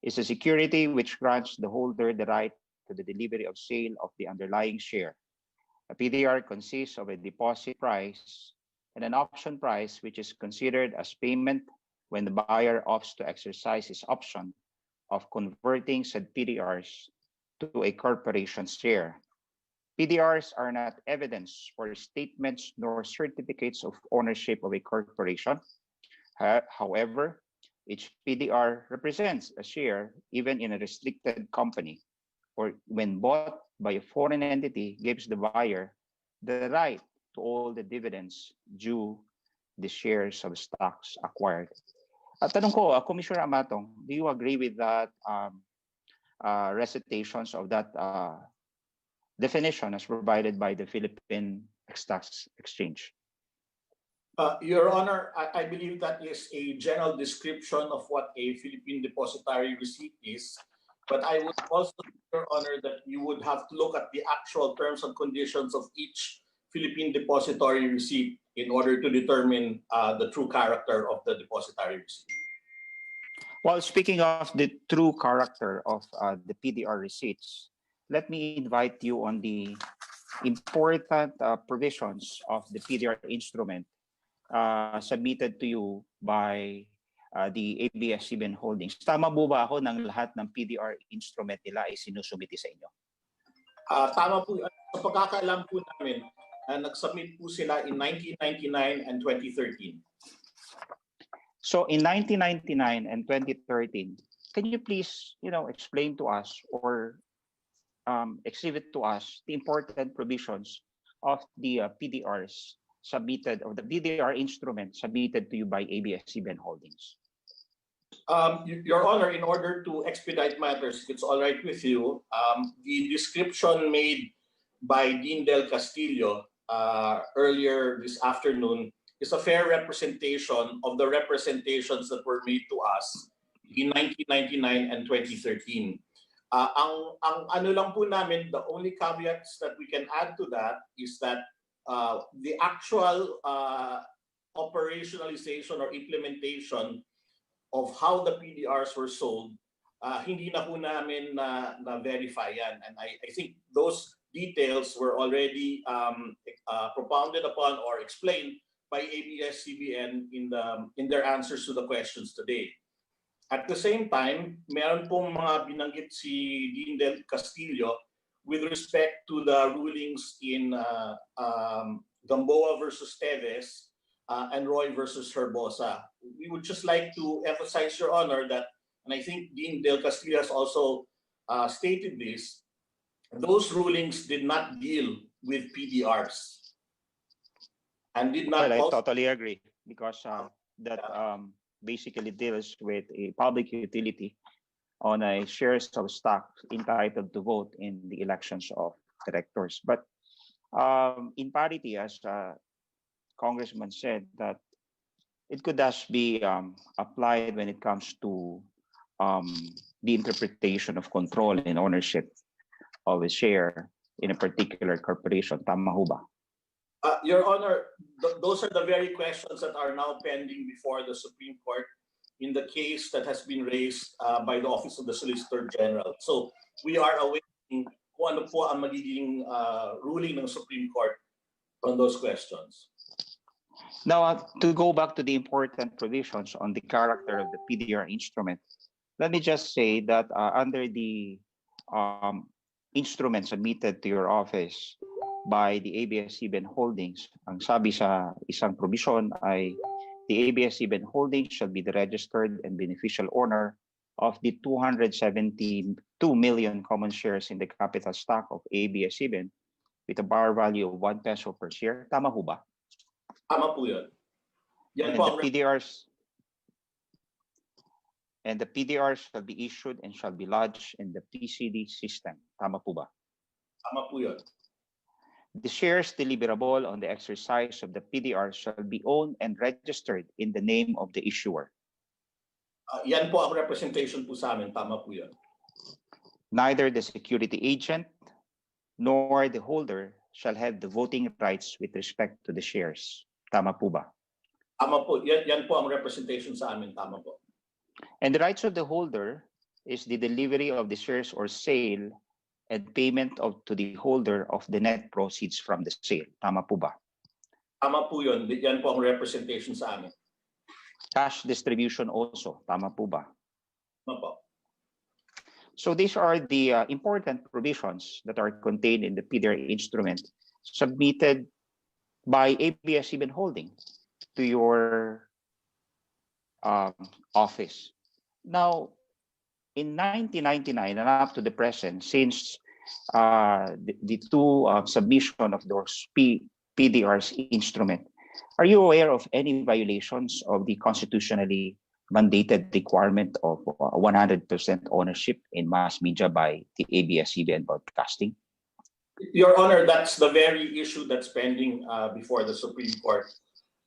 is a security which grants the holder the right to the delivery of sale of the underlying share. A PDR consists of a deposit price and an option price, which is considered as payment when the buyer opts to exercise his option of converting said PDRs to a corporation's share. PDRs are not evidence for statements nor certificates of ownership of a corporation. However, each PDR represents a share even in a restricted company, or when bought by a foreign entity, gives the buyer the right to all the dividends due the shares of stocks acquired. At tanong ko, Commissioner Amatong, do you agree with that recitations of that definition as provided by the Philippine Stock Exchange? Your Honor, I believe that is a general description of what a Philippine depository receipt is. But I would also, Your Honor, that you would have to look at the actual terms and conditions of each Philippine depository receipt in order to determine the true character of the depository receipt. Well, speaking of the true character of the PDR receipts, let me invite you on the important provisions of the PDR instrument submitted to you by the ABS-CBN Holdings. Tama po ba ako ng lahat ng PDR instrument nila ay sinusumiti sa inyo? Tama po. Sa pagkakaalam po namin, nag-submit po sila in 1999 and 2013. So in 1999 and 2013, can you please, explain to us or exhibit to us the important provisions of the PDRs submitted, or the PDR instrument submitted to you by ABS-CBN Holdings? Your Honor, in order to expedite matters, if it's all right with you, the description made by Dean Del Castillo earlier this afternoon is a fair representation of the representations that were made to us in 1999 and 2013. Ang ano lang po namin, the only caveats that we can add to that is that the actual operationalization or implementation of how the PDRs were sold, hindi na po namin na-verify yan. And I think those details were already propounded upon or explained by ABS-CBN in their answers to the questions today. At the same time, meron pong mga binanggit si Dean Del Castillo with respect to the rulings in Gamboa versus Teves and Roy versus Herbosa. We would just like to emphasize, Your Honor, that, and I think Dean Del Castillo has also stated this, those rulings did not deal with PDRs and did not. Well, I totally agree, because that basically deals with a public utility on a shares of stock entitled to vote in the elections of directors. But in parity, as Congressman said, that it could thus be applied when it comes to the interpretation of control and ownership of a share in a particular corporation. Tama ho ba? Your Honor, those are the very questions that are now pending before the Supreme Court in the case that has been raised by the Office of the Solicitor General. So we are awaiting kung ano po ang magiging ruling ng Supreme Court on those questions. Now, to go back to the important provisions on the character of the PDR instrument, let me just say that under the instrument submitted to your office by the ABS-CBN Holdings, ang sabi sa isang provision ay the ABS-CBN Holdings shall be the registered and beneficial owner of the 272 million common shares in the capital stock of ABS-CBN with a bar value of 1 peso per share. Tama ho ba? Tama po yun. Yan And po the PDRs shall be issued and shall be lodged in the PCD system. Tama po ba? Tama po yun. The shares deliverable on the exercise of the PDR shall be owned and registered in the name of the issuer. Yan po ang representation po sa amin. Tama po yun. Neither the security agent nor the holder shall have the voting rights with respect to the shares. Tama po ba? Tama po. Yan po ang representation sa amin. Tama po. And the rights of the holder is the delivery of the shares or sale and payment to the holder of the net proceeds from the sale. Tama po ba? Tama po yun. Yan po ang representation sa amin. Cash distribution also. Tama po ba? Tama po. So these are the important provisions that are contained in the PDR instrument submitted by ABS-CBN Holding to your office. Now, in 1999 and up to the present, since the two submission of those PDRs instrument, are you aware of any violations of the constitutionally mandated requirement of 100% ownership in mass media by the ABS-CBN Broadcasting? Your Honor, that's the very issue that's pending before the Supreme Court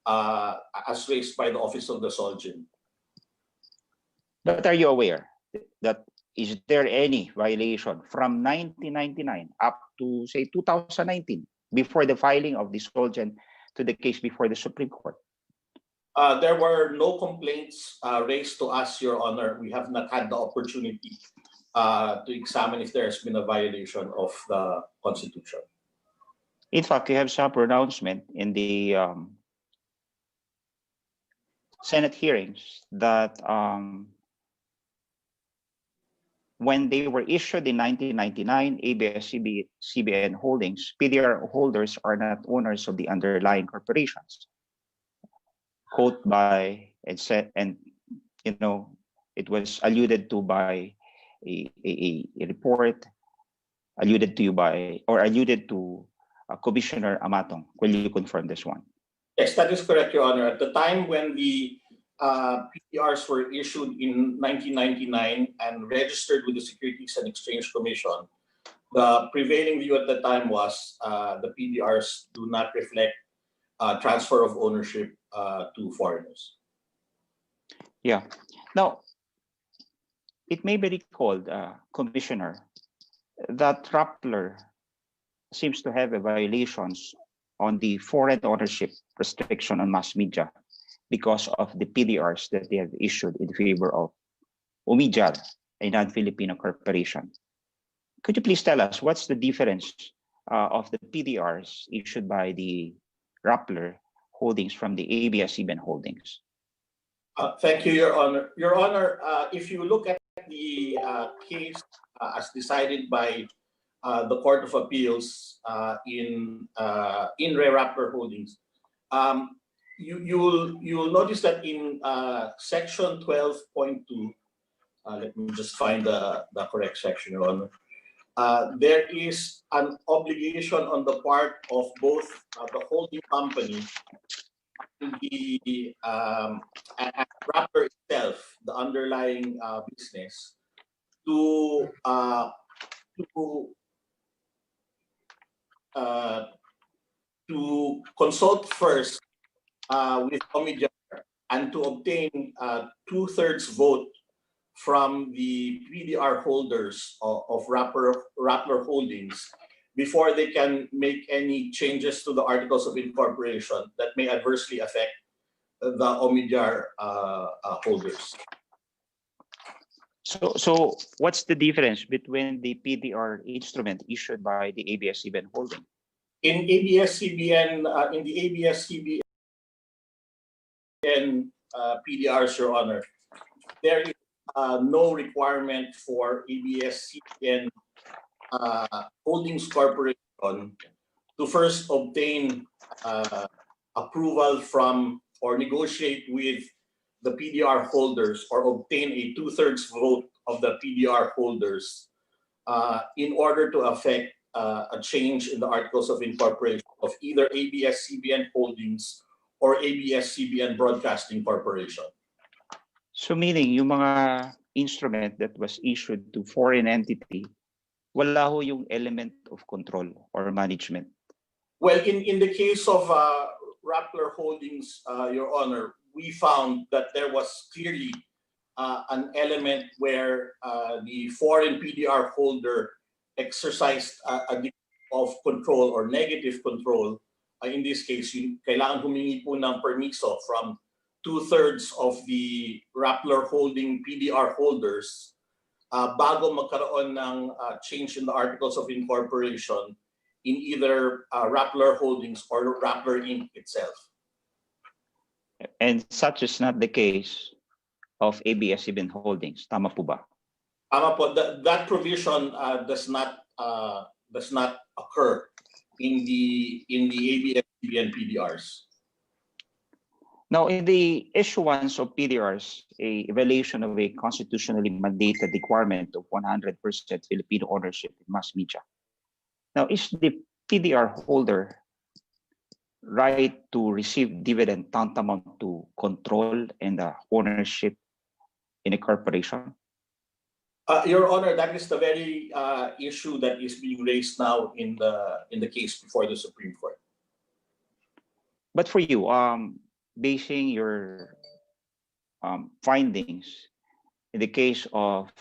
as raised by the Office of the Solgen. But are you aware that is there any violation from 1999 up to, say, 2019 before the filing of the Solgen to the case before the Supreme Court? There were no complaints raised to us, Your Honor. We have not had the opportunity to examine if there has been a violation of the Constitution. In fact, you have some pronouncement in the Senate hearings that when they were issued in 1999, ABS-CBN Holdings, PDR holders are not owners of the underlying corporations. Quote by and said, and you know, it was alluded to by a report alluded to Commissioner Amatong. Will you confirm this one? Yes, that is correct, Your Honor. At the time when the PDRs were issued in 1999 and registered with the Securities and Exchange Commission, the prevailing view at the time was the PDRs do not reflect transfer of ownership to foreigners. Yeah. Now, it may be recalled, Commissioner, that Rappler seems to have a violations on the foreign ownership restriction on mass media because of the PDRs that they have issued in favor of Umidjar, a non-Filipino corporation. Could you please tell us what's the difference of the PDRs issued by the Rappler Holdings from the ABS-CBN Holdings? Thank you, Your Honor. Your Honor, if you look at the case as decided by the Court of Appeals in Re Rappler Holdings, you'll notice that in section 12.2, let me just find the correct section, Your Honor. There is an obligation on the part of both the holding company and the Rappler itself, the underlying business, to consult first with Umidjar and to obtain 2/3 vote from the PDR holders of Rappler Holdings before they can make any changes to the articles of incorporation that may adversely affect the Umidjar holders. So what's the difference between the PDR instrument issued by the ABS-CBN Holding? In ABS-CBN, in the ABS-CBN PDRs, Your Honor, there is no requirement for ABS-CBN Holdings Corporation to first obtain approval from or negotiate with the PDR holders or obtain a 2/3 vote of the PDR holders in order to affect a change in the articles of incorporation of either ABS-CBN Holdings or ABS-CBN Broadcasting Corporation. So meaning yung mga instrument that was issued to foreign entity, wala ho yung element of control or management? Well, in the case of Rappler Holdings, Your Honor, we found that there was clearly an element where the foreign PDR holder exercised a degree of control or negative control. In this case, kailangan humingi po ng permiso from 2/3 of the Rappler Holding PDR holders bago magkaroon ng change in the articles of incorporation in either Rappler Holdings or Rappler Inc. itself. And such is not the case of ABS-CBN Holdings. Tama po ba? Tama po. That provision does not occur in the ABS-CBN PDRs. Now, in the issuance of PDRs, a evaluation of a constitutionally mandated requirement of 100% Filipino ownership in mass media. Now, is the PDR holder right to receive dividend tantamount to control and ownership in a corporation? Your Honor, that is the very issue that is being raised now in the case before the Supreme Court. But for you, basing your findings in the case of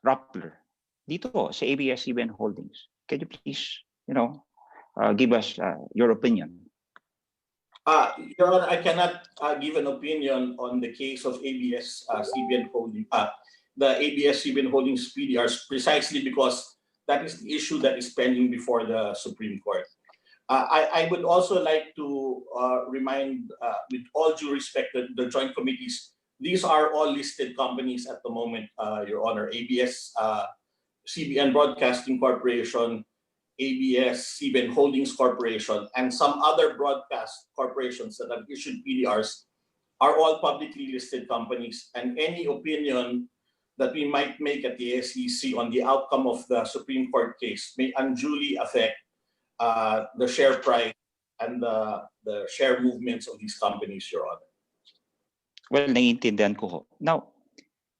Rappler, dito sa ABS-CBN Holdings, can you please, give us your opinion? Your Honor, I cannot give an opinion on the case of ABS-CBN Holdings, the ABS-CBN Holdings PDRs, precisely because that is the issue that is pending before the Supreme Court. I would also like to remind, with all due respect, the joint committees, these are all listed companies at the moment, Your Honor. ABS-CBN Broadcasting Corporation, ABS-CBN Holdings Corporation, and some other broadcast corporations that have issued PDRs are all publicly listed companies. And any opinion that we might make at the SEC on the outcome of the Supreme Court case may unduly affect the share price and the share movements of these companies, Your Honor. Well, naiintindihan ko ho. Now,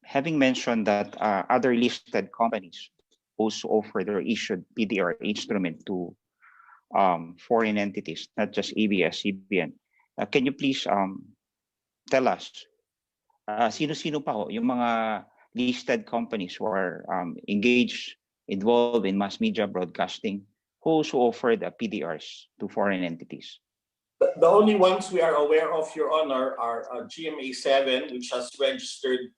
having mentioned that other listed companies also offer their issued PDR instrument to foreign entities, not just ABS-CBN. Can you please tell us sino-sino pa ho yung mga listed companies who are involved in mass media broadcasting who offer the PDRs to foreign entities? The only ones we are aware of, Your Honor, are GMA7, which has registered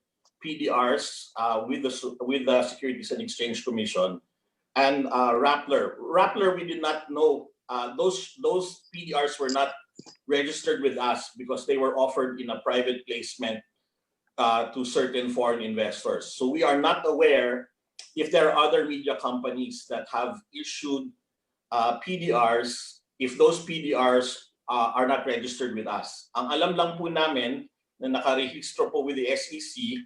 PDRs with the Securities and Exchange Commission, and Rappler. Rappler, we did not know. Those PDRs were not registered with us because they were offered in a private placement to certain foreign investors. So we are not aware if there are other media companies that have issued PDRs, if those PDRs are not registered with us. Ang alam lang po namin na nakarehistro po with the SEC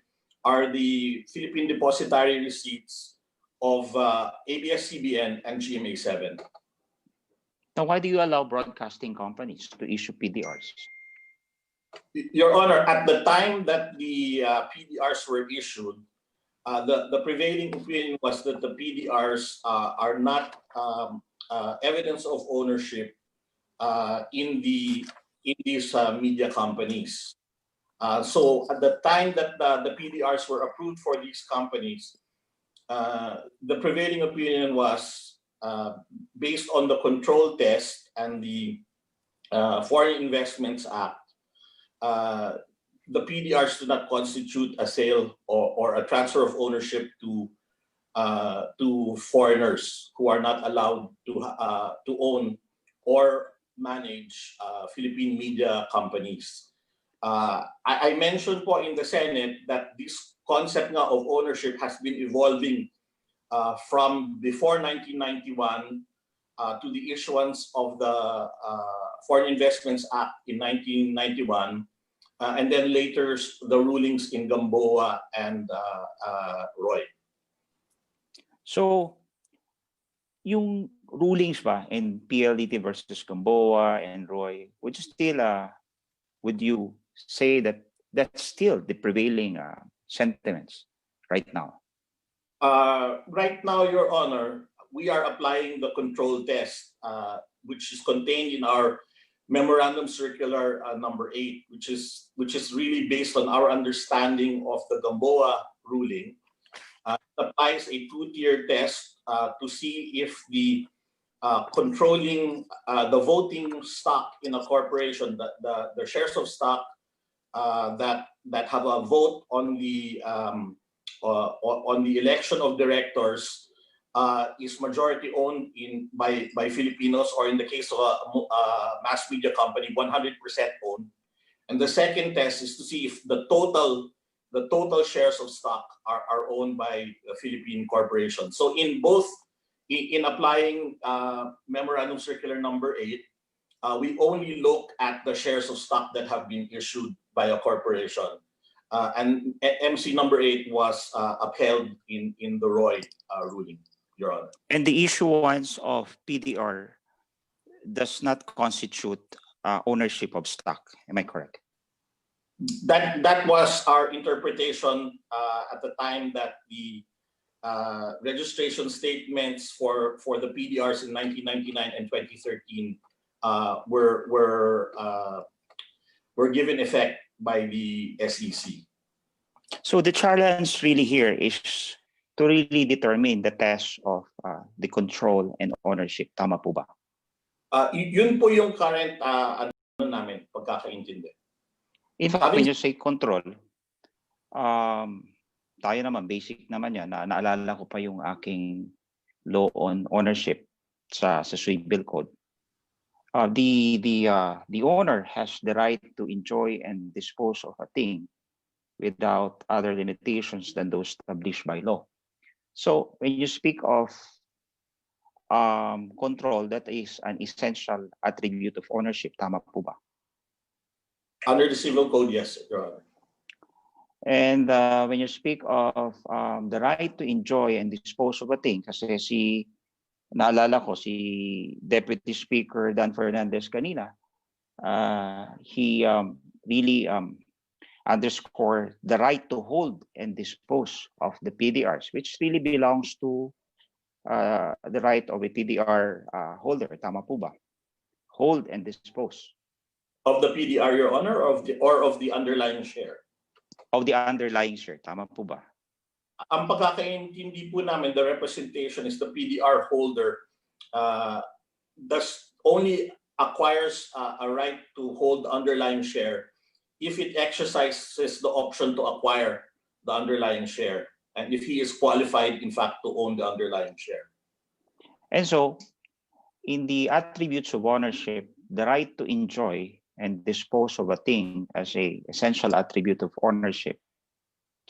are the Philippine Depositary Receipts of ABS-CBN and GMA7. Now, why do you allow broadcasting companies to issue PDRs? Your Honor, at the time that the PDRs were issued, the prevailing opinion was that the PDRs are not evidence of ownership in these media companies. So at the time that the PDRs were approved for these companies, the prevailing opinion was based on the control test and the Foreign Investments Act. The PDRs do not constitute a sale or a transfer of ownership to foreigners who are not allowed to own or manage Philippine media companies. I mentioned po in the Senate that this concept nga of ownership has been evolving from before 1991 to the issuance of the Foreign Investments Act in 1991, and then later the rulings in Gamboa and Roy. So, yung rulings ba in PLDT versus Gamboa and Roy, would you say that that's still the prevailing sentiments right now? Right now, Your Honor, we are applying the control test, which is contained in our Memorandum Circular number 8, which is really based on our understanding of the Gamboa ruling. It applies a two-tier test to see if the controlling the voting stock in a corporation, the shares of stock that have a vote on the election of directors is majority owned by Filipinos, or in the case of a mass media company, 100% owned. And the second test is to see if the total shares of stock are owned by a Philippine corporation. So in applying Memorandum Circular number 8, we only look at the shares of stock that have been issued by a corporation. And MC number 8 was upheld in the Roy ruling, Your Honor. And the issuance of PDR does not constitute ownership of stock. Am I correct? That was our interpretation at the time that the registration statements for the PDRs in 1999 and 2013 were given effect by the SEC. So the challenge really here is to really determine the test of the control and ownership. Tama po ba? Yun po yung current namin, pagkakaintindi. In fact, when you say control, tayo naman, basic naman yan. Naalala ko pa yung aking law on ownership sa civil code. The owner has the right to enjoy and dispose of a thing without other limitations than those established by law. So when you speak of control, that is an essential attribute of ownership. Tama po ba? Under the civil code, yes, Your Honor. And when you speak of the right to enjoy and dispose of a thing, kasi naalala ko si Deputy Speaker Dan Fernandez kanina, he really underscored the right to hold and dispose of the PDRs, which really belongs to the right of a PDR holder. Tama po ba? Hold and dispose. Of the PDR, Your Honor, or of the underlying share? Of the underlying share. Tama po ba? Ang pagkakaintindi po namin, the representation is the PDR holder only acquires a right to hold the underlying share if it exercises the option to acquire the underlying share, and if he is qualified, in fact, to own the underlying share. And so, in the attributes of ownership, the right to enjoy and dispose of a thing as a essential attribute of ownership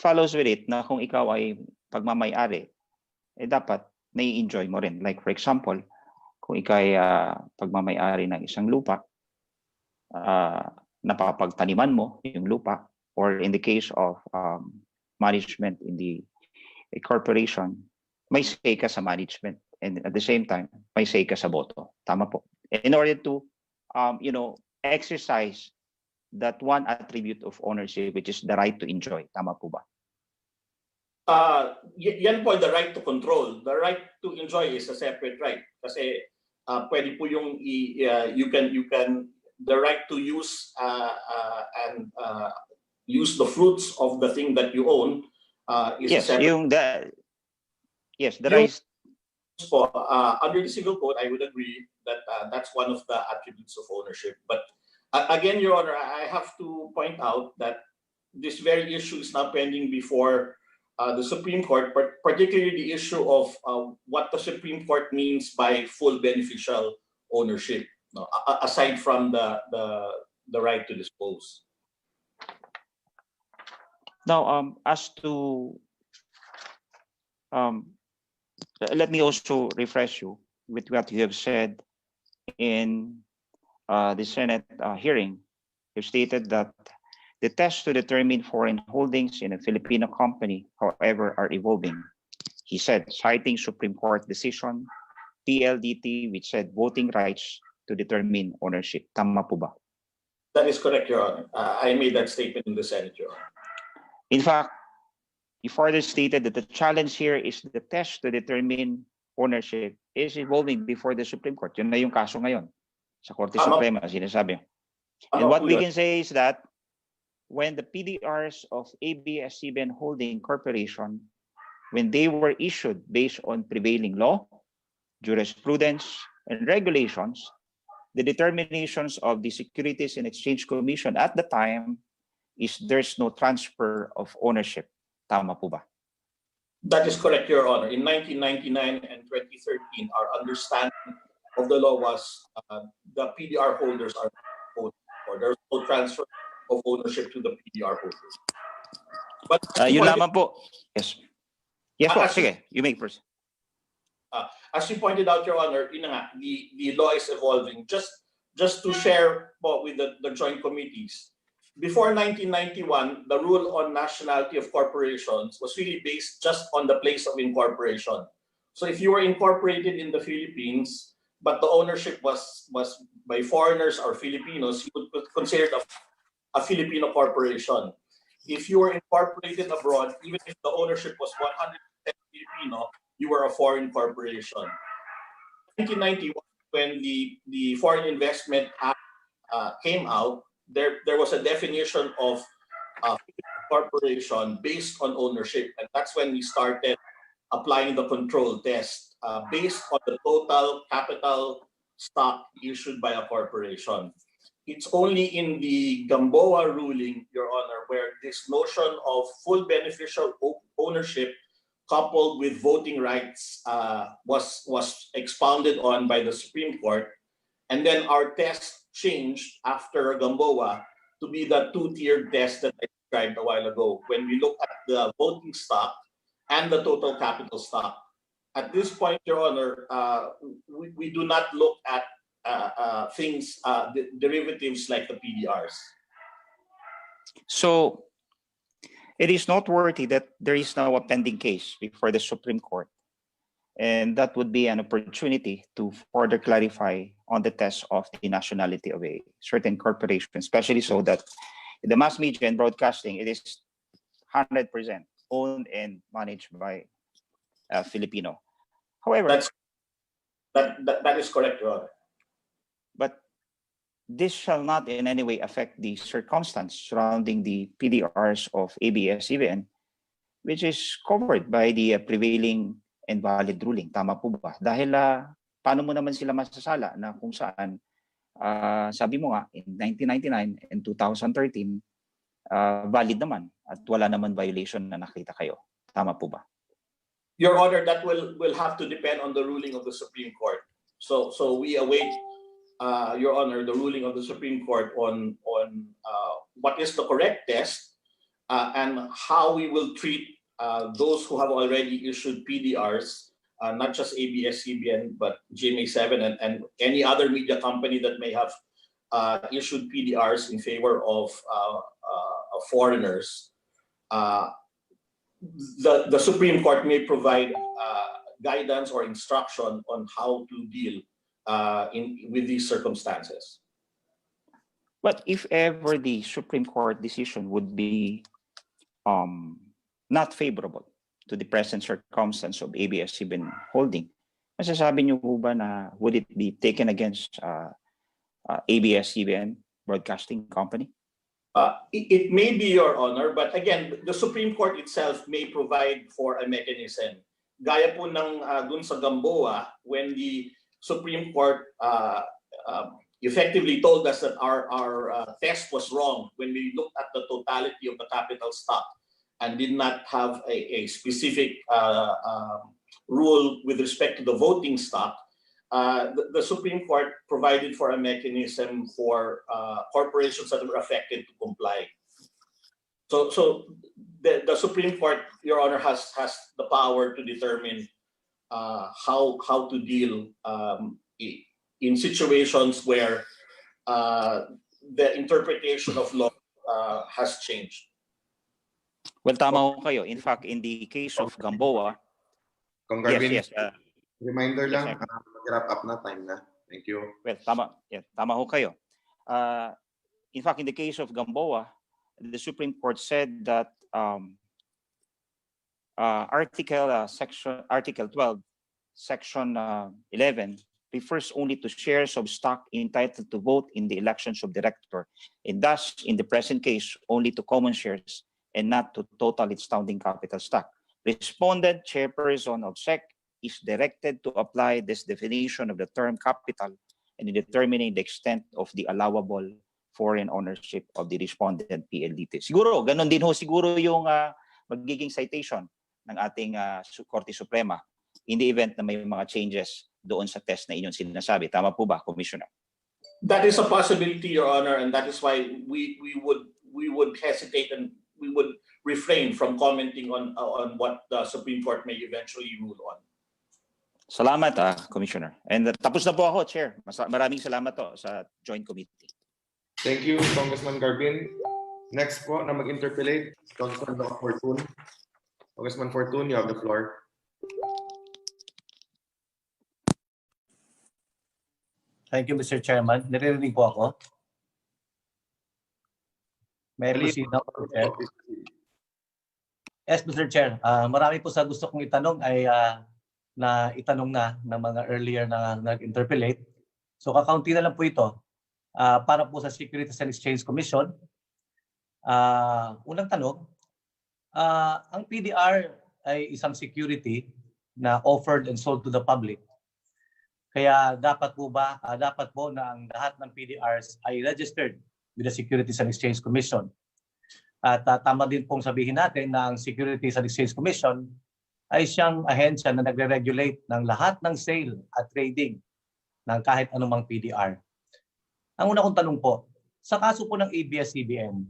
follows with it na kung ikaw ay pagmamay-ari, dapat nai-enjoy mo rin. Like for example, kung ikaw ay pagmamay-ari ng isang lupa, napapagtaniman mo yung lupa, or in the case of management in a corporation, may say ka sa management, and at the same time, may say ka sa boto. Tama po. In order to, exercise that one attribute of ownership, which is the right to enjoy. Tama po ba? Yan po the right to control. The right to enjoy is a separate right. Kasi pwede po yung you can the right to use and use the fruits of the thing that you own is yes, a separate. The right. Under the civil code, I would agree that that's one of the attributes of ownership. But again, Your Honor, I have to point out that this very issue is now pending before the Supreme Court, particularly the issue of what the Supreme Court means by full beneficial ownership, aside from the right to dispose. Now, as to let me also refresh you with what you have said in the Senate hearing. You stated that the tests to determine foreign holdings in a Filipino company, however, are evolving. He said, citing Supreme Court decision, PLDT, which said voting rights to determine ownership. Tama po ba? That is correct, Your Honor. I made that statement in the Senate, Your Honor. In fact, he further stated that the challenge here is the test to determine ownership is evolving before the Supreme Court. Yun na yung kaso ngayon sa Korte Suprema, sinasabi. And what we can say is that when the PDRs of ABS-CBN Holding Corporation, when they were issued based on prevailing law, jurisprudence, and regulations, the determinations of the Securities and Exchange Commission at the time is there's no transfer of ownership. Tama po ba? That is correct, Your Honor. In 1999 and 2013, our understanding of the law was the PDR holders are owned, or there's no transfer of ownership to the PDR holders. But yun lamang po. Yes. Yes po, sige. You make first. As you pointed out, Your Honor, the law is evolving. Just to share with the joint committees, before 1991, the rule on nationality of corporations was really based just on the place of incorporation. So if you were incorporated in the Philippines, but the ownership was by foreigners or Filipinos, you would consider it a Filipino corporation. If you were incorporated abroad, even if the ownership was 100% Filipino, you were a foreign corporation. In 1991, when the Foreign Investment Act came out, there was a definition of corporation based on ownership, and that's when we started applying the control test based on the total capital stock issued by a corporation. It's only in the Gamboa ruling, Your Honor, where this notion of full beneficial ownership coupled with voting rights was expounded on by the Supreme Court, and then our test changed after Gamboa to be the two-tiered test that I described a while ago, when we look at the voting stock and the total capital stock. At this point, Your Honor, we do not look at things, derivatives like the PDRs. So it is noteworthy that there is now a pending case before the Supreme Court, and that would be an opportunity to further clarify on the test of the nationality of a certain corporation, especially so that in the mass media and broadcasting, it is 100% owned and managed by a Filipino. However, that is correct, Your Honor. but this shall not in any way affect the circumstance surrounding the PDRs of ABS-CBN, which is covered by the prevailing and valid ruling. Tama po ba? Dahil paano mo naman sila masasala na kung saan, sabi mo nga, in 1999 and 2013, valid naman at wala naman violation na nakita kayo. Tama po ba? Your Honor, that will have to depend on the ruling of the Supreme Court. So we await, Your Honor, the ruling of the Supreme Court on what is the correct test and how we will treat those who have already issued PDRs, not just ABS-CBN, but GMA7 and any other media company that may have issued PDRs in favor of foreigners. The Supreme Court may provide guidance or instruction on how to deal with these circumstances. But if ever the Supreme Court decision would be not favorable to the present circumstance of ABS-CBN holding, masasabi niyo po ba na would it be taken against ABS-CBN Broadcasting Company? It may be, Your Honor, but again, the Supreme Court itself may provide for a mechanism. Gaya po ng dun sa Gamboa, when the Supreme Court effectively told us that our test was wrong when we looked at the totality of the capital stock and did not have a specific rule with respect to the voting stock. The Supreme Court provided for a mechanism for corporations that were affected to comply. So the Supreme Court, Your Honor, has the power to determine how to deal in situations where the interpretation of law has changed. Well, tama ho kayo. In fact, in the case of Gamboa, Kung Garvin, yes. reminder Yes, lang, mag-wrap up na, time na. Thank you. Well, tama ho kayo. In fact, in the case of Gamboa, the Supreme Court said that Article 12, Section 11 refers only to shares of stock entitled to vote in the elections of director, and thus, in the present case, only to common shares and not to total its founding capital stock. Respondent chairperson of SEC is directed to apply this definition of the term capital and in determining the extent of the allowable foreign ownership of the respondent PLDT. Siguro, ganun din ho siguro yung magiging citation ng ating Korte Suprema in the event na may mga changes doon sa test na inyong sinasabi. Tama po ba, Commissioner? That is a possibility, Your Honor, and that is why we would hesitate and we would refrain from commenting on what the Supreme Court may eventually rule on. Salamat, Commissioner. And tapos na po ako, Chair. Maraming salamat to sa Joint Committee. Thank you, Congressman Garvin. Next po na mag-interpellate, Congressman Fortun. Congressman Fortun, you have the floor. Thank you, Mr. Chairman. Naririnig po ako. May I proceed now, Mr. Chair? Yes, Mr. Chair. Marami po sa gusto kong itanong ay na itanong na ng mga earlier na nag-interpellate. So kakaunti na lang po ito. Para po sa Securities and Exchange Commission, unang tanong, ang PDR ay isang security na offered and sold to the public. Kaya dapat po na ang lahat ng PDRs ay registered with the Securities and Exchange Commission. At tama din pong sabihin natin na ang Securities and Exchange Commission ay siyang ahensya na nagre-regulate ng lahat ng sale at trading ng kahit anumang PDR. Ang una kong tanong po, sa kaso po ng ABS-CBN,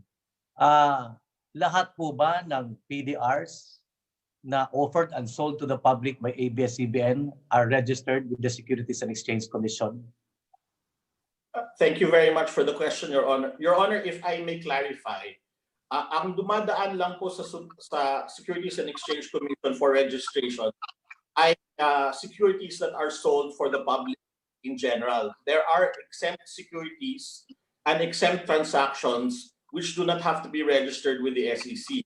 lahat po ba ng PDRs na offered and sold to the public by ABS-CBN are registered with the Securities and Exchange Commission? Thank you very much for the question, Your Honor. Your Honor, if I may clarify, ang dumadaan lang po sa Securities and Exchange Commission for registration ay securities that are sold for the public in general. There are exempt securities and exempt transactions which do not have to be registered with the SEC.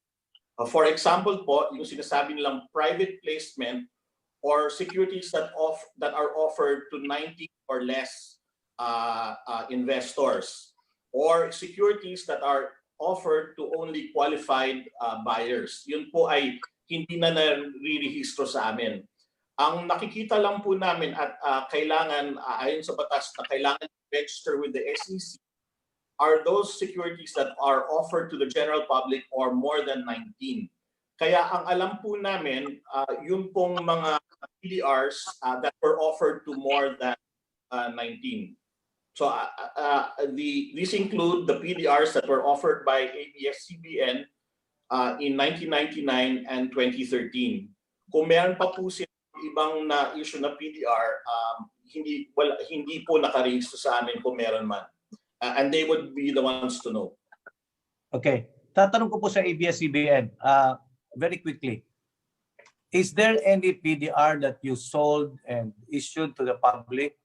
For example po, yung sinasabi nilang private placement or securities that are offered to 90 or less investors, or securities that are offered to only qualified buyers. Yun po ay hindi na nare-rehistro sa amin. Ang nakikita lang po namin at kailangan, ayon sa batas na kailangan register with the SEC, are those securities that are offered to the general public or more than 19. Kaya ang alam po namin, yun pong mga PDRs that were offered to more than 19. So these include the PDRs that were offered by ABS-CBN in 1999 and 2013. Kung meron pa po silang ibang na-issue na PDR, hindi po nakarehistro sa amin kung meron man. And they would be the ones to know. Okay. Tatanong ko po sa ABS-CBN, very quickly. Is there any PDR that you sold and issued to the public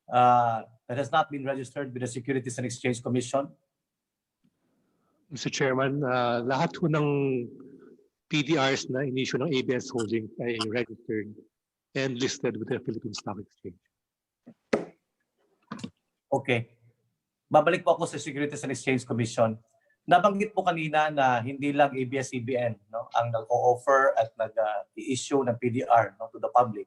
that has not been registered with the Securities and Exchange Commission? Mr. Chairman, lahat po ng PDRs na in-issue ng ABS Holdings ay registered and listed with the Philippine Stock Exchange. Okay. Babalik po ako sa Securities and Exchange Commission. Nabanggit po kanina na hindi lang ABS-CBN ang nag-o-offer at nag-i-issue ng PDR to the public.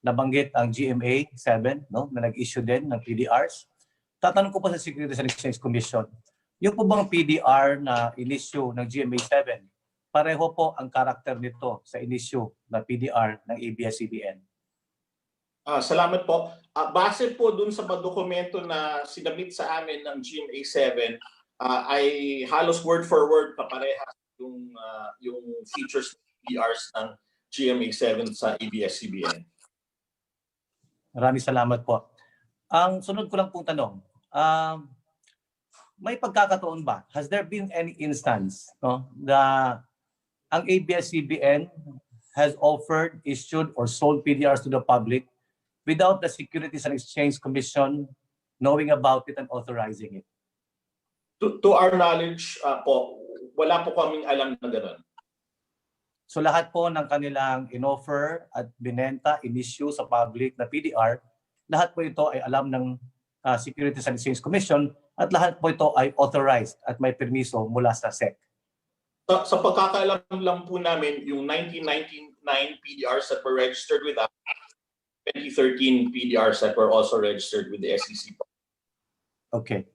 Nabanggit ang GMA 7 na nag-issue din ng PDRs. Tatanong ko po sa Securities and Exchange Commission, yung po bang PDR na in-issue ng GMA 7, pareho po ang karakter nito sa in-issue na PDR ng ABS-CBN? Salamat po. Base po dun sa mga dokumento na sinabit sa amin ng GMA7, ay halos word for word kaparehas yung features ng PDRs ng GMA7 sa ABS-CBN. Maraming salamat po. Ang sunod ko lang pong tanong, may pagkakataon ba? Has there been any instance na ang ABS-CBN has offered, issued, or sold PDRs to the public without the Securities and Exchange Commission knowing about it and authorizing it? To our knowledge po, wala po kaming alam na gano'n. So lahat po ng kanilang in-offer at binenta, in-issue sa public na PDR, lahat po ito ay alam ng Securities and Exchange Commission at lahat po ito ay authorized at may permiso mula sa SEC. Sa pagkakaalam lang po namin, yung 1999 PDRs that were registered with us, 2013 PDRs that were also registered with the SEC. Okay.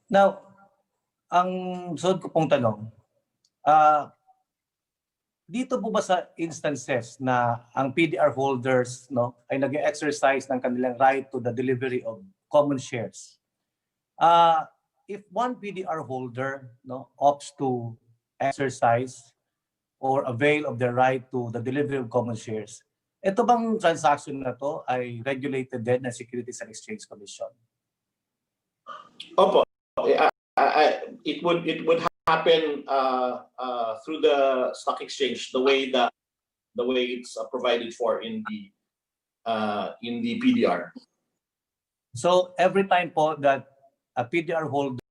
Now, ang sunod ko pong tanong, dito po ba sa instances na ang PDR holders ay nag-exercise ng kanilang right to the delivery of common shares, if one PDR holder opts to exercise or avail of their right to the delivery of common shares, ito bang transaction na to ay regulated din ng Securities and Exchange Commission? Opo. It would happen through the stock exchange, the way it's provided for in the PDR. So every time po that a PDR holder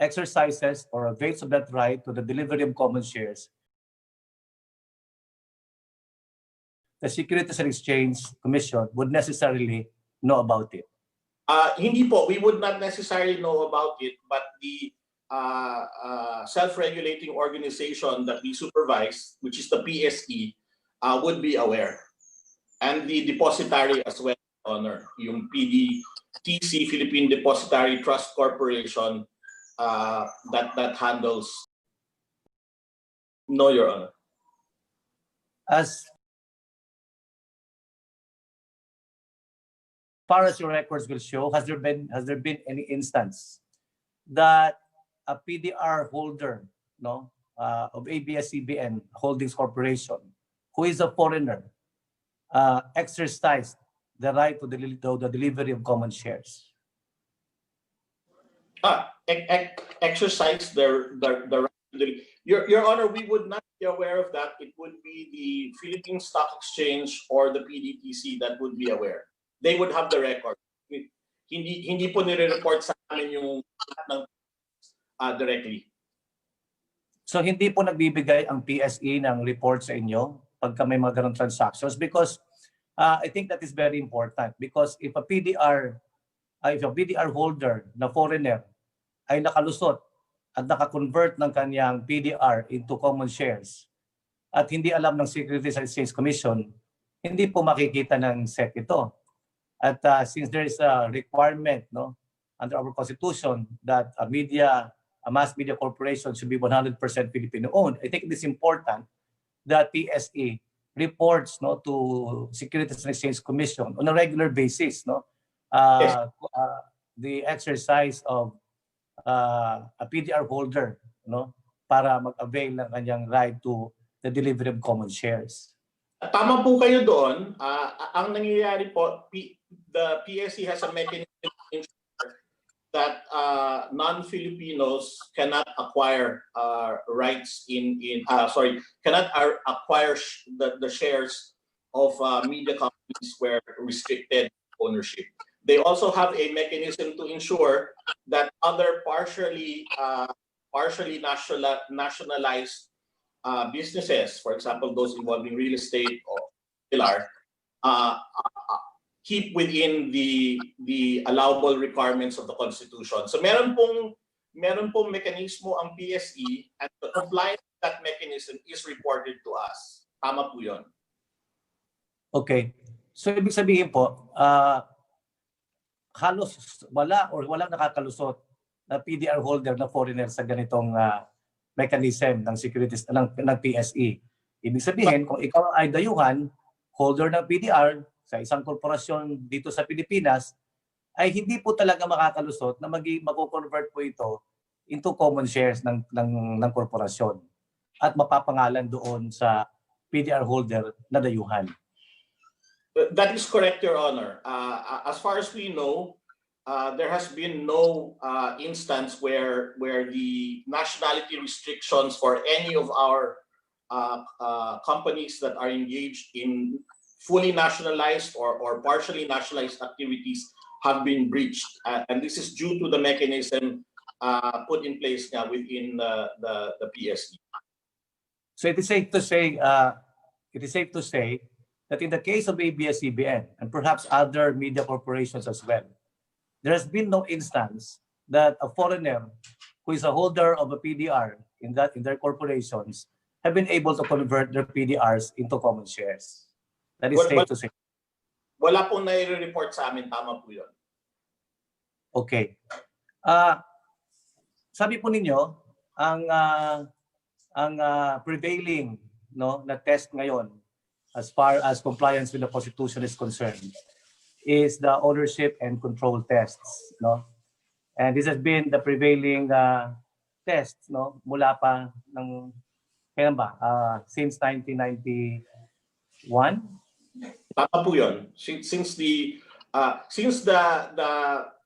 exercises or avails of that right to the delivery of common shares, the Securities and Exchange Commission would necessarily know about it. Hindi po, we would not necessarily know about it, but the self-regulating organization that we supervise, which is the PSE, would be aware. And the depositary as well, Honor, yung PDTC, Philippine Depositary Trust Corporation, that handles. No, Your Honor. As far as your records will show, has there been any instance that a PDR holder of ABS-CBN Holdings Corporation, who is a foreigner, exercised the right to the delivery of common shares? Exercise the right. Your Honor, we would not be aware of that. It would be the Philippine Stock Exchange or the PDTC that would be aware. They would have the record. hindi po nire-report sa amin yung ng directly. So hindi po nagbibigay ang PSE ng report sa inyo pagka may mga ganong transactions because I think that is very important because if a PDR holder na foreigner ay nakalusot at nakakonvert ng kanyang PDR into common shares at hindi alam ng Securities and Exchange Commission, hindi po makikita ng SEC ito. At since there is a requirement under our constitution that a mass media corporation should be 100% Filipino-owned, I think it is important that PSE reports to Securities and Exchange Commission on a regular basis the exercise of a PDR holder para mag-avail ng kanyang right to the delivery of common shares. Tama po kayo doon. Ang nangyayari po, the PSE has a mechanism that non-Filipinos cannot acquire rights cannot acquire the shares of media companies where restricted ownership. They also have a mechanism to ensure that other partially nationalized businesses, for example, those involving real estate or pillar, keep within the allowable requirements of the Constitution. So meron pong mekanismo ang PSE and the compliance with that mechanism is reported to us. Tama po yun. Okay. So ibig sabihin po, halos walang nakakalusot na PDR holder na foreigner sa ganitong mechanism ng securities ng PSE. Ibig sabihin, kung ikaw ay dayuhan, holder ng PDR, sa isang korporasyon dito sa Pilipinas, ay hindi po talaga makakalusot na mako-convert po ito into common shares ng korporasyon at mapapangalan doon sa PDR holder na dayuhan. That is correct, Your Honor. As far as we know, there has been no instance where the nationality restrictions for any of our companies that are engaged in fully nationalized or partially nationalized activities have been breached. And this is due to the mechanism put in place now within the PSE. So it is safe to say that in the case of ABS-CBN and perhaps other media corporations as well, there has been no instance that a foreigner who is a holder of a PDR in their corporations have been able to convert their PDRs into common shares. That is safe to say. Wala pong nai-report sa amin, tama po yun. Okay. Sabi po ninyo, ang prevailing na test ngayon as far as compliance with the Constitution is concerned is the ownership and control tests. And this has been the prevailing test mula pa ng kailan ba? Since 1991? Tama po yun. Since the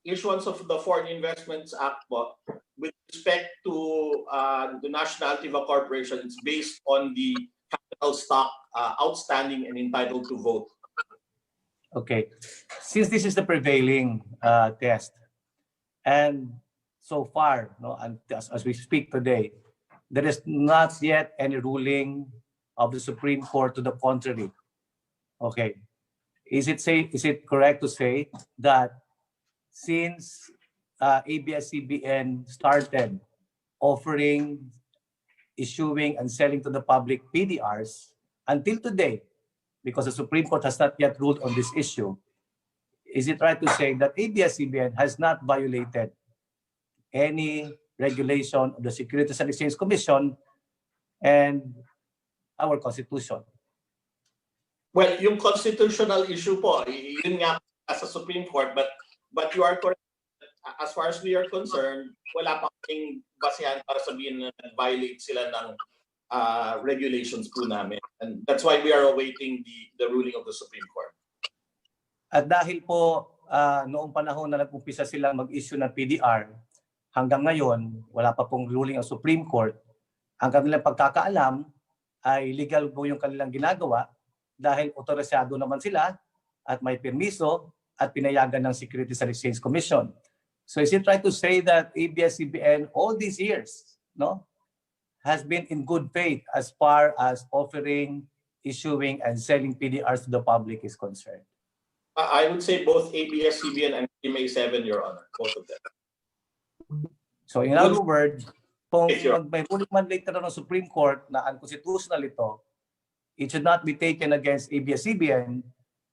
issuance of the Foreign Investments Act po, with respect to the nationality of a corporation, it's based on the capital stock outstanding and entitled to vote. Okay. Since this is the prevailing test, and so far, as we speak today, there is not yet any ruling of the Supreme Court to the contrary. Okay. Is it correct to say that since ABS-CBN started offering, issuing, and selling to the public PDRs until today, because the Supreme Court has not yet ruled on this issue, is it right to say that ABS-CBN has not violated any regulation of the Securities and Exchange Commission and our Constitution? Well, yung constitutional issue po, yun nga sa Supreme Court, but you are correct. As far as we are concerned, wala pa kaming basehan para sabihin na violate sila ng regulations po namin. And that's why we are awaiting the ruling of the Supreme Court. At dahil po noong panahon na nag-umpisa silang mag-issue ng PDR, hanggang ngayon, wala pa pong ruling ang Supreme Court, ang kanilang pagkakaalam ay legal po yung kanilang ginagawa dahil otorisado naman sila at may permiso at pinayagan ng Securities and Exchange Commission. So is it right to say that ABS-CBN all these years, no, has been in good faith as far as offering, issuing, and selling PDRs to the public is concerned? I would say both ABS-CBN and GMA7, Your Honor, both of them. So in other words, kung Yes, Your may ruling man later ng Supreme Court na unconstitutional ito, it should not be taken against ABS-CBN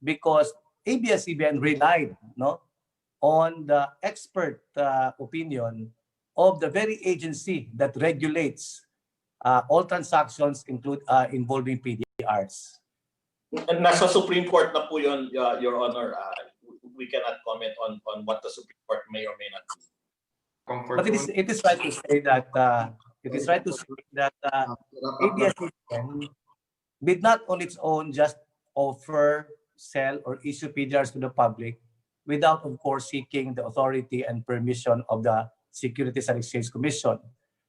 because ABS-CBN relied, no, on the expert opinion of the very agency that regulates all transactions involving PDRs. Nasa Supreme Court na po yun, Your Honor. We cannot comment on what the Supreme Court may or may not do. But it is right to say that ABS-CBN did not on its own just offer, sell, or issue PDRs to the public without, of course, seeking the authority and permission of the Securities and Exchange Commission.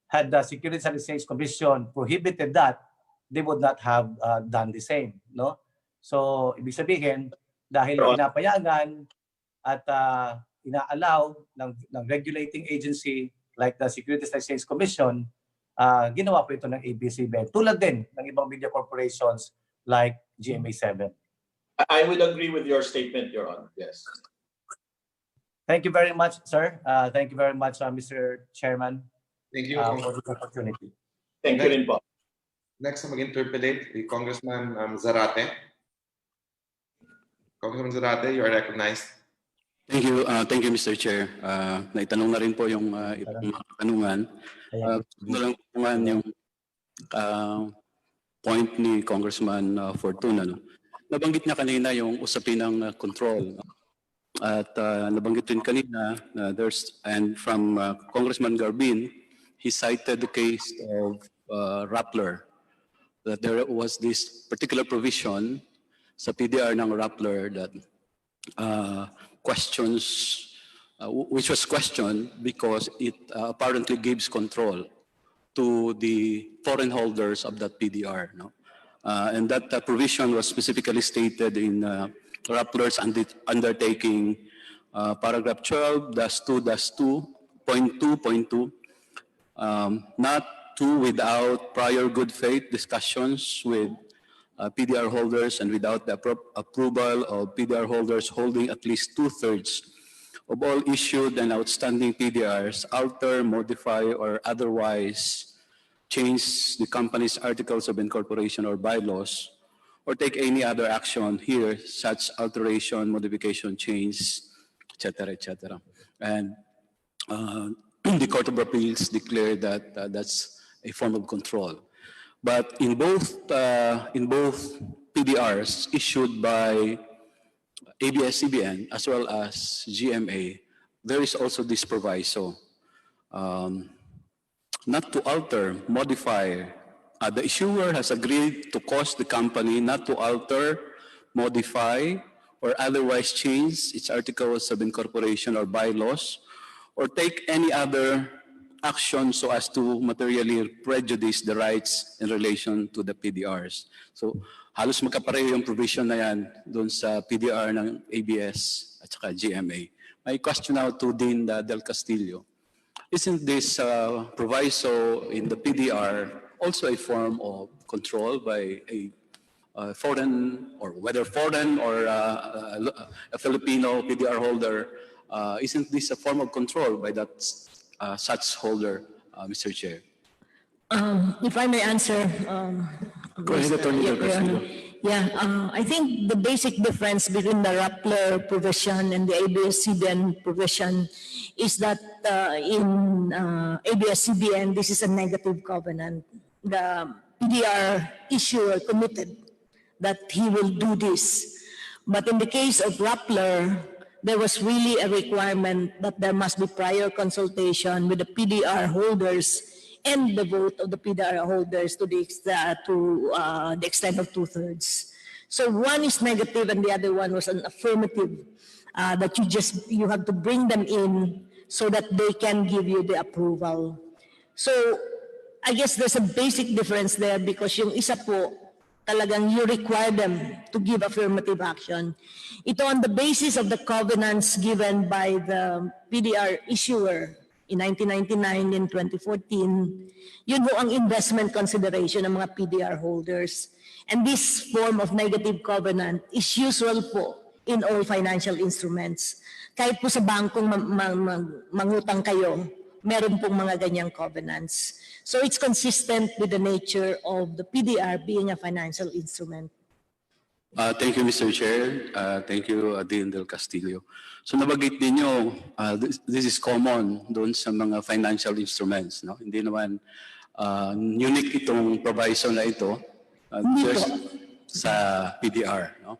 Had the Securities and Exchange Commission prohibited that, they would not have done the same, no? So, ibig sabihin, dahil pinapayagan at ina-allow ng regulating agency like the Securities and Exchange Commission, ginawa po ito ng ABS-CBN. Tulad din ng ibang media corporations like GMA7. I would agree with your statement, Your Honor. Yes. Thank you very much, sir. Thank you very much, Mr. Chairman. Thank you. For the opportunity. Thank you rin po. Next na mag-interpellate, Congressman Zarate. Congressman Zarate, you are recognized. Thank you, Mr. Chair. Naitanong na rin po yung ibang mga katanungan. Gusto lang pungan yung point ni Congressman Fortuna. No? Nabanggit niya kanina yung usapin ng control. No? At nabanggit rin kanina, and from Congressman Garbin, he cited the case of Rappler, that there was this particular provision sa PDR ng Rappler that which was questioned because it apparently gives control to the foreign holders of that PDR. No? And that provision was specifically stated in Rappler's undertaking, paragraph 12-2-2.2.2, not to without prior good faith discussions with PDR holders and without the approval of PDR holders holding at least 2/3 of all issued and outstanding PDRs, alter, modify, or otherwise change the company's articles of incorporation or bylaws, or take any other action here, such alteration, modification, change, etc., etc. And the Court of Appeals declared that that's a form of control. But in both PDRs issued by ABS-CBN as well as GMA, there is also this proviso, not to alter, modify. The issuer has agreed to cause the company not to alter, modify, or otherwise change its articles of incorporation or bylaws, or take any other action so as to materially prejudice the rights in relation to the PDRs. So halos magkapareho yung provision na yan doon sa PDR ng ABS at saka GMA. May question now to Dean Del Castillo. Isn't this proviso in the PDR also a form of control by a foreign, or whether foreign or a Filipino PDR holder? Isn't this a form of control by that such holder, Mr. Chair? If I may answer, Go ahead, Attorney Del Castillo. Yeah, I think the basic difference between the Rappler provision and the ABS-CBN provision is that in ABS-CBN, this is a negative covenant. The PDR issuer committed that he will do this. But in the case of Rappler, there was really a requirement that there must be prior consultation with the PDR holders and the vote of the PDR holders to the extent of 2/3. So one is negative and the other one was an affirmative, that you have to bring them in so that they can give you the approval. So I guess there's a basic difference there because yung isa po, talagang you require them to give affirmative action. Ito on the basis of the covenants given by the PDR issuer in 1999 and 2014, yun ho ang investment consideration ng mga PDR holders. And this form of negative covenant is usual po in all financial instruments. Kahit po sa bangkong mangutang kayo, meron pong mga ganyang covenants. So it's consistent with the nature of the PDR being a financial instrument. Thank you, Mr. Chair. Thank you, Dean Del Castillo. So nabanggit ninyo, this is common doon sa mga financial instruments. No? Hindi naman unique itong proviso na ito just sa PDR. No?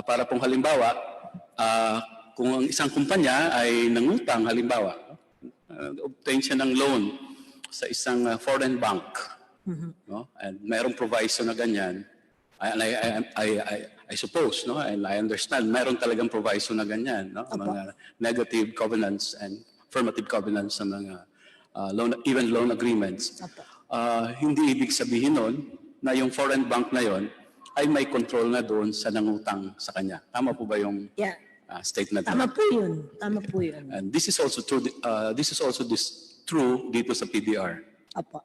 Para pong halimbawa, kung ang isang kumpanya ay nangutang, halimbawa, obtain siya ng loan sa isang foreign bank, no? And mayroong proviso na ganyan, and I suppose, no, and I understand, mayroon talagang proviso na ganyan, no? Mga negative covenants and affirmative covenants sa mga even loan agreements. Hindi ibig sabihin nun na yung foreign bank na yon ay may control na doon sa nangutang sa kanya. Tama po ba yung statement? Tama po yun. Tama po yun. And this is also true. True dito sa PDR. Apo.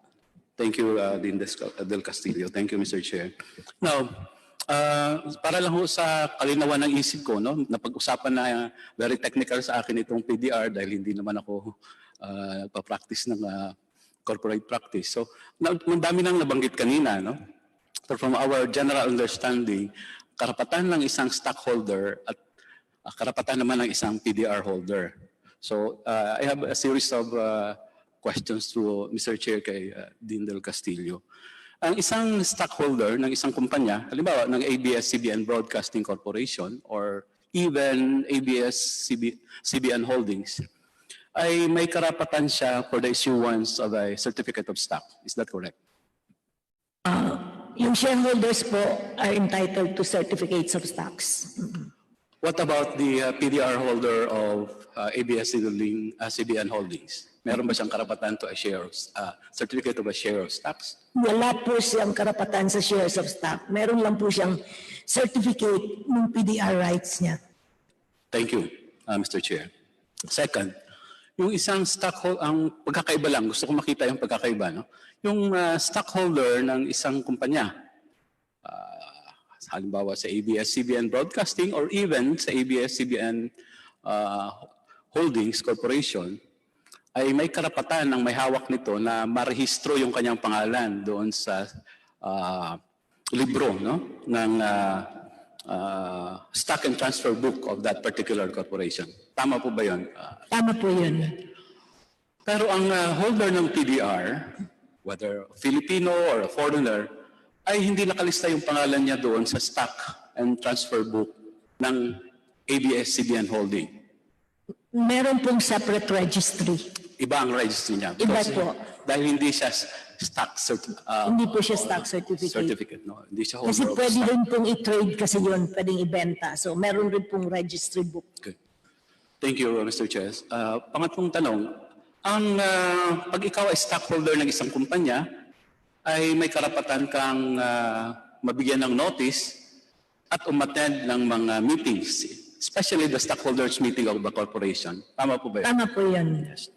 Thank you, Dean Del Castillo. Thank you, Mr. Chair. Now, para lang ho sa kalinawan ng isip ko, no, napag-usapan na very technical sa akin itong PDR dahil hindi naman ako nagpa-practice ng corporate practice. So, ang dami nang nabanggit kanina, no? So from our general understanding, karapatan ng isang stockholder at karapatan naman ng isang PDR holder. So, I have a series of questions to Mr. Chair kay Dean Del Castillo. Ang isang stockholder ng isang kumpanya, halimbawa ng ABS-CBN Broadcasting Corporation or even ABS-CBN Holdings, ay may karapatan siya for the issuance of a certificate of stock. Is that correct? Yung shareholders po are entitled to certificates of stocks. What about the PDR holder of ABS-CBN Holdings? Meron ba siyang karapatan to a certificate of a share of stocks? Wala po siyang karapatan sa shares of stock. Meron lang po siyang certificate ng PDR rights niya. Thank you, Mr. Chair. Second, yung isang stockholder, ang pagkakaiba lang, gusto ko makita yung pagkakaiba, no? Yung stockholder ng isang kumpanya, halimbawa sa ABS-CBN Broadcasting or even sa ABS-CBN Holdings Corporation, ay may karapatan ng may hawak nito na marehistro yung kanyang pangalan doon sa libro, no, ng stock and transfer book of that particular corporation. Tama po ba yun? Tama po yun. Pero ang holder ng PDR, whether Filipino or a foreigner, ay hindi nakalista yung pangalan niya doon sa stock and transfer book ng ABS-CBN Holding. Meron pong separate registry. Iba ang registry niya. Iba po. Dahil hindi siya stock hindi po siya stock certificate. No? Hindi siya holder Kasi of pwede stock. rin pong i-trade kasi yun, pwedeng ibenta. So meron rin pong registry book. Okay. Thank you, Mr. Chair. Pangatlong tanong, ang pag ikaw ay stockholder ng isang kumpanya, ay may karapatan kang mabigyan ng notice at umattend ng mga meetings, especially the stockholders meeting of the corporation. Tama po ba yan? Tama po yan. Yes.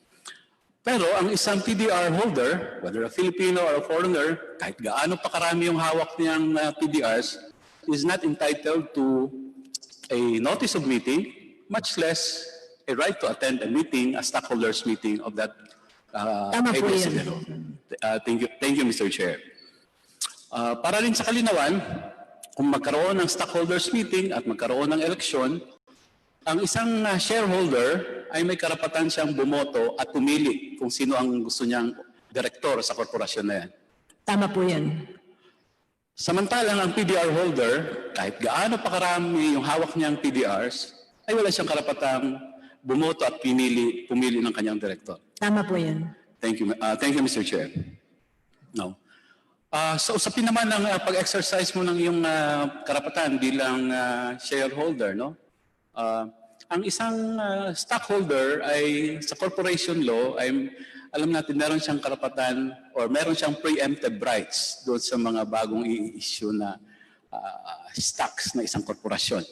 Pero ang isang PDR holder, whether a Filipino or a foreigner, kahit gaano pa karami yung hawak niyang PDRs, is not entitled to a notice of meeting, much less a right to attend a meeting, a stockholders meeting of that Tama po yan. Thank you, Mr. Chair. Para rin sa kalinawan, kung magkaroon ng stockholders meeting at magkaroon ng eleksyon, ang isang shareholder ay may karapatan siyang bumoto at pumili kung sino ang gusto niyang direktor sa korporasyon na yan. Tama po yan. Samantalang ang PDR holder, kahit gaano pa karami yung hawak niyang PDRs, ay wala siyang karapatang bumoto at pumili ng kanyang direktor. Tama po yan. Thank you, Mr. Chair. Now, sa usapin naman ng pag-exercise mo ng iyong karapatan bilang shareholder, no? Ang isang stockholder ay sa corporation law ay alam natin meron siyang karapatan or meron siyang preemptive rights doon sa mga bagong i-issue na stocks na isang korporasyon.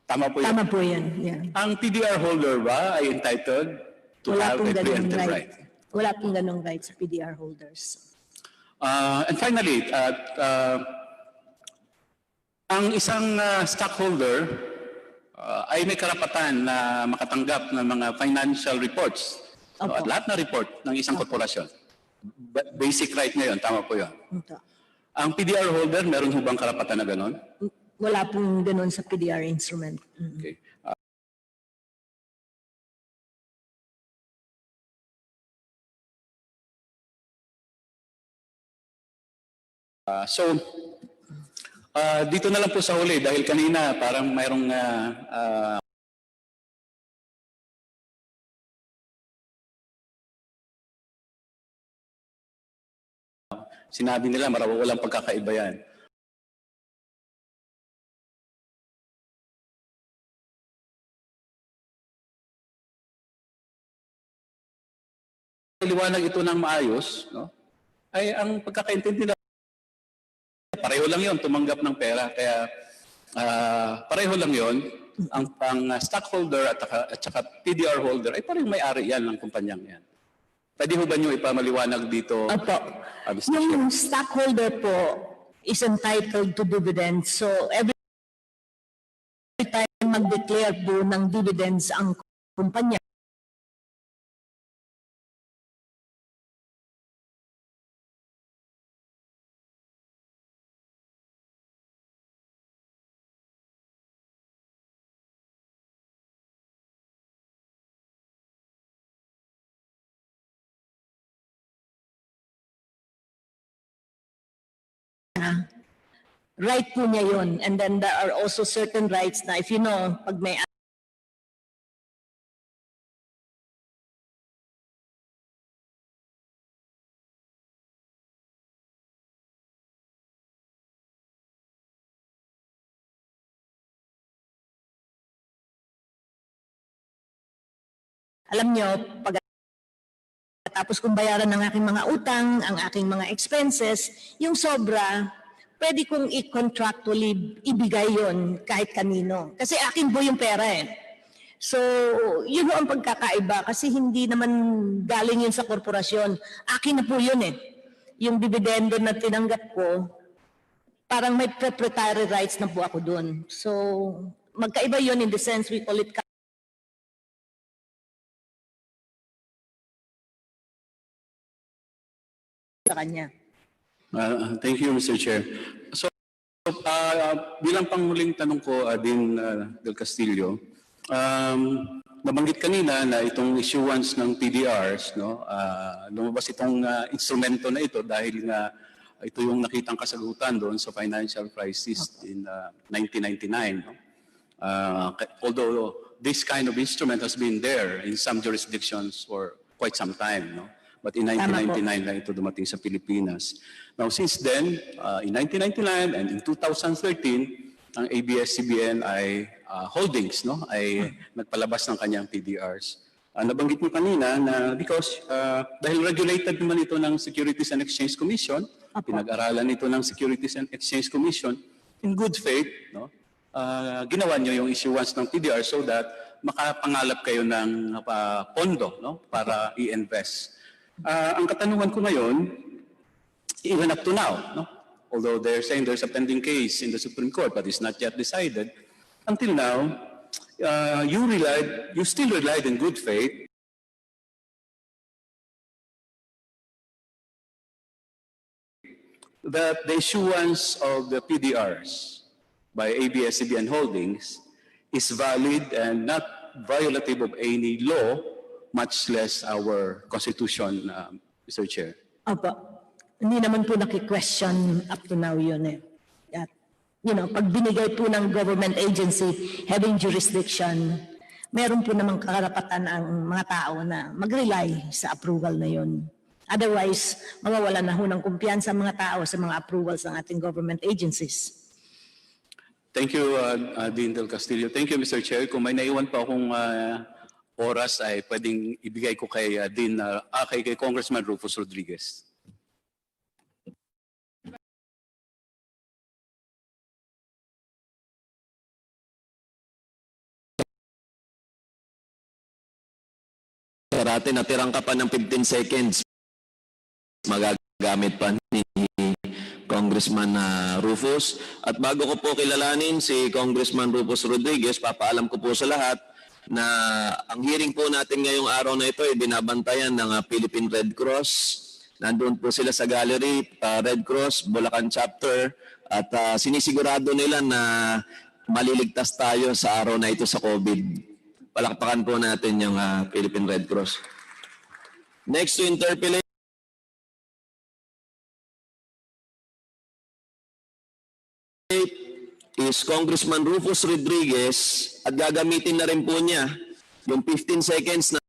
Tama po yun? Tama po yan. Yeah. Ang PDR holder ba ay entitled to Wala have pong a ganung preemptive right. right? Wala pong ganung right sa PDR holders. And finally, ang isang stockholder ay may karapatan na makatanggap ng mga financial reports. No, at lahat na report ng isang korporasyon. Basic right na yun, tama po yun. Ang PDR holder, meron ho bang karapatan na gano'n? Wala pong ganun sa PDR instrument. Okay. Dito na lang po sa huli dahil kanina parang mayroong sinabi nila walang pagkakaiba yan. Liwanag ito ng maayos, no? Ay ang pagkakaintindi nila pareho lang yon, tumanggap ng pera. Kaya pareho lang yon. Ang stockholder at saka PDR holder ay parang may-ari yan ng kumpanyang yan. Pwede ho ba nyo ipamaliwanag dito? Opo. Yung stockholder po is entitled to dividends. So every time mag-declare po ng dividends ang kumpanya, right po niya yun. And then there are also certain rights na if you know, pag may alam nyo, tapos kung bayaran ng aking mga utang, ang aking mga expenses, yung sobra, pwede kong i-contractually ibigay yon kahit kanino. Kasi akin po yung pera eh. So, yun ang pagkakaiba kasi hindi naman galing yun sa korporasyon. Akin na po yun eh. Yung dividendo na tinanggap ko, parang may proprietary rights na po ako dun. So, magkaiba yun in the sense we call it sa kanya. Thank you, Mr. Chair. So, bilang panghuling tanong ko, din Del Castillo, nabanggit kanina na itong issuance ng PDRs, no, lumabas itong instrumento na ito dahil nga ito yung nakitang kasagutan doon sa financial crisis in 1999. No? Although this kind of instrument has been there in some jurisdictions for quite some time, no? But in 1999 lang ito dumating sa Pilipinas. Now, since then, in 1999 and in 2013, ang ABS-CBN ay holdings, no, ay nagpalabas ng kanyang PDRs. Nabanggit mo kanina na because dahil regulated naman ito ng Securities and Exchange Commission, pinag-aralan ito ng Securities and Exchange Commission, in good faith, no, ginawa nyo yung issuance ng PDR so that makapangalap kayo ng pondo, no, para i-invest. Ang katanungan ko ngayon, even up to now, no? Although they're saying there's a pending case in the Supreme Court but it's not yet decided, until now, you still relied in good faith that the issuance of the PDRs by ABS-CBN Holdings is valid and not violative of any law, much less our Constitution, Mr. Chair. Opo. Hindi naman po naki-question up to now yun eh. At, pag binigay po ng government agency having jurisdiction, meron po namang karapatan ang mga tao na mag-rely sa approval na yun. Otherwise, mawawala na ho ng kumpiyansa ang mga tao sa mga approvals ng ating government agencies. Thank you, Dean Del Castillo. Thank you, Mr. Chair. Kung may naiwan pa akong oras ay pwedeng ibigay ko kay kay Congressman Rufus Rodriguez. Karate, natirang ka pa ng 15 seconds. Magagamit pa ni Congressman Rufus. At bago ko po kilalanin si Congressman Rufus Rodriguez, papaalam ko po sa lahat na ang hearing po natin ngayong araw na ito ay binabantayan ng Philippine Red Cross. Nandun po sila sa gallery, Red Cross, Bulacan Chapter, at sinisigurado nila na maliligtas tayo sa araw na ito sa COVID. Palakpakan po natin yung Philippine Red Cross. Next to interpellate is Congressman Rufus Rodriguez at gagamitin na rin po niya yung 15 seconds na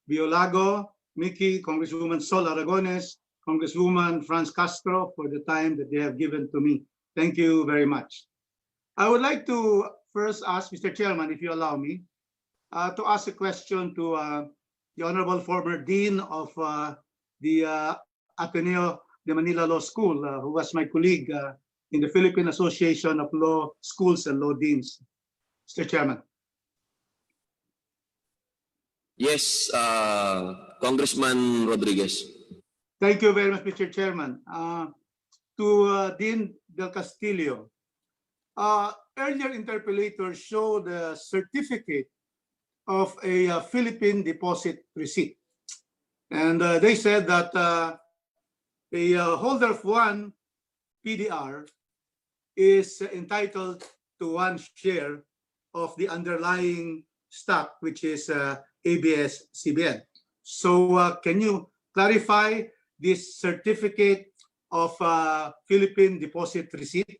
Biolago, Mickey, Congresswoman Sol Aragones, Congresswoman Franz Castro for the time that they have given to me. Thank you very much. I would like to first ask Mr. Chairman, if you allow me, to ask a question to the Honorable former Dean of the Ateneo de Manila Law School, who was my colleague in the Philippine Association of Law Schools and Law Deans. Mr. Chairman. Yes, Congressman Rodriguez. Thank you very much, Mr. Chairman. To Dean Del Castillo, earlier interpellators showed the certificate of a Philippine deposit receipt. And they said that a holder of one PDR is entitled to one share of the underlying stock, which is ABS-CBN. So can you clarify this certificate of Philippine deposit receipt?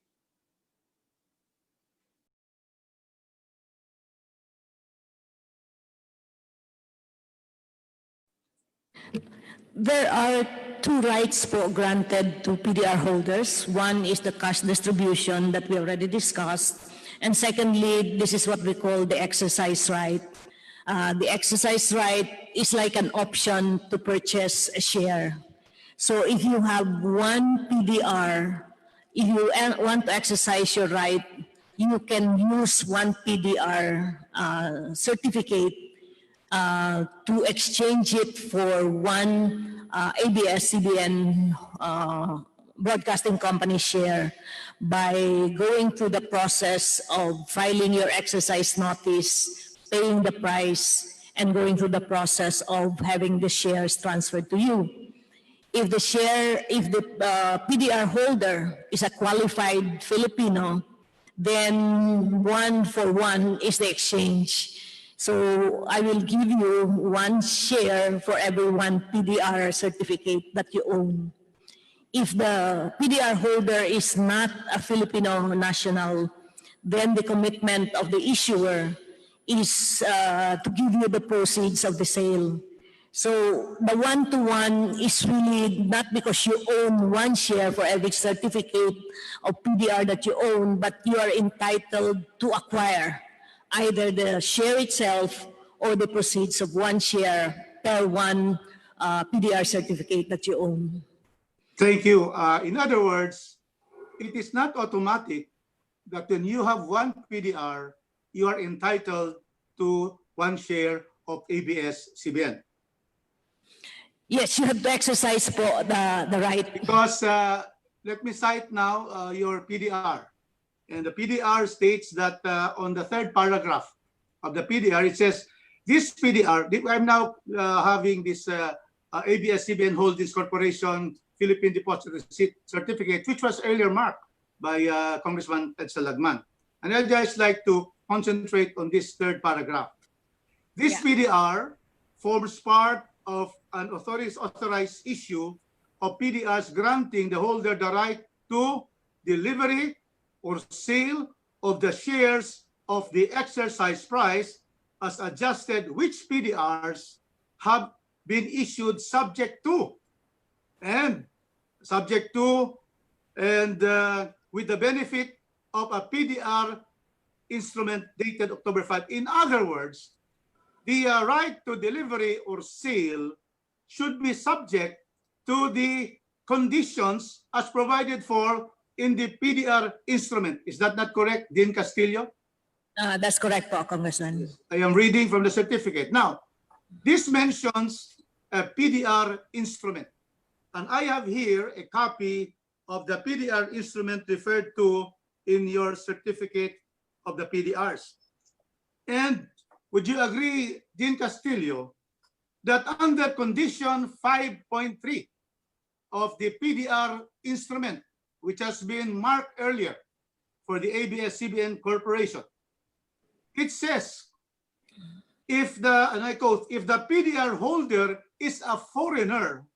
There are two rights po granted to PDR holders. One is the cash distribution that we already discussed. And secondly, this is what we call the exercise right. The exercise right is like an option to purchase a share. So if you have one PDR, if you want to exercise your right, you can use one PDR certificate to exchange it for one ABS-CBN broadcasting company share by going through the process of filing your exercise notice, paying the price, and going through the process of having the shares transferred to you. If the PDR holder is a qualified Filipino, then 1-for-1 is the exchange. So I will give you one share for every one PDR certificate that you own. If the PDR holder is not a Filipino national, then the commitment of the issuer is to give you the proceeds of the sale. So the one-to-one is really not because you own one share for every certificate of PDR that you own, but you are entitled to acquire either the share itself or the proceeds of one share per one PDR certificate that you own. Thank you. In other words, it is not automatic that when you have one PDR, you are entitled to one share of ABS-CBN. Yes, you have to exercise the right. Because let me cite now your PDR. And the PDR states that on the third paragraph of the PDR, it says, this PDR, I'm now having this ABS-CBN Holdings Corporation Philippine Deposit Receipt Certificate, which was earlier marked by Congressman Ted Salagman. And I'd just like to concentrate on this third paragraph. This PDR forms part of an authorized issue of PDRs granting the holder the right to delivery or sale of the shares of the exercise price as adjusted, which PDRs have been issued subject to and with the benefit of a PDR instrument dated October 5. In other words, the right to delivery or sale should be subject to the conditions as provided for in the PDR instrument. Is that not correct, Dean Castillo? That's correct po, Congressman. I am reading from the certificate. Now, this mentions a PDR instrument. And I have here a copy of the PDR instrument referred to in your certificate of the PDRs. And would you agree, Dean Castillo, that under condition 5.3 of the PDR instrument, which has been marked earlier for the ABS-CBN Corporation, it says, if the, and I quote, if the PDR holder is a foreigner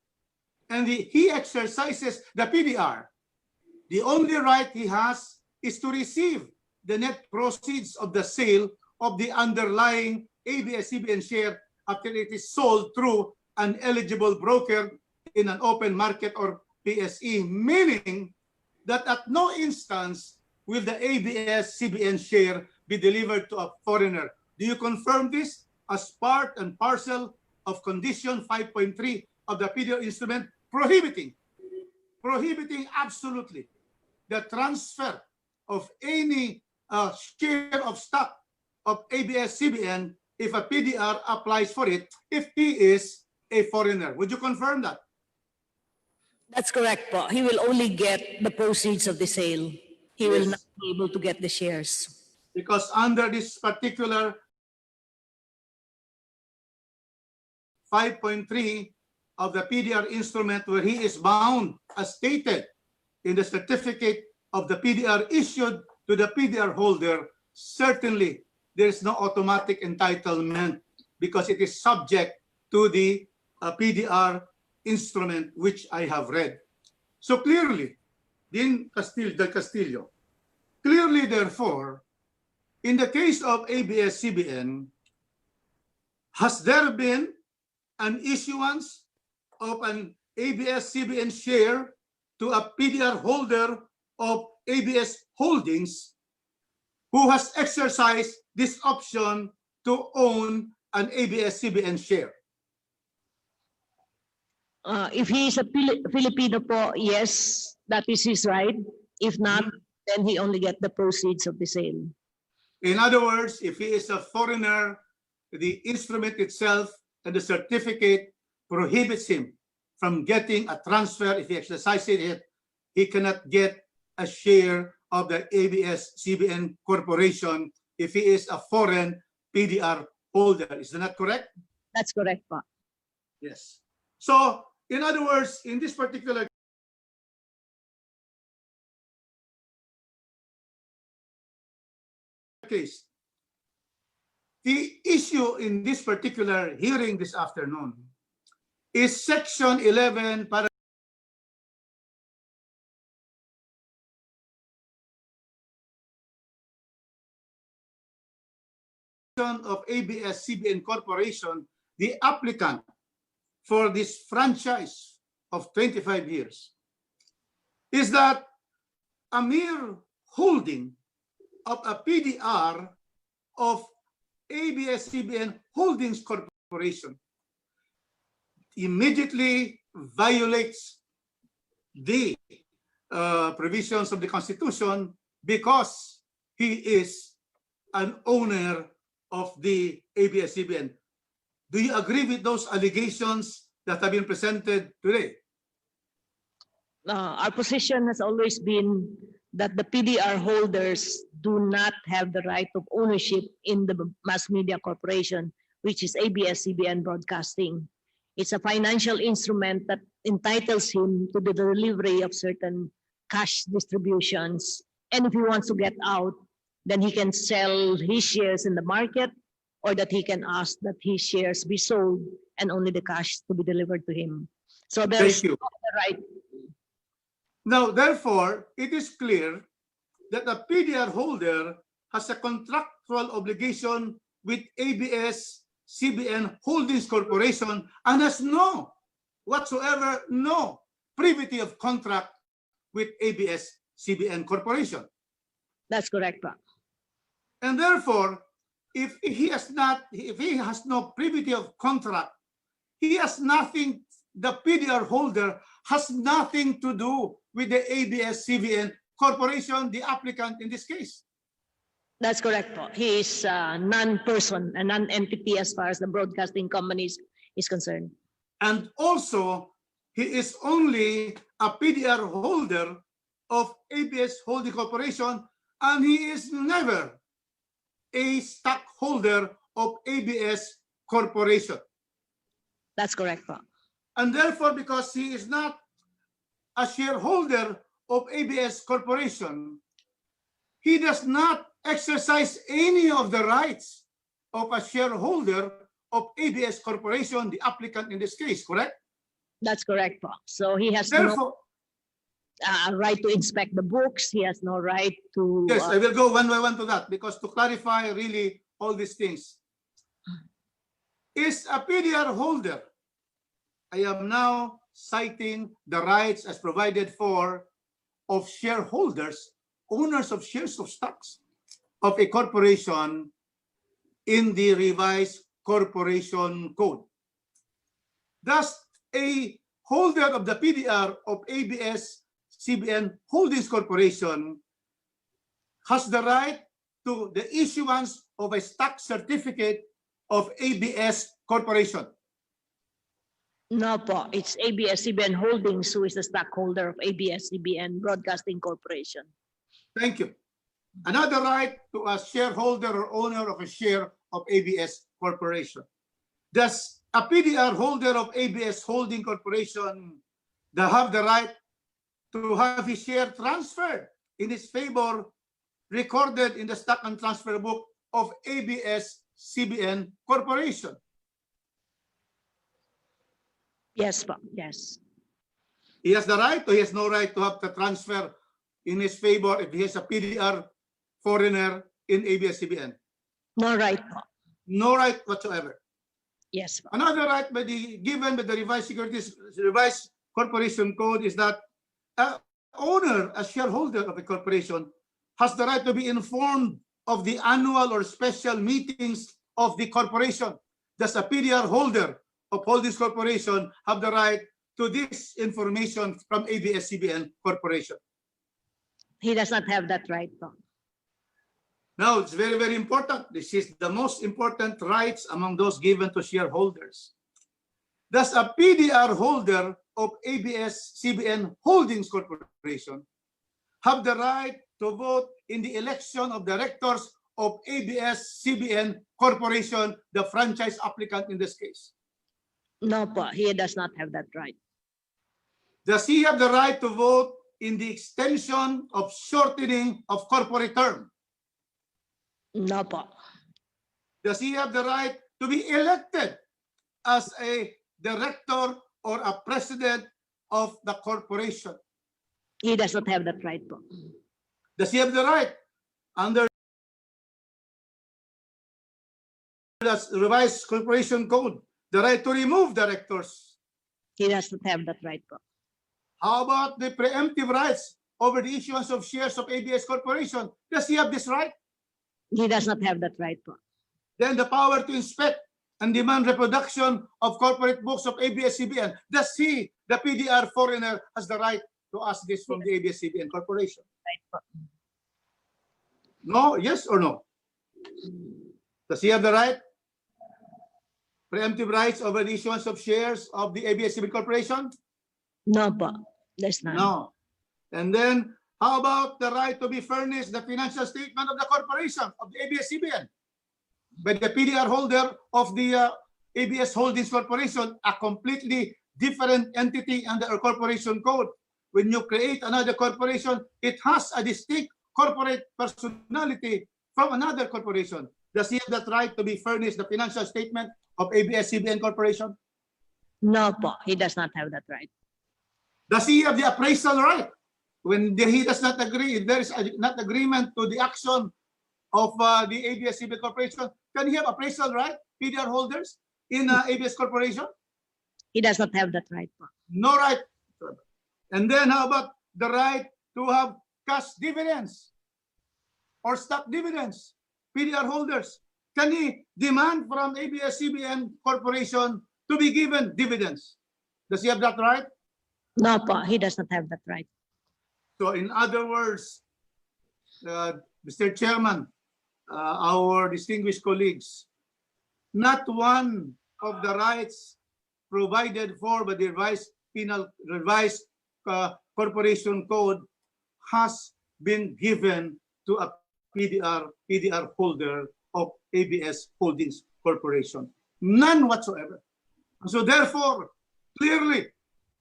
and he exercises the PDR, the only right he has is to receive the net proceeds of the sale of the underlying ABS-CBN share after it is sold through an eligible broker in an open market or PSE, meaning that at no instance will the ABS-CBN share be delivered to a foreigner. Do you confirm this as part and parcel of condition 5.3 of the PDR instrument, prohibiting absolutely the transfer of any share of stock of ABS-CBN if a PDR applies for it, if he is a foreigner? Would you confirm that? That's correct po. He will only get the proceeds of the sale. He will not be able to get the shares. Because under this particular 5.3 of the PDR instrument, where he is bound, as stated in the certificate of the PDR issued to the PDR holder, certainly there is no automatic entitlement because it is subject to the PDR instrument, which I have read. So clearly, Dean Castillo, clearly, therefore, in the case of ABS-CBN, has there been an issuance of an ABS-CBN share to a PDR holder of ABS Holdings who has exercised this option to own an ABS-CBN share? If he is a Filipino po, yes, that is his right. If not, then he only get the proceeds of the sale. In other words, if he is a foreigner, the instrument itself and the certificate prohibits him from getting a transfer. If he exercises it, he cannot get a share of the ABS-CBN Corporation if he is a foreign PDR holder. Is that correct? That's correct po. Yes. So, in other words, in this particular case, the issue in this particular hearing this afternoon is Section 11, of ABS-CBN Corporation, the applicant for this franchise of 25 years, is that a mere holding of a PDR of ABS-CBN Holdings Corporation immediately violates the provisions of the Constitution because he is an owner of the ABS-CBN. Do you agree with those allegations that have been presented today? Our position has always been that the PDR holders do not have the right of ownership in the mass media corporation, which is ABS-CBN Broadcasting. It's a financial instrument that entitles him to the delivery of certain cash distributions. And if he wants to get out, then he can sell his shares in the market, or that he can ask that his shares be sold and only the cash to be delivered to him. So there's no right. Now, therefore, it is clear that a PDR holder has a contractual obligation with ABS-CBN Holdings Corporation and has no privity of contract with ABS-CBN Corporation. That's correct, Pa. And therefore, if he has no privity of contract, he has nothing, the PDR holder has nothing to do with the ABS-CBN Corporation the applicant in this case. That's correct po. He is a non-person, a non-entity as far as the broadcasting companies is concerned. And also, he is only a PDR holder of ABS Holding Corporation, and he is never a stockholder of ABS Corporation. That's correct po. And therefore, because he is not a shareholder of ABS Corporation, he does not exercise any of the rights of a shareholder of ABS Corporation, the applicant in this case, correct? That's correct po. So he has Therefore, no right to inspect the books. He has no right to... yes, I will go one by one to that, because to clarify really all these things. Is a PDR holder, I am now citing the rights as provided for of shareholders, owners of shares of stocks of a corporation in the revised corporation code. Thus, a holder of the PDR of ABS-CBN Holdings Corporation has the right to the issuance of a stock certificate of ABS Corporation. No po. It's ABS-CBN Holdings who is the stockholder of ABS-CBN Broadcasting Corporation. Thank you. Another right to a shareholder or owner of a share of ABS Corporation. Does a PDR holder of ABS Holding Corporation have the right to have his share transferred in his favor, recorded in the stock and transfer book of ABS-CBN Corporation? Yes po. Yes. He has the right, or he has no right to have the transfer in his favor if he has a PDR foreigner in ABS-CBN? No right po. No right whatsoever. Yes po. Another right given by the revised corporation code is that a owner, a shareholder of a corporation, has the right to be informed of the annual or special meetings of the corporation. Does a PDR holder of Holdings Corporation have the right to this information from ABS-CBN Corporation? He does not have that right po. Now, it's very, very important. This is the most important rights among those given to shareholders. Does a PDR holder of ABS-CBN Holdings Corporation have the right to vote in the election of directors of ABS-CBN Corporation, the franchise applicant in this case? No po. He does not have that right. Does he have the right to vote in the extension of shortening of corporate term? No po. Does he have the right to be elected as a director or a president of the corporation? He does not have that right po. Does he have the right under the revised corporation code, the right to remove directors? He does not have that right po. How about the preemptive rights over the issuance of shares of ABS Corporation? Does he have this right? He does not have that right po. Then the power to inspect and demand reproduction of corporate books of ABS-CBN. Does he, the PDR foreigner, has the right to ask this from the ABS-CBN Corporation? Right po. No? Yes or no? Does he have the right? Preemptive rights over the issuance of shares of the ABS-CBN Corporation? No po. There's none. No. And then, how about the right to be furnished the financial statement of the corporation, of the ABS-CBN, by the PDR holder of the ABS Holdings Corporation, a completely different entity under our corporation code? When you create another corporation, it has a distinct corporate personality from another corporation. Does he have that right to be furnished the financial statement of ABS-CBN Corporation? No po. He does not have that right. Does he have the appraisal right? When he does not agree, there is not agreement to the action of the ABS-CBN Corporation, can he have appraisal right, PDR holders in ABS Corporation? He does not have that right po. No right. And then how about the right to have cash dividends or stock dividends? PDR holders, can he demand from ABS-CBN Corporation to be given dividends? Does he have that right? No po. He does not have that right. So in other words, Mr. Chairman, our distinguished colleagues, not one of the rights provided for by the revised corporation code has been given to a PDR holder of ABS Holdings Corporation. None whatsoever. So therefore, clearly,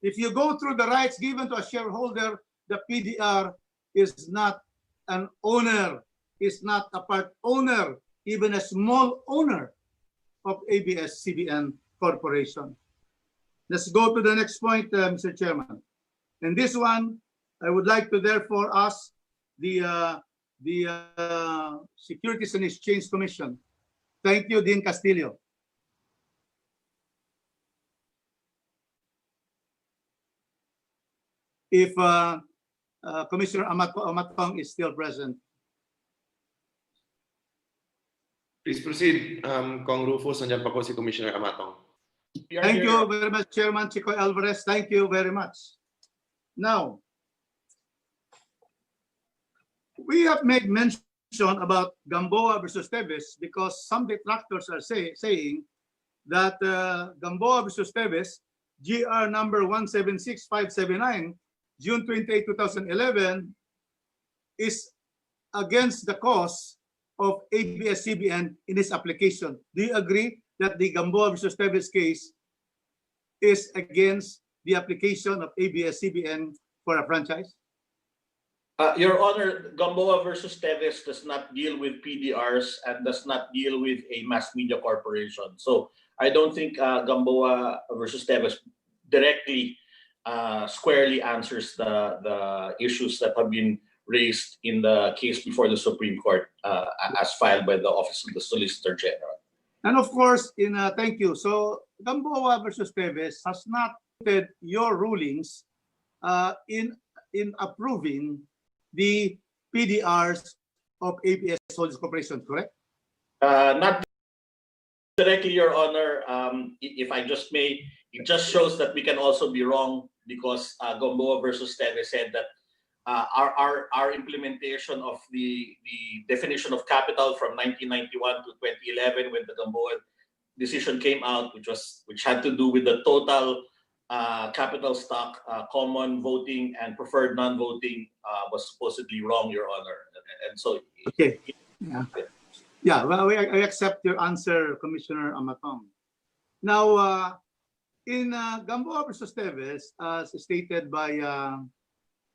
if you go through the rights given to a shareholder, the PDR is not an owner, is not a part owner, even a small owner of ABS-CBN Corporation. Let's go to the next point, Mr. Chairman. And this one, I would like to therefore ask the Securities and Exchange Commission. Thank you, Dean Castillo. If Commissioner Amatong is still present. Please proceed, Kong Rufus. Nandiyan pa po si Commissioner Amatong. Thank you very much, Chairman Chico Alvarez. Thank you very much. Now, we have made mention about Gamboa versus Teves because some detractors are saying that Gamboa versus Teves, GR number 176579, June 28, 2011, is against the cause of ABS-CBN in its application. Do you agree that the Gamboa versus Teves case is against the application of ABS-CBN for a franchise? Your Honor, Gamboa versus Teves does not deal with PDRs and does not deal with a mass media corporation. So I don't think Gamboa versus Teves directly squarely answers the issues that have been raised in the case before the Supreme Court as filed by the Office of the Solicitor General. And of course, thank you. So Gamboa versus Teves has not put your rulings in approving the PDRs of ABS Holdings Corporation, correct? Not directly, Your Honor. If I just may, it just shows that we can also be wrong because Gamboa versus Teves said that our implementation of the definition of capital from 1991 to 2011, when the Gamboa decision came out, which had to do with the total capital stock, common voting and preferred non-voting, was supposedly wrong, Your Honor. And so, okay, yeah. Well, I accept your answer, Commissioner Amatong. Now, in Gamboa versus Teves, as stated by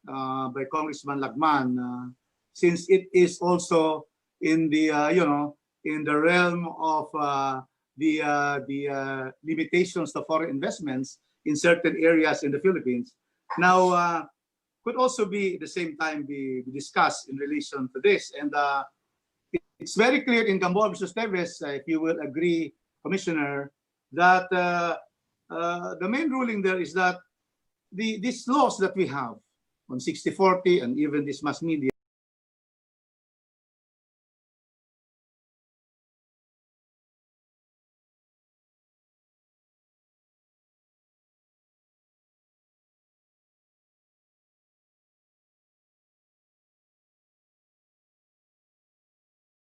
Congressman Lagman, since it is also in the in the realm of the limitations to foreign investments in certain areas in the Philippines, now could also be at the same time be discussed in relation to this. And it's very clear in Gamboa versus Teves, if you will agree, Commissioner, that the main ruling there is that these laws that we have on 60-40 and even this mass media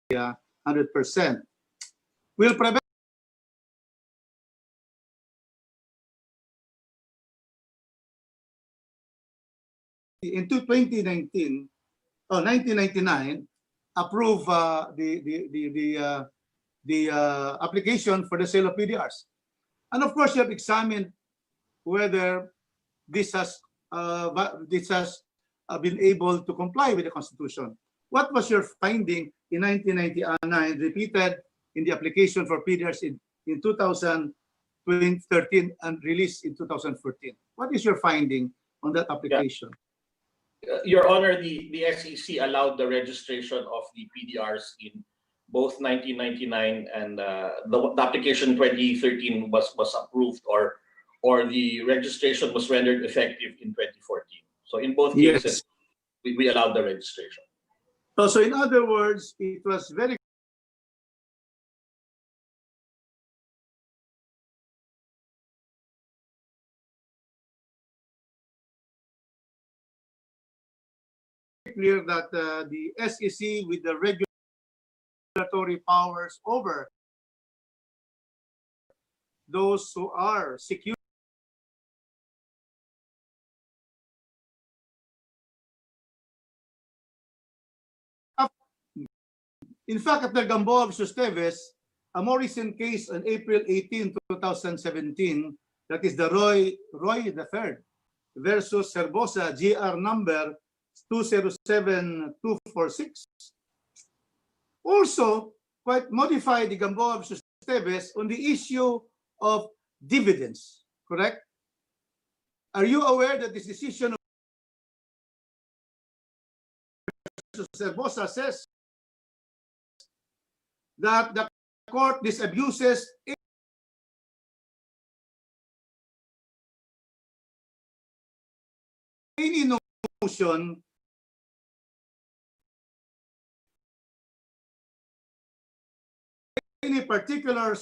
yeah, 100% will prevent in 2019 or 1999 approve the application for the sale of PDRs. And of course, you have examined whether this has been able to comply with the Constitution. What was your finding in 1999, repeated in the application for PDRs in 2013 and released in 2014? What is your finding on that application? Your Honor, the SEC allowed the registration of the PDRs in both 1999 and the application 2013 was approved, or the registration was rendered effective in 2014. So in both cases, we allowed the registration. So in other words, it was very clear that the SEC with the regulatory powers over those who are secure in fact, at the Gamboa versus Teves, a more recent case on April 18, 2017, that is the Roy III versus Herbosa, GR number 207246, also quite modified the Gamboa versus Teves on the issue of dividends, correct? Are you aware that this decision of Herbosa says that the court disabuses any notion any particular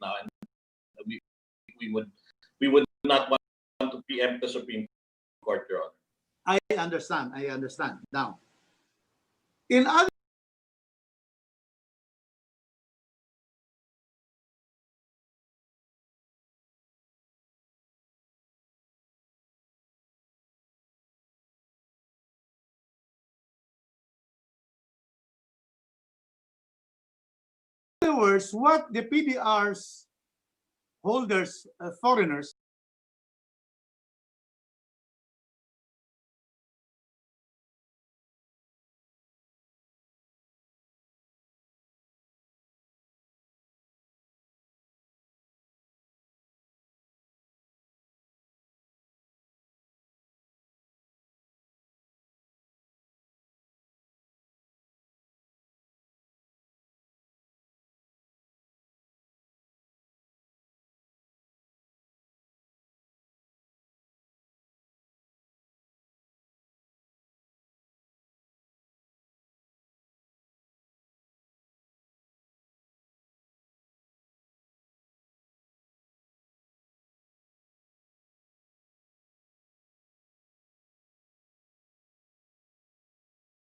now, and we, we would not want to preempt the Supreme Court, Your Honor. I understand. Now, in other words, what the PDR's holders, foreigners,